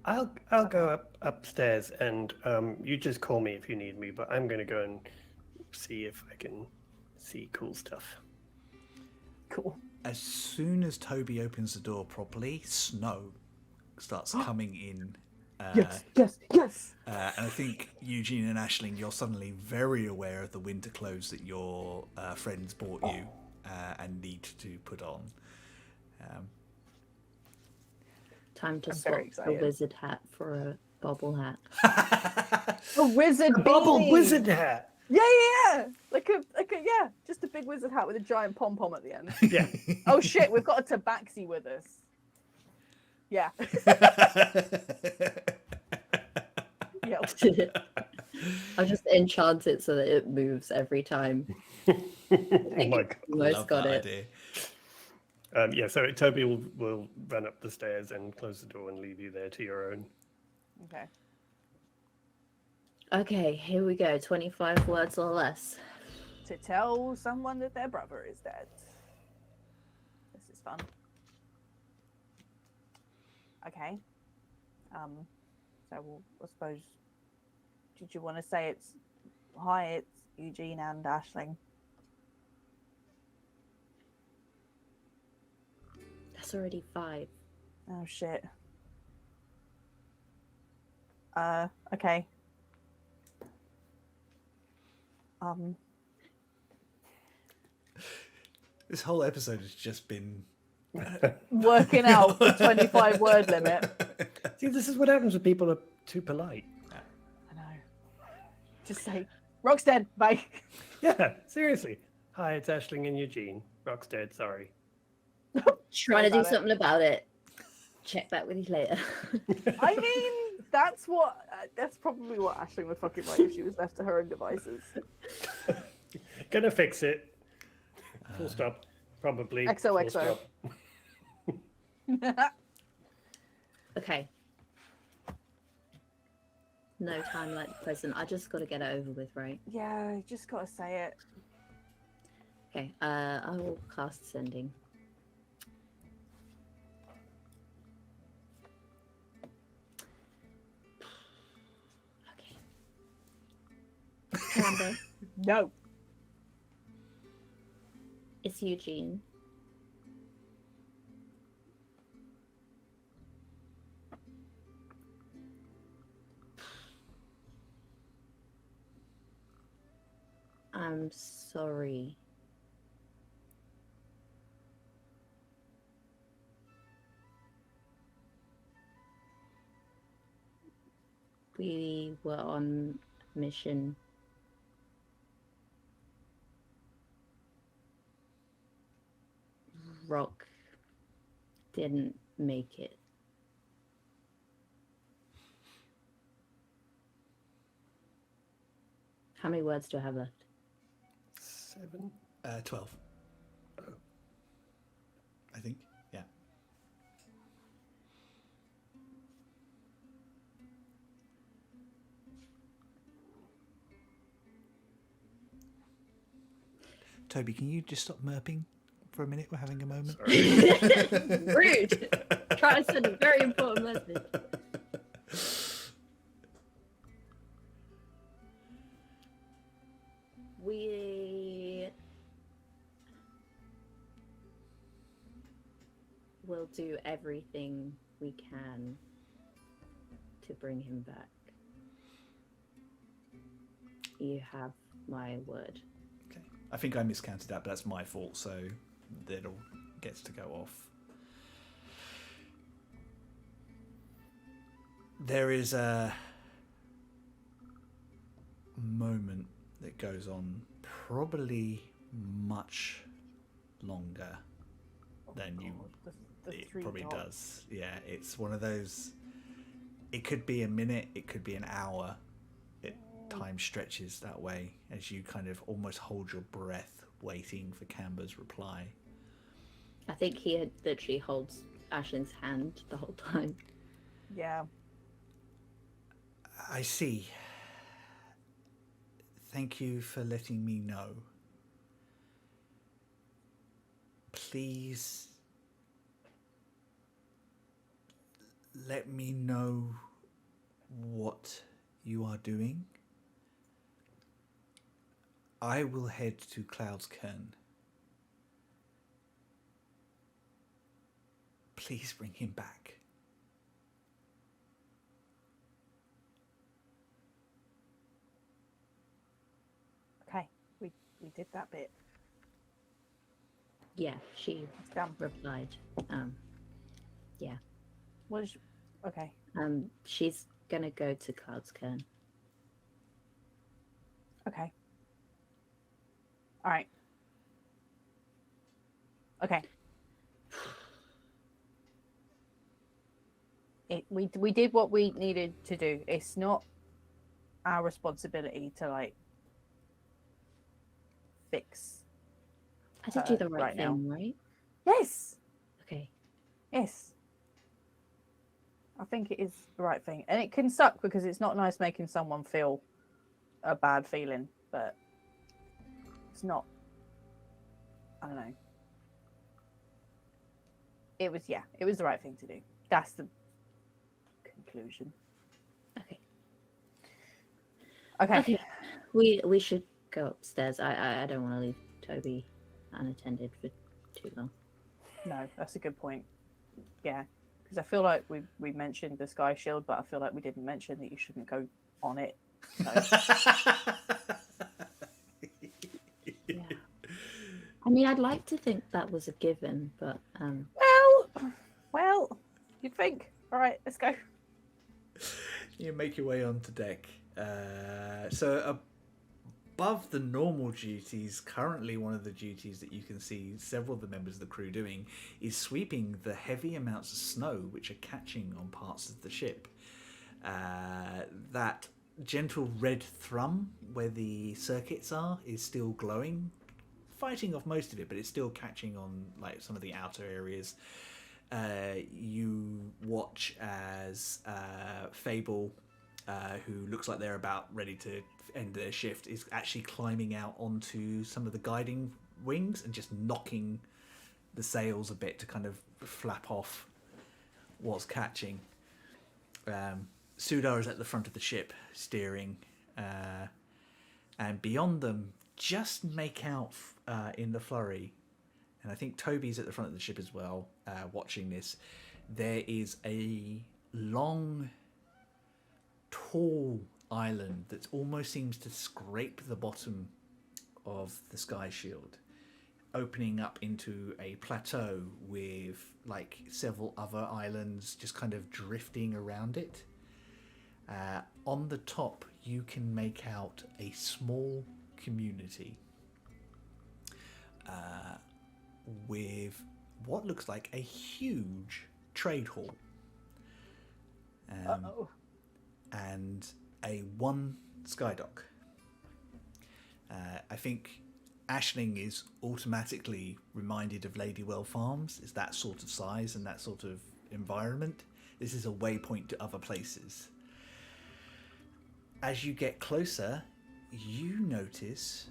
I'll go upstairs and you just call me if you need me. But I'm gonna go and see if I can see cool stuff. Cool. As soon as Toby opens the door properly, snow starts coming in Yes, yes, yes. And I think Eugene and Aisling, you're suddenly very aware of the winter clothes that your friends bought you and need to put on. Time to I'm swap very a excited. wizard hat for a bobble hat. A wizard Bubble beanie. wizard hat. Yeah. Like a yeah, just a big wizard hat with a giant pom pom at the end. Yeah. Oh shit, we've got a tabaxi with us. Yeah. Yeah. I'll just enchant it so that it moves every time. Oh my god. Almost Love got that it. idea. Yeah, so Toby will run up the stairs and close the door and leave you there to your own. Okay. Okay, here we go. 25 words or less. To tell someone that their brother is dead. This is fun. Okay. So I suppose. Did you want to say it's hi? It's Eugene and Aisling. That's already 5. Oh shit. Okay. This whole episode has just been Working out the 25 word limit. See, this is what happens when people are too polite. I know. Just say, Rock's dead, bye. Yeah, seriously. Hi, it's Aisling and Eugene. Rock's dead, sorry. Trying to do about it. something about it. Check back with you later. I mean, that's probably what Aisling would fucking write if she was left to her own devices. Gonna fix it. Full stop. Probably. XOXO. Full stop. Okay. No time like the present. I just got to get it over with, right? Yeah, you just gotta say it. Okay. I will cast sending. Okay. Amber, No. it's Eugene. I'm sorry. We were on mission. Rock didn't make it. How many words do I have left? 7. 12. I think, yeah. Toby, can you just stop murping for a minute? We're having a moment. Rude. Trying to send a very important message. We will do everything we can to bring him back. You have my word. Okay. I think I miscounted that, but that's my fault, so that all gets to go off. There is a moment that goes on probably much longer than you The it three probably dots. does. Yeah, it's one of those. It could be a minute, it could be an hour. Time stretches that way as you kind of almost hold your breath waiting for Camber's reply. I think he had literally holds Ashlyn's hand the whole time. Yeah. I see. Thank you for letting me know. Please let me know what you are doing. I will head to Cloud's Cairn. Please bring him back. did that bit. Yeah, she Damn. replied. Yeah. What is? Okay. She's gonna go to Cloud's Cairn. Okay. All right. Okay. We did what we needed to do. It's not our responsibility to like fix. I did do the right right now. thing, right? Yes. Okay. Yes. I think it is the right thing, and it can suck because it's not nice making someone feel a bad feeling, but it's not. I don't know. It was the right thing to do. That's the conclusion. Okay. Okay. We should go upstairs. I don't want to leave Toby unattended for too long. No, that's a good point. Yeah, because I feel like we mentioned the sky shield, but I feel like we didn't mention that you shouldn't go on it. So. Yeah. I mean, I'd like to think that was a given, but Well, you'd think. All right, let's go. You make your way onto deck. So above the normal duties, currently one of the duties that you can see several of the members of the crew doing is sweeping the heavy amounts of snow which are catching on parts of the ship. That gentle red thrum where the circuits are is still glowing, fighting off most of it, but it's still catching on like some of the outer areas. You watch as Fable, who looks like they're about ready to end their shift, is actually climbing out onto some of the guiding wings and just knocking the sails a bit to kind of flap off what's catching. Sudar is at the front of the ship steering, and beyond them, just make out in the flurry, and I think Toby's at the front of the ship as well, watching this. There is a long, tall island that almost seems to scrape the bottom of the sky shield, opening up into a plateau with like several other islands just kind of drifting around it. On the top, you can make out a small community with what looks like a huge trade hall, and a one skydock. I think Ashling is automatically reminded of Ladywell Farms. It's that sort of size and that sort of environment. This is a waypoint to other places. As you get closer, you notice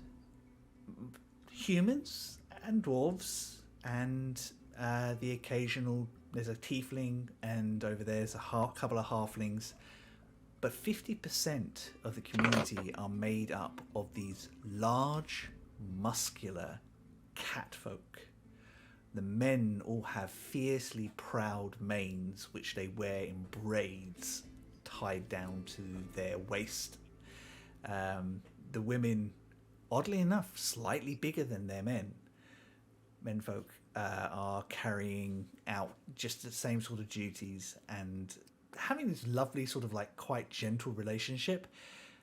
humans and dwarves and the occasional, there's a tiefling, and over there's a couple of halflings, but 50% of the community are made up of these large, muscular catfolk. The men all have fiercely proud manes which they wear in braids tied down to their waist. The women, oddly enough, slightly bigger than their men. Menfolk are carrying out just the same sort of duties and having this lovely sort of like quite gentle relationship.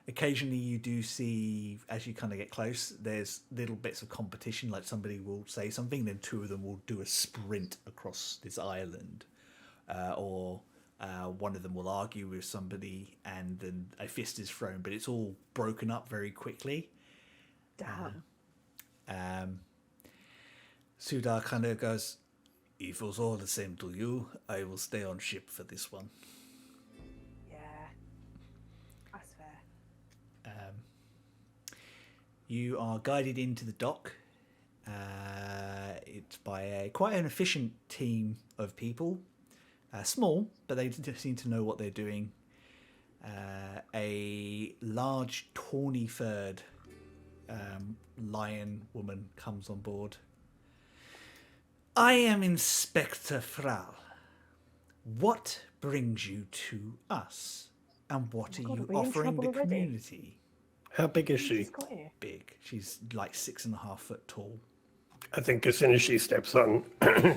Occasionally you do see, as you kind of get close, there's little bits of competition, like somebody will say something, then two of them will do a sprint across this island, or one of them will argue with somebody and then a fist is thrown, but it's all broken up very quickly. Damn. Sudar kind of goes, if it was all the same to you, I will stay on ship for this one. Yeah. That's fair. You are guided into the dock. It's by quite an efficient team of people. Small, but they seem to know what they're doing. A large, tawny-furred lion woman comes on board. I am Inspector Fral. What brings you to us? And what are you offering the community? How big is Who's she? just got here? Big. She's like 6.5 foot tall. I think as soon as she steps on,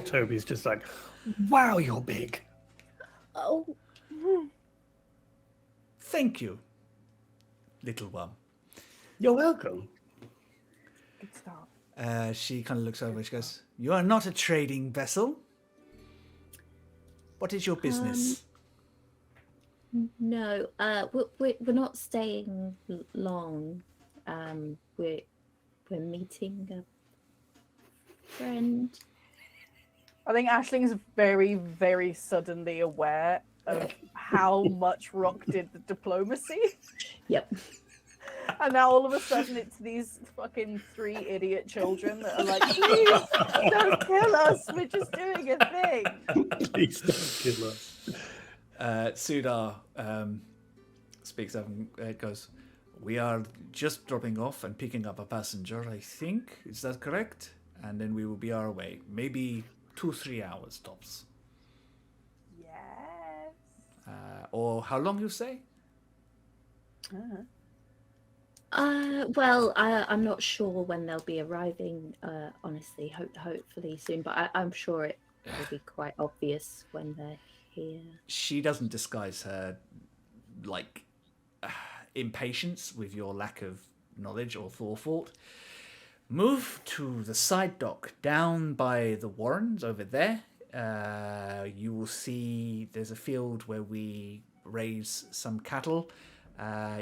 Toby's just like, wow, you're big. Oh, Thank you, little one. You're welcome. Good start. She kind of looks over and she goes, "You are not a trading vessel. What is your business?" no. We're not staying long. We're meeting a friend. I think Ashling's very, very suddenly aware of how much Rock did the diplomacy. Yep. And now all of a sudden it's these fucking 3 idiot children that are like, please don't kill us. We're just doing a thing. Please don't kill us. Sudar speaks up and goes, "We are just dropping off and picking up a passenger, I think. Is that correct? And then we will be our way. Maybe 2-3 hours tops. Yes. Or how long you say?" Well, I'm not sure when they'll be arriving. Honestly, hopefully soon. But I'm sure it will be quite obvious when they're here. She doesn't disguise her impatience with your lack of knowledge or forethought. Move to the side dock down by the Warrens over there. You will see there's a field where we raise some cattle.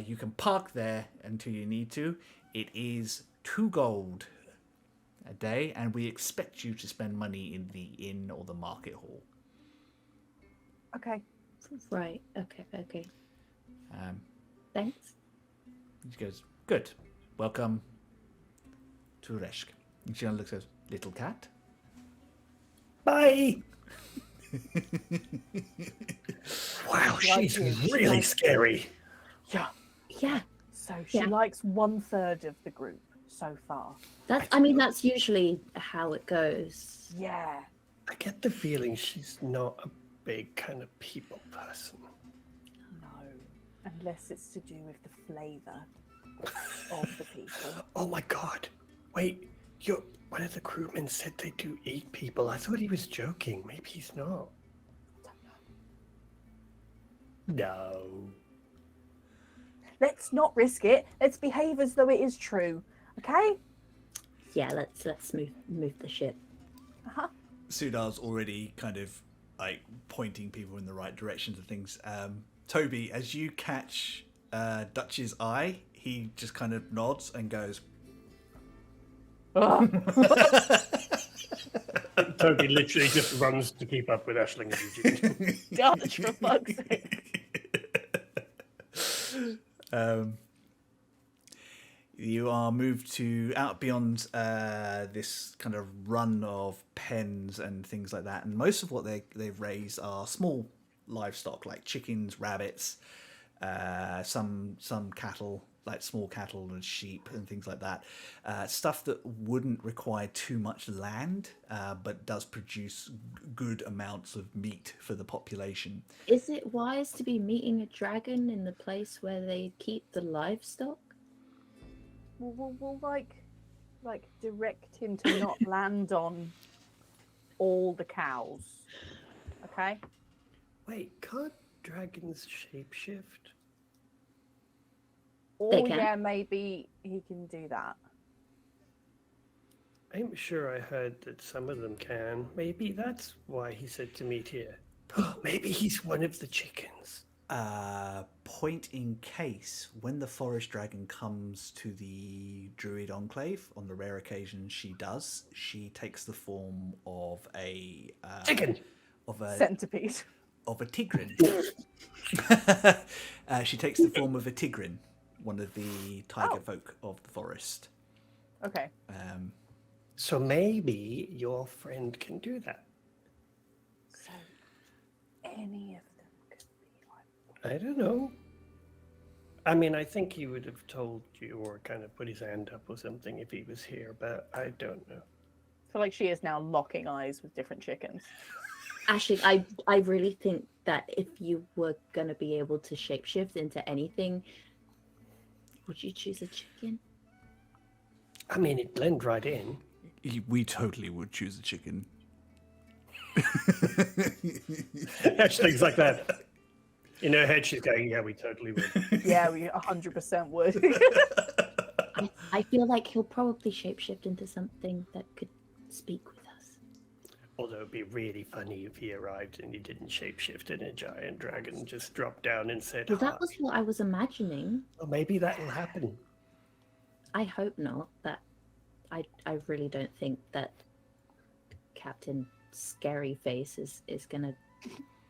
You can park there until you need to. It is 2 gold a day, and we expect you to spend money in the inn or the market hall. Okay. Right. Okay. Um, Thanks. She goes, "Good. Welcome to Reshk." And she looks at little cat. Bye. Wow, she's really scary. Yeah. Yeah. So she Yeah. likes 1/3 of the group so far. That's usually how it goes. Yeah. I get the feeling she's not a big kind of people person. No. Unless it's to do with the flavour of the people. Oh my god. Wait, one of the crewmen said they do eat people. I thought he was joking. Maybe he's not. No. Let's not risk it. Let's behave as though it is true. Okay? Yeah. Let's move the ship. Uh-huh. Sudar's already kind of like pointing people in the right directions and things. Toby, as you catch Dutch's eye, he just kind of nods and goes, Toby literally just runs to keep up with Ashling and Eugene. Dutch, for fuck's sake. You are moved to out beyond this kind of run of pens and things like that, and most of what they've raised are small livestock like chickens, rabbits, some cattle, like small cattle and sheep and things like that. Stuff that wouldn't require too much land, but does produce good amounts of meat for the population. Is it wise to be meeting a dragon in the place where they keep the livestock? We'll like direct him to not land on all the cows. Okay? Wait, can't dragons shapeshift? Oh They can. yeah, maybe he can do that. I'm sure I heard that some of them can. Maybe that's why he said to meet here. Maybe he's one of the chickens. Point in case, when the forest dragon comes to the druid enclave, on the rare occasion she does, she takes the form of a Chicken! Centipede. of a tigrin. She takes the form of a tigrin, one of the tiger folk of the forest. Okay. So maybe your friend can do that. So any of them could be like I don't know. I mean, I think he would have told you or kind of put his hand up or something if he was here, but I don't know. I feel like she is now locking eyes with different chickens. Actually, I really think that if you were gonna be able to shapeshift into anything, Would you choose a chicken? I mean, it blend right in. We totally would choose a chicken. Actually, things like that. In her head, she's going, "Yeah, we totally would." Yeah, we 100% would. I feel like he'll probably shapeshift into something that could speak with us. Although it'd be really funny if he arrived and he didn't shapeshift and a giant dragon just dropped down and said, Well, "Hi." that was what I was imagining. Well, maybe that'll happen. I hope not. That I really don't think that Captain Scary Face is gonna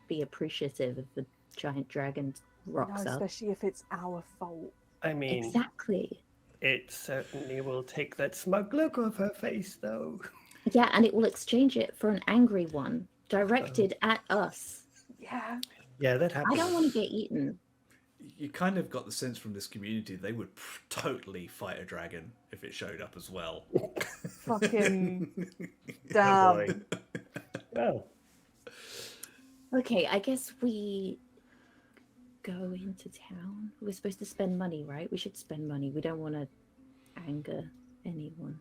be appreciative of the giant dragon rocks up. Especially if it's our fault. I mean, Exactly. it certainly will take that smug look off her face, though. Yeah, and it will exchange it for an angry one directed at us. Yeah. Yeah, that happens. I don't want to get eaten. You kind of got the sense from this community they would totally fight a dragon if it showed up as well. Fucking Oh, damn. boy. Well, Okay, I guess we go into town. We're supposed to spend money, right? We should spend money. We don't want to anger anyone.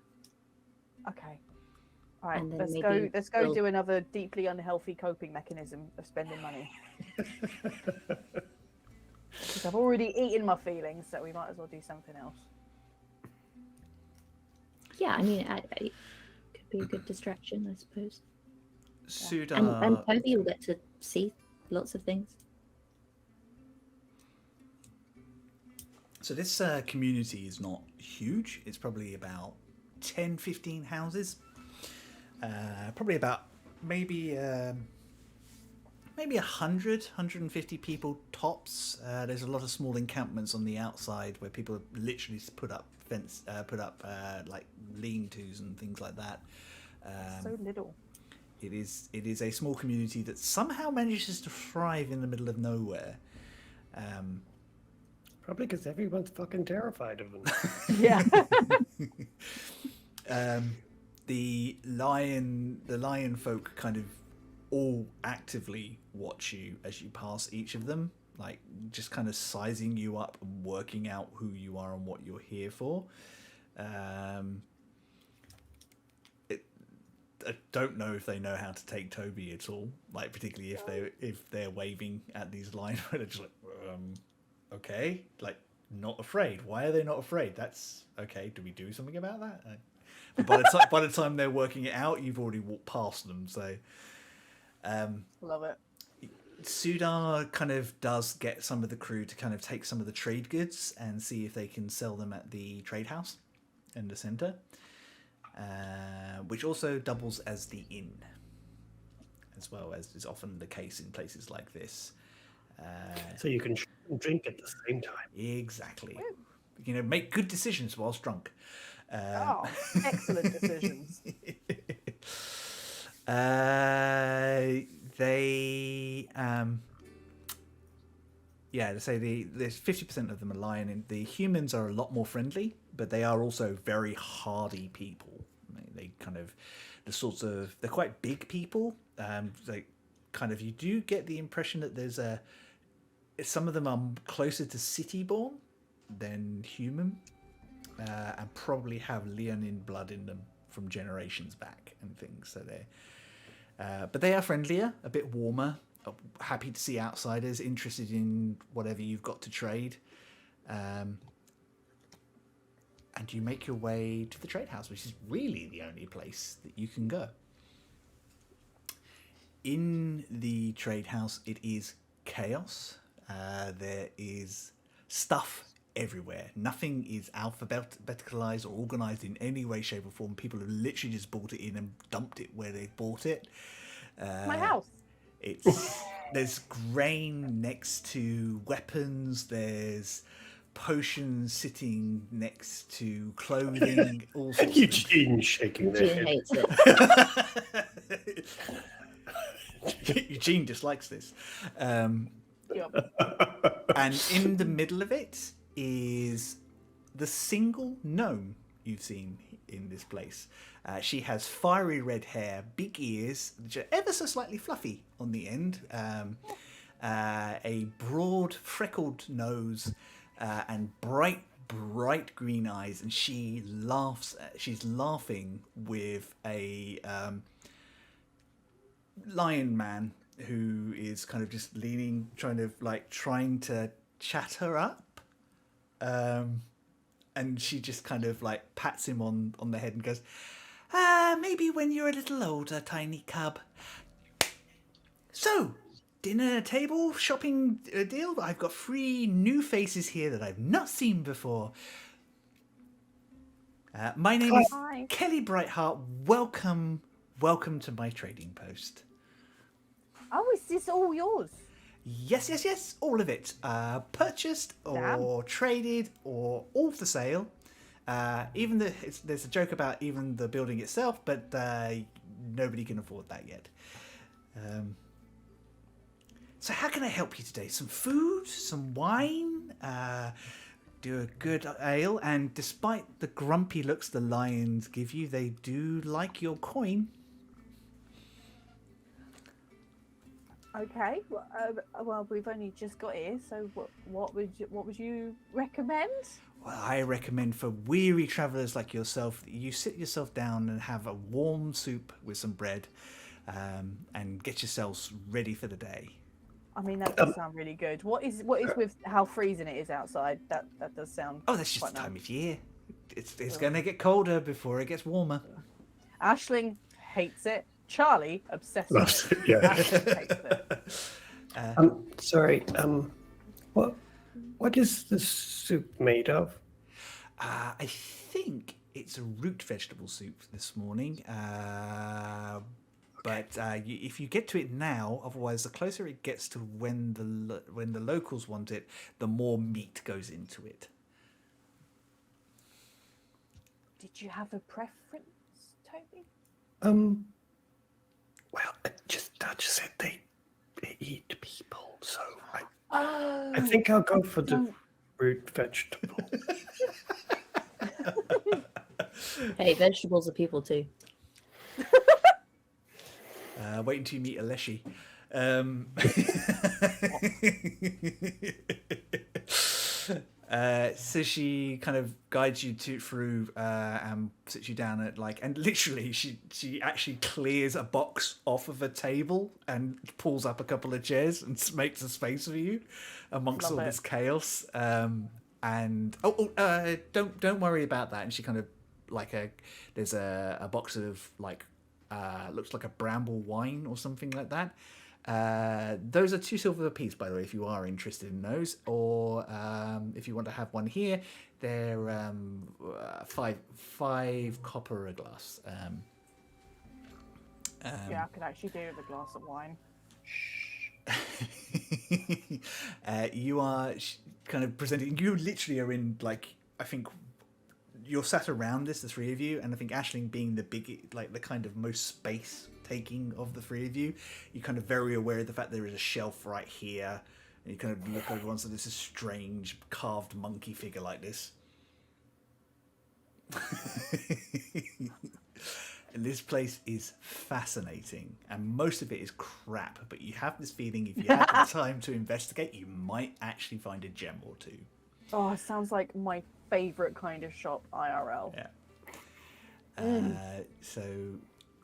Okay. All right, And then let's maybe go we'll- do another deeply unhealthy coping mechanism of spending money. Because I've already eaten my feelings, so we might as well do something else. Yeah, I mean, I could be a good distraction, I suppose. Suda, And Toby will get to see lots of things. so this community is not huge. It's probably about 10, 15 houses. Probably about maybe 100, 150 people tops. There's a lot of small encampments on the outside where people literally put up like lean-tos and things like that. So little. It is a small community that somehow manages to thrive in the middle of nowhere. probably because everyone's fucking terrified of them. Yeah. The lion folk kind of all actively watch you as you pass each of them, like just kind of sizing you up and working out who you are and what you're here for. I don't know if they know how to take Toby at all, like particularly if they're waving at these lions. They're just like, okay, like not afraid. Why are they not afraid? That's okay. Do we do something about that? But by the time they're working it out, you've already walked past them. So, Love it. Sudar kind of does get some of the crew to kind of take some of the trade goods and see if they can sell them at the trade house in the center, which also doubles as the inn, as well as is often the case in places like this. So you can drink at the same time. Exactly. You know, make good decisions whilst drunk. Oh, excellent decisions. There's 50% of them are lion, and the humans are a lot more friendly, but they are also very hardy people. They kind of they're quite big people. You do get the impression that some of them are closer to city-born than human, and probably have Leonine blood in them from generations back and things. So but they are friendlier, a bit warmer, happy to see outsiders, interested in whatever you've got to trade. And you make your way to the trade house, which is really the only place that you can go. In the trade house, it is chaos. There is stuff everywhere. Nothing is alphabeticalized or organized in any way, shape, or form. People have literally just bought it in and dumped it where they bought it. My house. There's grain next to weapons. There's potions sitting next to clothing. All sorts Eugene shaking their Eugene head. hates it. Eugene dislikes this. Yep. And in the middle of it is the single gnome you've seen in this place. She has fiery red hair, big ears, which are ever so slightly fluffy on the end, a broad freckled nose, and bright bright green eyes, and she laughs. She's laughing with a lion man who is kind of just leaning, trying to chat her up. And she just kind of like pats him on the head and goes, maybe when you're a little older, tiny cub. So, dinner table, shopping deal? I've got 3 new faces here that I've not seen before. My name is Hi. Kelly Brightheart. Welcome to my trading post. Oh, is this all yours? Yes, all of it. Purchased or traded or all for sale. Even there's a joke about even the building itself, but nobody can afford that yet. So how can I help you today? Some food, some wine, do a good ale, and despite the grumpy looks the lions give you, they do like your coin. Okay. Well, we've only just got here, so what would you recommend? Well, I recommend for weary travellers like yourself that you sit yourself down and have a warm soup with some bread, and get yourselves ready for the day. I mean, that does sound really good. What is with how freezing it is outside? That does sound. Oh, that's just quite the time nice. of year. It's going to get colder before it gets warmer. Ashling hates it. Charlie obsessed Loves with it, it. yeah. Ashling hates it. Sorry. What is the soup made of? I think it's a root vegetable soup this morning. But if you get to it now, otherwise, the closer it gets to when the locals want it, the more meat goes into it. Did you have a preference, Toby? Well, Dutch said they eat people, so Oh, I think I'll go for the don't- root vegetable. Hey, vegetables are people too. Wait until you meet Aleshi. So she kind of guides you through and sits you down at and literally she actually clears a box off of a table and pulls up a couple of chairs and makes a space for you amongst Love all it. this chaos. And don't worry about that. And she kind of there's a box of looks like a bramble wine or something like that. Those are 2 silver apiece, by the way, if you are interested in those, or if you want to have one here, they're 5 copper a glass. Yeah, I could actually do with a glass of wine. You are kind of presenting. You literally are in I think you're sat around this, the 3 of you, and I think Aisling being the the kind of most space taking of the 3 of you, you're kind of very aware of the fact there is a shelf right here, and you kind of look over once, and there's a strange carved monkey figure like this. And this place is fascinating, and most of it is crap, but you have this feeling if you have the time to investigate, you might actually find a gem or 2. Oh, it sounds like my favourite kind of shop, IRL. Yeah. So,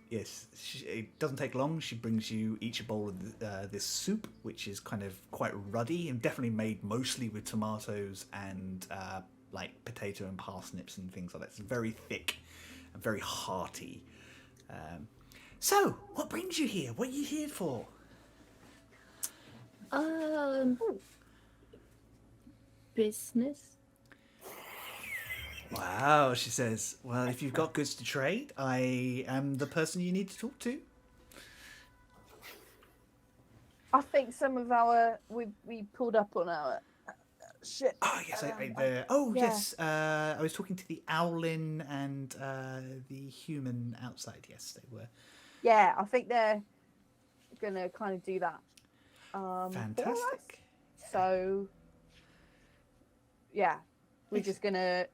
yes, it doesn't take long. She brings you each a bowl of this soup, which is kind of quite ruddy and definitely made mostly with tomatoes and potato and parsnips and things like that. It's very thick and very hearty. So, what brings you here? What are you here for? Business. Wow, she says. Well, if you've got goods to trade, I am the person you need to talk to. I think some of our we pulled up on our shit. Oh yes, yes. I was talking to the Owlin and the human outside. Yes, they were. Yeah, I think they're gonna kind of do that. For us. Fantastic. So, yeah, we're just gonna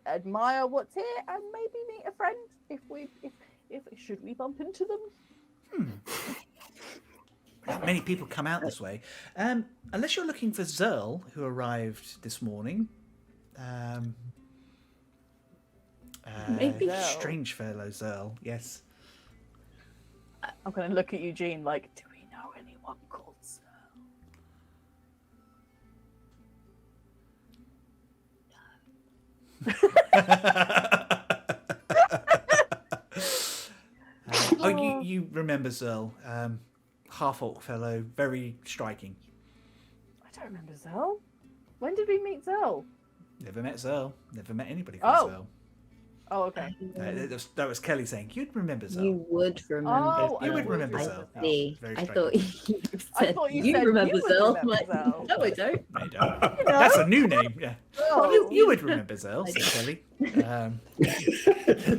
admire what's here and maybe meet a friend if should we bump into them. Not many people come out this way, unless you're looking for Zerl, who arrived this morning. Maybe. Strange fellow, Zerl. Yes. I'm gonna look at Eugene like, do we know anyone called Sir? You remember Zerl. Half-orc fellow, very striking. I don't remember Zell. When did we meet Zell? Never met Zerl. Never met anybody called Oh. Zerl. Oh, okay. That was Kelly saying, you'd remember Zerl. You would remember. Oh, You I would remember I Zerl. see. Very I striking. thought you said, I thought you said remember you would Zell. remember Like, Zell. no, I don't. No, you don't. That's a new name, yeah. Oh. You would remember Zerl, said Kelly.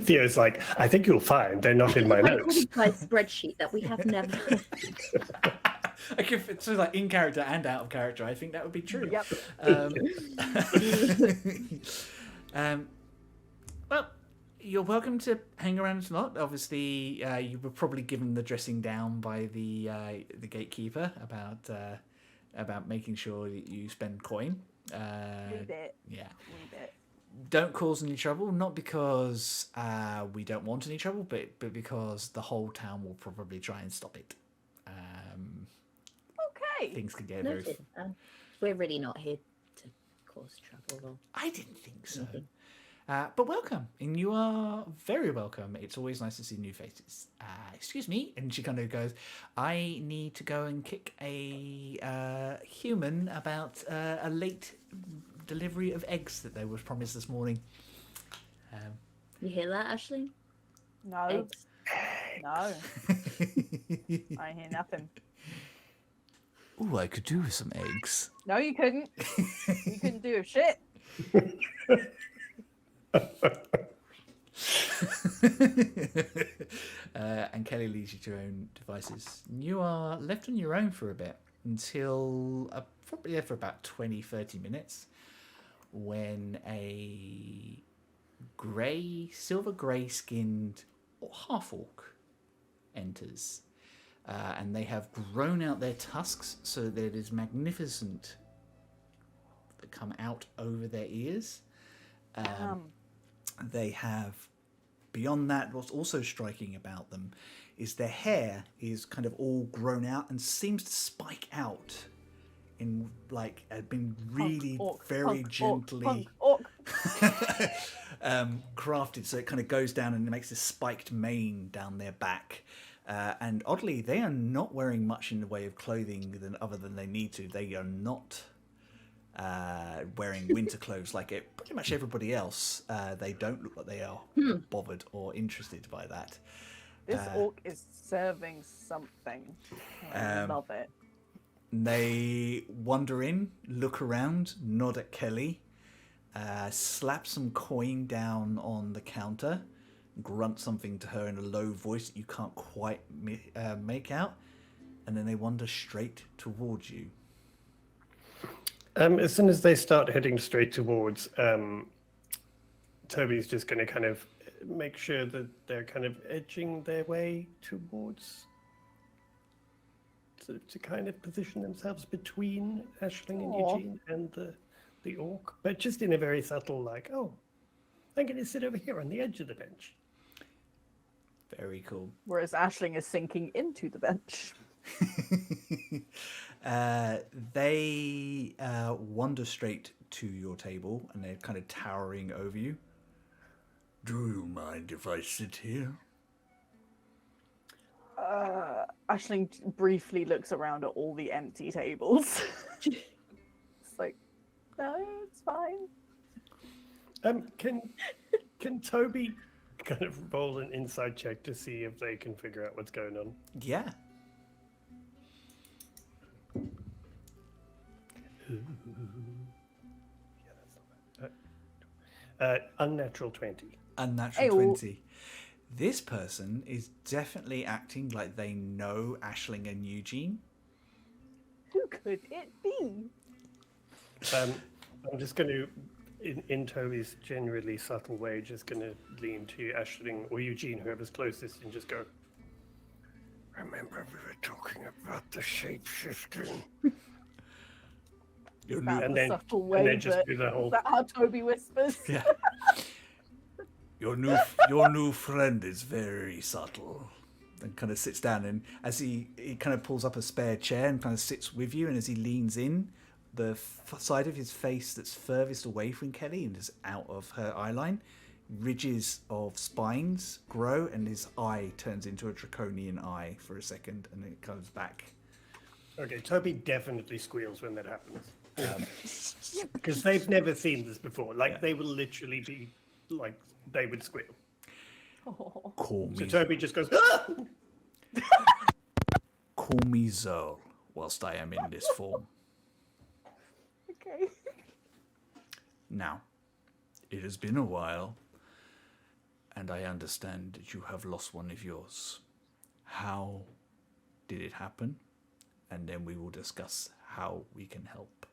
Theo's like, I think you'll find they're not in my My notes. qualified spreadsheet that we have never. Like if it's like in character and out of character, I think that would be true. Yep. Well, you're welcome to hang around tonight. Obviously, you were probably given the dressing down by the gatekeeper about making sure that you spend coin. We bit. Yeah. We bit. Don't cause any trouble, not because we don't want any trouble, but because the whole town will probably try and stop it. Okay. Things can get very... Noted. We're really not here to cause trouble. Or I didn't think so. anything. But welcome, and you are very welcome. It's always nice to see new faces. Excuse me, and she kind of goes, I need to go and kick a human about a late delivery of eggs that they were promised this morning. You hear that, Ashley? No. Eggs. No. I hear nothing. Ooh, I could do with some eggs. No, you couldn't. You couldn't do a shit. And Kelly leaves you to your own devices. You are left on your own for a bit until probably there for about 20-30 minutes when a silver grey skinned half-orc enters. And they have grown out their tusks so that it is magnificent that come out over their ears. They have, beyond that, what's also striking about them is their hair is kind of all grown out and seems to spike out in like had been really very gently crafted, so it kind of goes down and it makes this spiked mane down their back. And oddly, they are not wearing much in the way of clothing other than they need to. They are not wearing winter clothes like pretty much everybody else. They don't look like they are bothered or interested by that. This orc is serving something. I love it. They wander in, look around, nod at Kelly, slap some coin down on the counter, grunt something to her in a low voice that you can't quite make out, and then they wander straight towards you. As soon as they start heading straight towards, Toby's just going to kind of make sure that they're kind of edging their way towards, to kind of position themselves between Aisling and Eugene and the orc, but just in a very subtle, like, oh, I'm going to sit over here on the edge of the bench. Very cool. Whereas Aisling is sinking into the bench. They wander straight to your table and they're kind of towering over you. Do you mind if I sit here? Aisling briefly looks around at all the empty tables. It's like, no, it's fine. Can Toby kind of roll an inside check to see if they can figure out what's going on? Yeah. Unnatural 20. Unnatural 20. This person is definitely acting like they know Aisling and Eugene. Who could it be? I'm just going to, in Toby's generally subtle way, just going to lean to Aisling or Eugene, whoever's closest, and just go, remember we were talking about the shape-shifting? Your That's new, And the then- subtle and way then just that, do the whole. that how Toby whispers. yeah. Your new friend is very subtle. And kind of sits down, and as he kind of pulls up a spare chair and kind of sits with you, and as he leans in, the side of his face that's furthest away from Kelly and is out of her eye line, ridges of spines grow, and his eye turns into a draconian eye for a second, and then it comes back. Okay, Toby definitely squeals when that happens. Because they've never seen this before. Like, they will literally be, like, they would squeal. Oh. Call So me, Toby just goes, ah! call me Zol, whilst I am in this form. Okay. Now, it has been a while, and I understand that you have lost one of yours. How did it happen? And then we will discuss how we can help.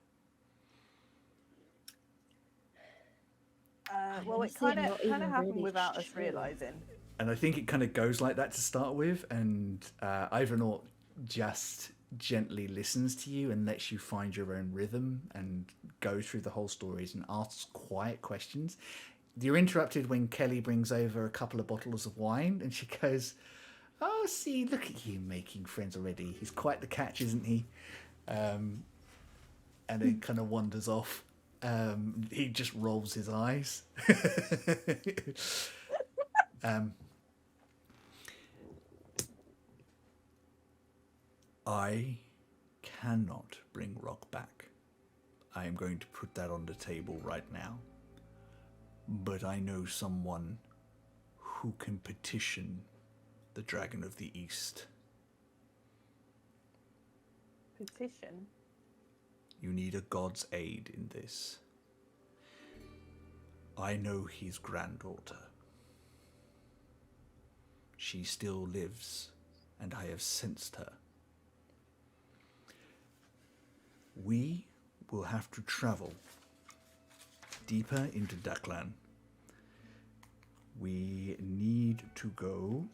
Well, it honestly, kind I'm of not even happened really without us sure. realizing. And I think it kind of goes like that to start with, and Ivanort just gently listens to you and lets you find your own rhythm and go through the whole stories and asks quiet questions. You're interrupted when Kelly brings over a couple of bottles of wine, and she goes, "Oh, see, look at you making friends already. He's quite the catch, isn't he?" And then kind of wanders off. He just rolls his eyes. I cannot bring Rock back. I am going to put that on the table right now. But I know someone who can petition the Dragon of the East. Petition. You need a god's aid in this. I know his granddaughter. She still lives, and I have sensed her. We will have to travel deeper into Daklan. We need to go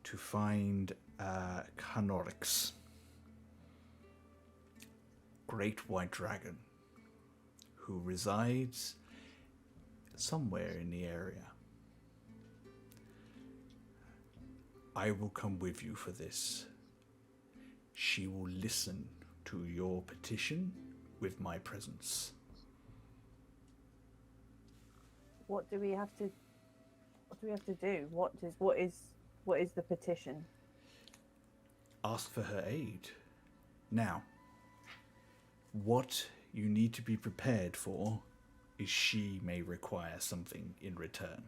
to find Canorix, great white dragon, who resides somewhere in the area. I will come with you for this. She will listen to your petition with my presence. What do we have to? What do we have to do? What is the petition? Ask for her aid. Now, what you need to be prepared for is she may require something in return.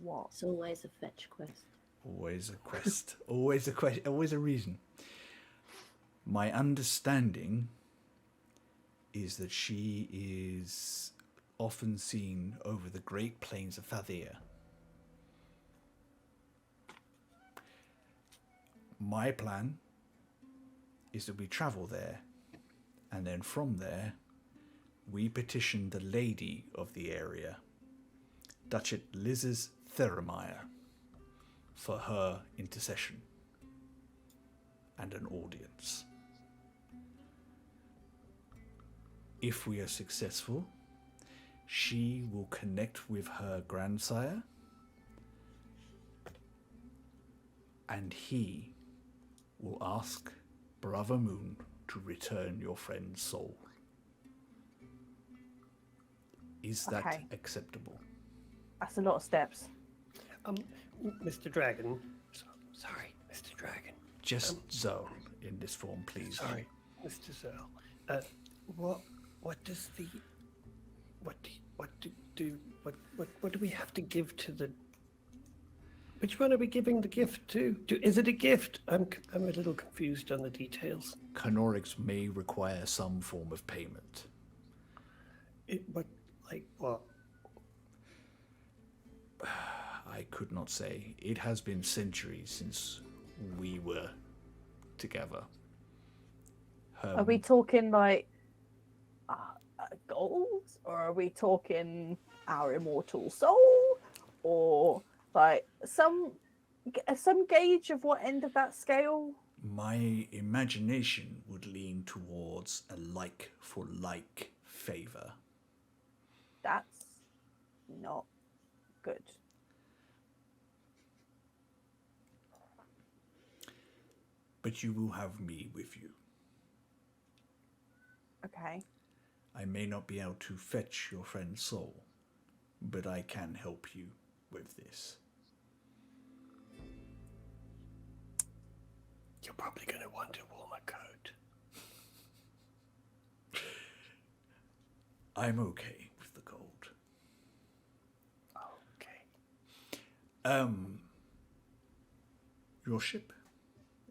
What? It's always a fetch quest. Always a quest. Always a question. Always a reason. My understanding is that she is often seen over the Great Plains of Fathia. My plan is that we travel there, and then from there, we petition the lady of the area, Duchess Liz's Theramire, for her intercession and an audience. If we are successful, she will connect with her grandsire, and he will ask Brother Moon to return your friend's soul. Is that Okay. acceptable? That's a lot of steps. Mr. Dragon. Sorry, Mr. Dragon. Just Zol in this form, please. Sorry, Mr. Zerl. What does the what do we have to give to the? Which one are we giving the gift to? Is it a gift? I'm a little confused on the details. Canorix may require some form of payment. What? I could not say. It has been centuries since we were together. Are we talking like goals, or are we talking our immortal soul, or like some gauge of what end of that scale My imagination would lean towards a like for like favor. That's not good. But you will have me with you. Okay. I may not be able to fetch your friend's soul, but I can help you with this. You're probably going to want a warmer coat. I'm okay with the cold. Okay. Your ship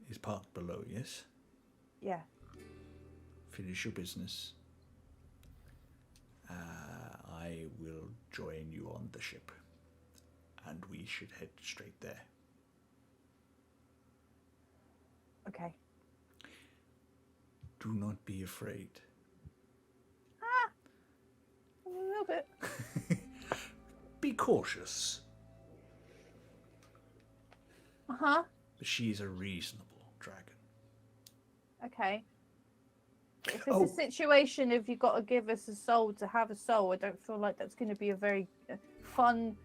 is parked below, yes? Yeah. Finish your business. I will join you on the ship, and we should head straight there. Okay. Do not be afraid. A little bit. Be cautious. Uh-huh. But she is a reasonable dragon. Okay. If it's a situation if you've got to give us a soul to have a soul, I don't feel like that's going to be a very fun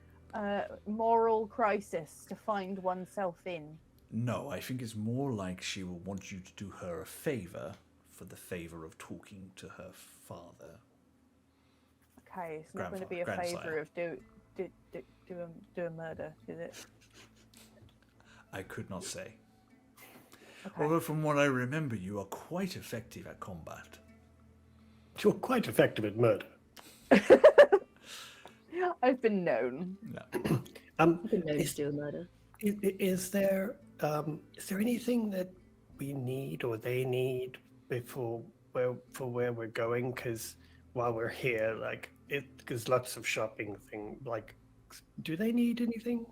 moral crisis to find oneself in. No, I think it's more like she will want you to do her a favor for the favor of talking to her father. Okay, it's not going to be a favor of do a murder, is it? I could not say. Okay. Although from what I remember, you are quite effective at combat. You're quite effective at murder. I've been known. No. I've been known to do a murder. Is there anything that we need or they need before where we're going? Because while we're here, because lots of shopping thing. Like, do they need anything?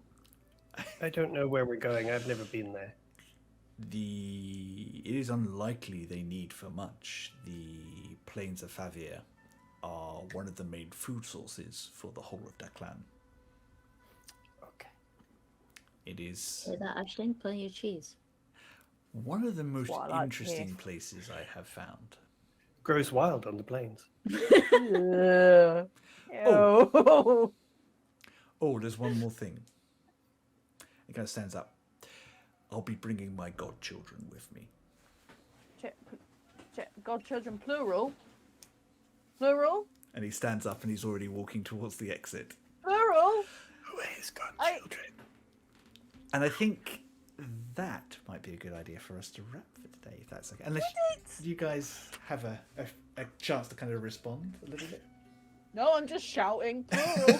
I don't know where we're going. I've never been there. It is unlikely they need for much. The plains of Favir are one of the main food sources for the whole of Daklan. Okay. It is Hear that, Ashling? Plenty of cheese. one of the most what I like interesting here. places I have found. Grows wild on the plains. Oh. Oh, there's one more thing. It kind of stands up. I'll be bringing my godchildren with me. Godchildren plural. Plural. And he stands up and he's already walking towards the exit. Plural. Who has godchildren? And I think that might be a good idea for us to wrap for today, if that's okay. Unless you guys have a chance to kind of respond a little bit. No, I'm just shouting. Plural.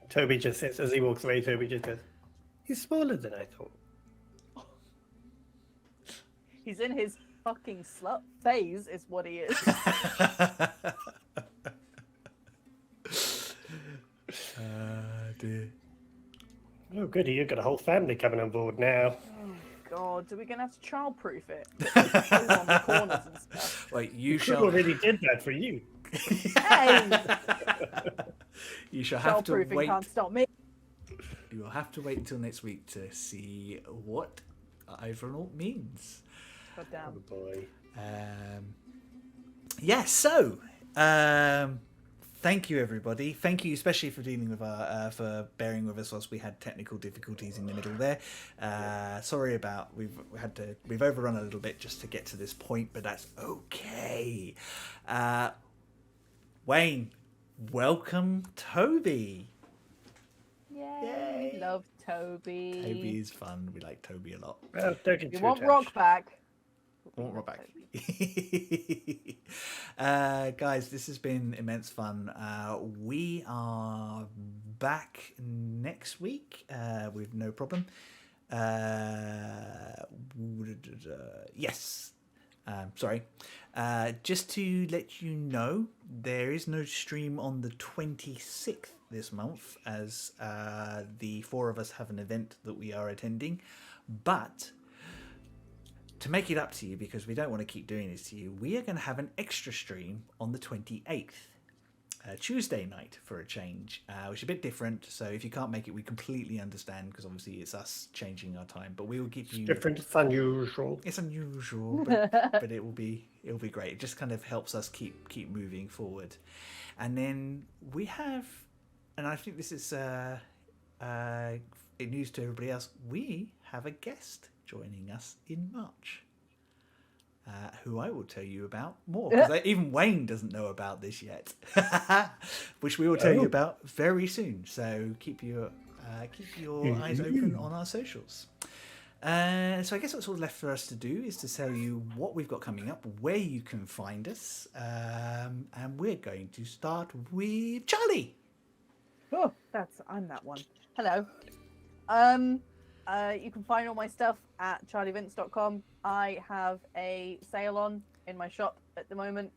Toby just says, as he walks away, Toby just goes, he's smaller than I thought. He's in his fucking slut phase, is what he is. Dear. Oh, goody, you've got a whole family coming on board now. Oh God, are we gonna have to childproof it? Clothes on the corners and stuff. Wait, you Cool shall. already did that for you. Hey, You shall have to childproofing wait. can't stop me. You will have to wait until next week to see what Ivernalt means. God damn. Oh, boy. So thank you, everybody. Thank you, especially for dealing with for bearing with us whilst we had technical difficulties in the middle there. Sorry about we've overrun a little bit just to get to this point, but that's okay. Wayne, welcome, Toby. Yay. Love Toby. Toby is fun. We like Toby a lot. Well, don't get You too want attached. Rock back? Won't rock back. Guys, this has been immense fun. We are back next week with no problem. Yes. Sorry. Just to let you know, there is no stream on the 26th this month, as the four of us have an event that we are attending. But to make it up to you, because we don't want to keep doing this to you, we are going to have an extra stream on the 28th. Tuesday night for a change, which is a bit different. So if you can't make it, we completely understand, because obviously it's us changing our time. But we will give you Different, it's unusual. It's unusual, but it will be great. It just kind of helps us keep moving forward. And then we have, and I think this is news to everybody else. We have a guest joining us in March. Who I will tell you about more, because even Wayne doesn't know about this yet, which we will tell you about very soon. So keep your eyes open on our socials. So I guess what's all left for us to do is to tell you what we've got coming up, where you can find us, and we're going to start with Charlie. Oh, I'm that one. Hello. You can find all my stuff at charlievince.com. I have a sale on in my shop at the moment.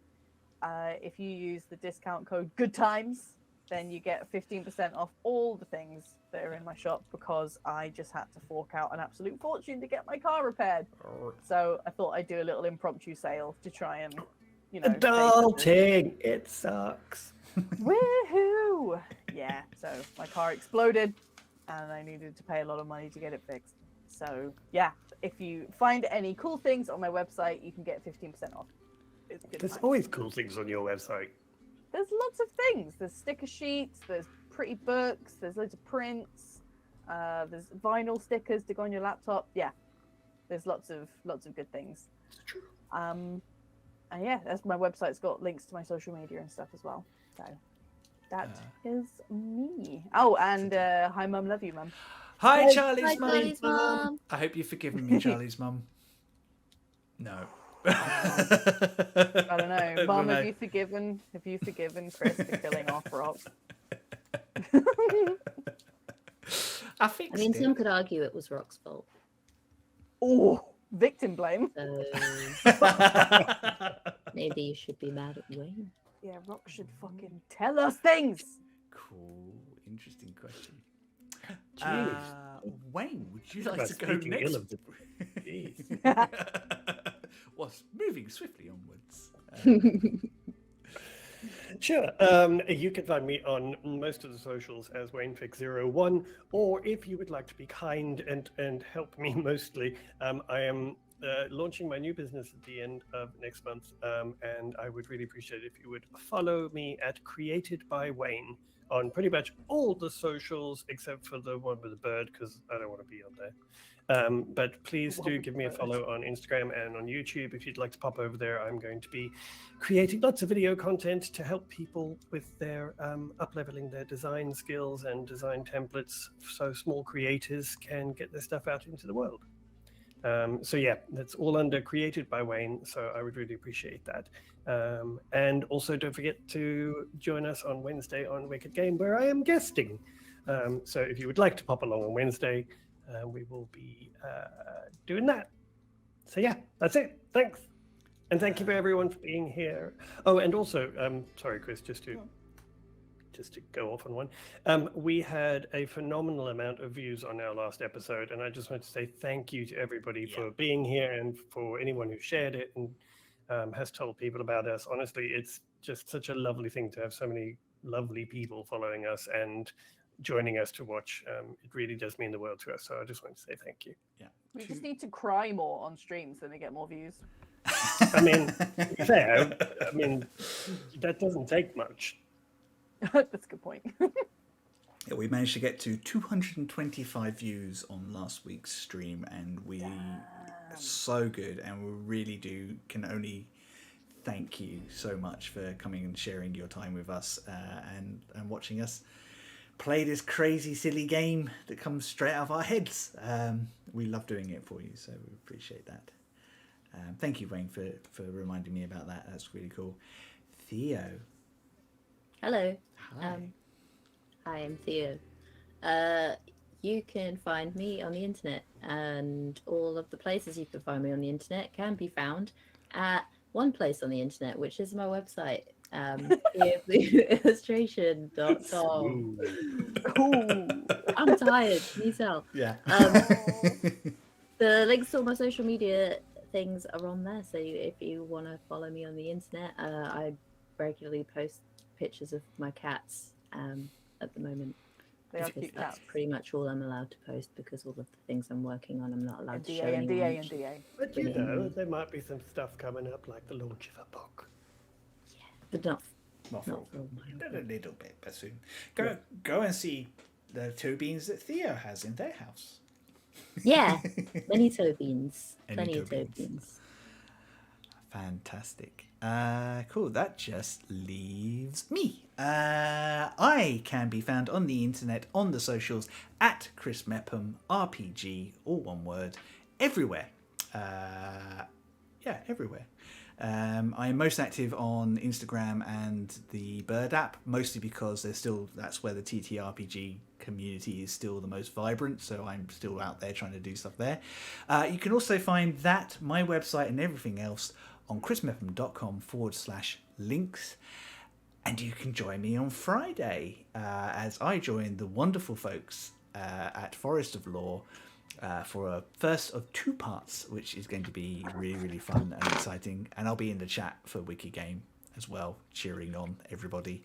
If you use the discount code GOODTIMES, then you get 15% off all the things that are in my shop, because I just had to fork out an absolute fortune to get my car repaired. So I thought I'd do a little impromptu sale to try and, Adulting, it sucks. Woohoo! Yeah, so my car exploded and I needed to pay a lot of money to get it fixed. So yeah, if you find any cool things on my website, you can get 15% off. It's good. There's always cool things on your website. There's lots of things. There's sticker sheets, there's pretty books, there's loads of prints, there's vinyl stickers to go on your laptop. Yeah, there's lots of good things. It's true. And yeah, that's my website's got links to my social media and stuff as well. So that is me. Oh, and hi mum, love you mum. Hi Charlie's Hi, mum. Charlie's mum. I hope you've forgiven me, Charlie's mum. No. I don't know. Mum, know. have you forgiven Chris for killing off Rock? I fixed I mean, it. some could argue it was Rock's fault. Oh, victim blame. So maybe you should be mad at Wayne. Yeah, Rock should fucking tell us things. Cool. Interesting question. Jeez. Wayne, would you Talk like about to go speaking next? ill of the- Jeez. Was moving swiftly onwards. Sure. You can find me on most of the socials as WayneFix01, or if you would like to be kind and help me mostly, I am launching my new business at the end of next month, and I would really appreciate it if you would follow me at Created by Wayne on pretty much all the socials except for the one with the bird, because I don't want to be on there. But please do give me a follow on Instagram and on YouTube if you'd like to pop over there. I'm going to be creating lots of video content to help people with their up-leveling their design skills and design templates, so small creators can get their stuff out into the world. So yeah, that's all under Created by Wayne, so I would really appreciate that. And also don't forget to join us on Wednesday on Wicked Game, where I am guesting. So if you would like to pop along on Wednesday, we will be doing that. So yeah, that's it. Thanks. And thank you for everyone for being here. Oh, and also, sorry, Chris, just to go off on one. We had a phenomenal amount of views on our last episode, and I just want to say thank you to everybody for being here, and for anyone who shared it and has told people about us. Honestly, it's just such a lovely thing to have so many lovely people following us and joining us to watch. It really does mean the world to us, so I just want to say thank you. Yeah. We just need to cry more on streams, then we get more views. I mean, fair. I mean, that doesn't take much. That's a good point. Yeah, we managed to get to 225 views on last week's stream, and we so good, and we really can only thank you so much for coming and sharing your time with us and watching us play this crazy silly game that comes straight out of our heads. We love doing it for you, so we appreciate that. Thank you, Wayne, for reminding me about that. That's really cool. Theo. Hello. Hi. I am Theo. You can find me on the internet, and all of the places you can find me on the internet can be found at one place on the internet, which is my website, illustration.com. I'm tired. Can you tell? Yeah. The links to all my social media things are on there, so if you want to follow me on the internet, I regularly post pictures of my cats at the moment. They are Because cute that's cats. pretty much all I'm allowed to post because all of the things I'm working on I'm not allowed to show NDA, anyone. NDA, which- NDA. But you Brilliant. know, there might be some stuff coming up, like the launch of a book. But not Not for not for all my a little bit, but soon. Go and see the toe beans that Theo has in their house. Yeah, many toe beans. Any Plenty toe of toe beans. beans. Fantastic. Cool. That just leaves me. I can be found on the internet, on the socials, at Chris Mepham RPG, all one word, everywhere. Yeah, everywhere. I am most active on Instagram and the Bird app, mostly because that's where the TTRPG community is still the most vibrant, so I'm still out there trying to do stuff there. You can also find that, my website and everything else on chrismepham.com/links. And you can join me on Friday as I join the wonderful folks at Forest of Law for a first of 2 parts, which is going to be really, really fun and exciting. And I'll be in the chat for Wiki Game as well, cheering on everybody.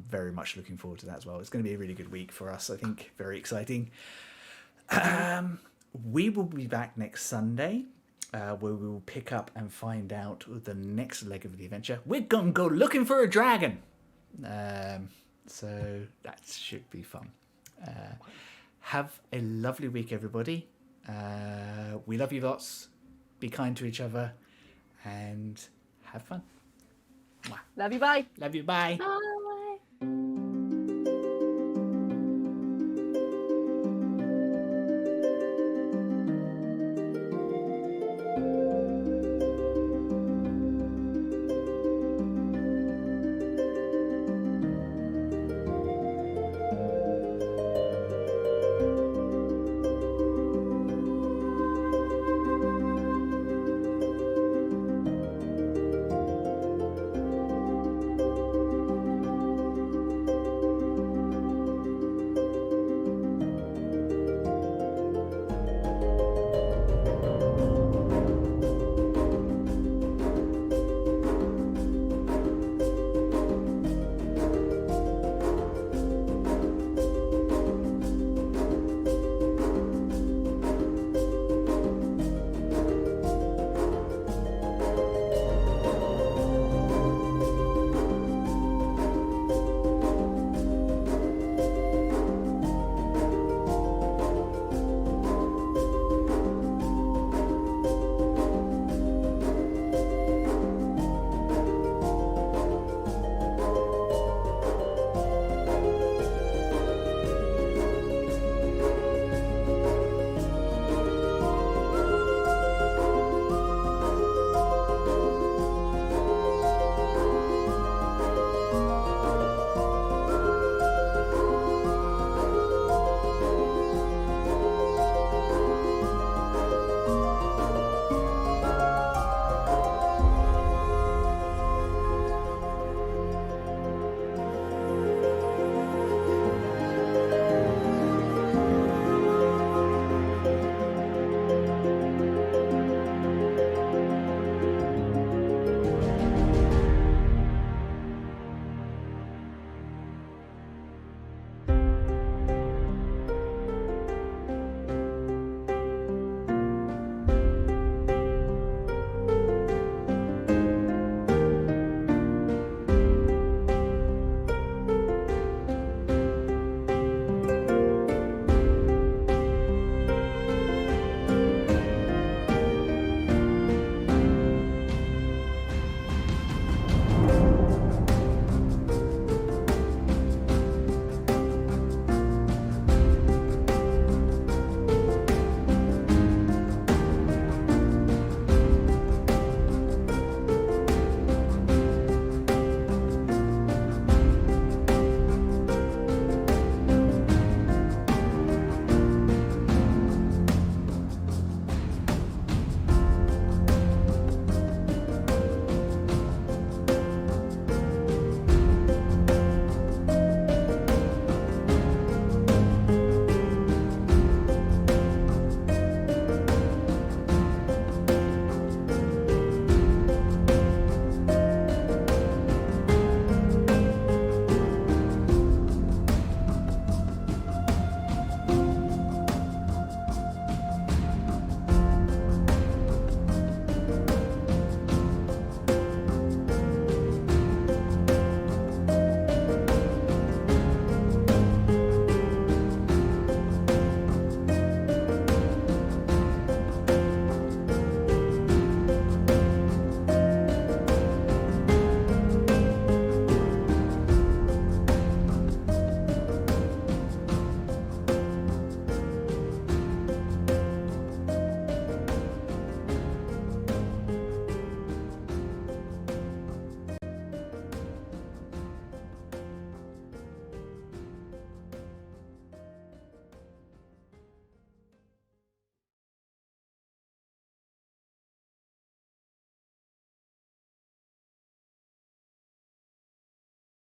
Very much looking forward to that as well. It's going to be a really good week for us, I think. Very exciting. We will be back next Sunday, where we will pick up and find out the next leg of the adventure. We're going to go looking for a dragon. So that should be fun. Have a lovely week, everybody. We love you lots. Be kind to each other and have fun. Love you, bye. Love you. Bye. Bye.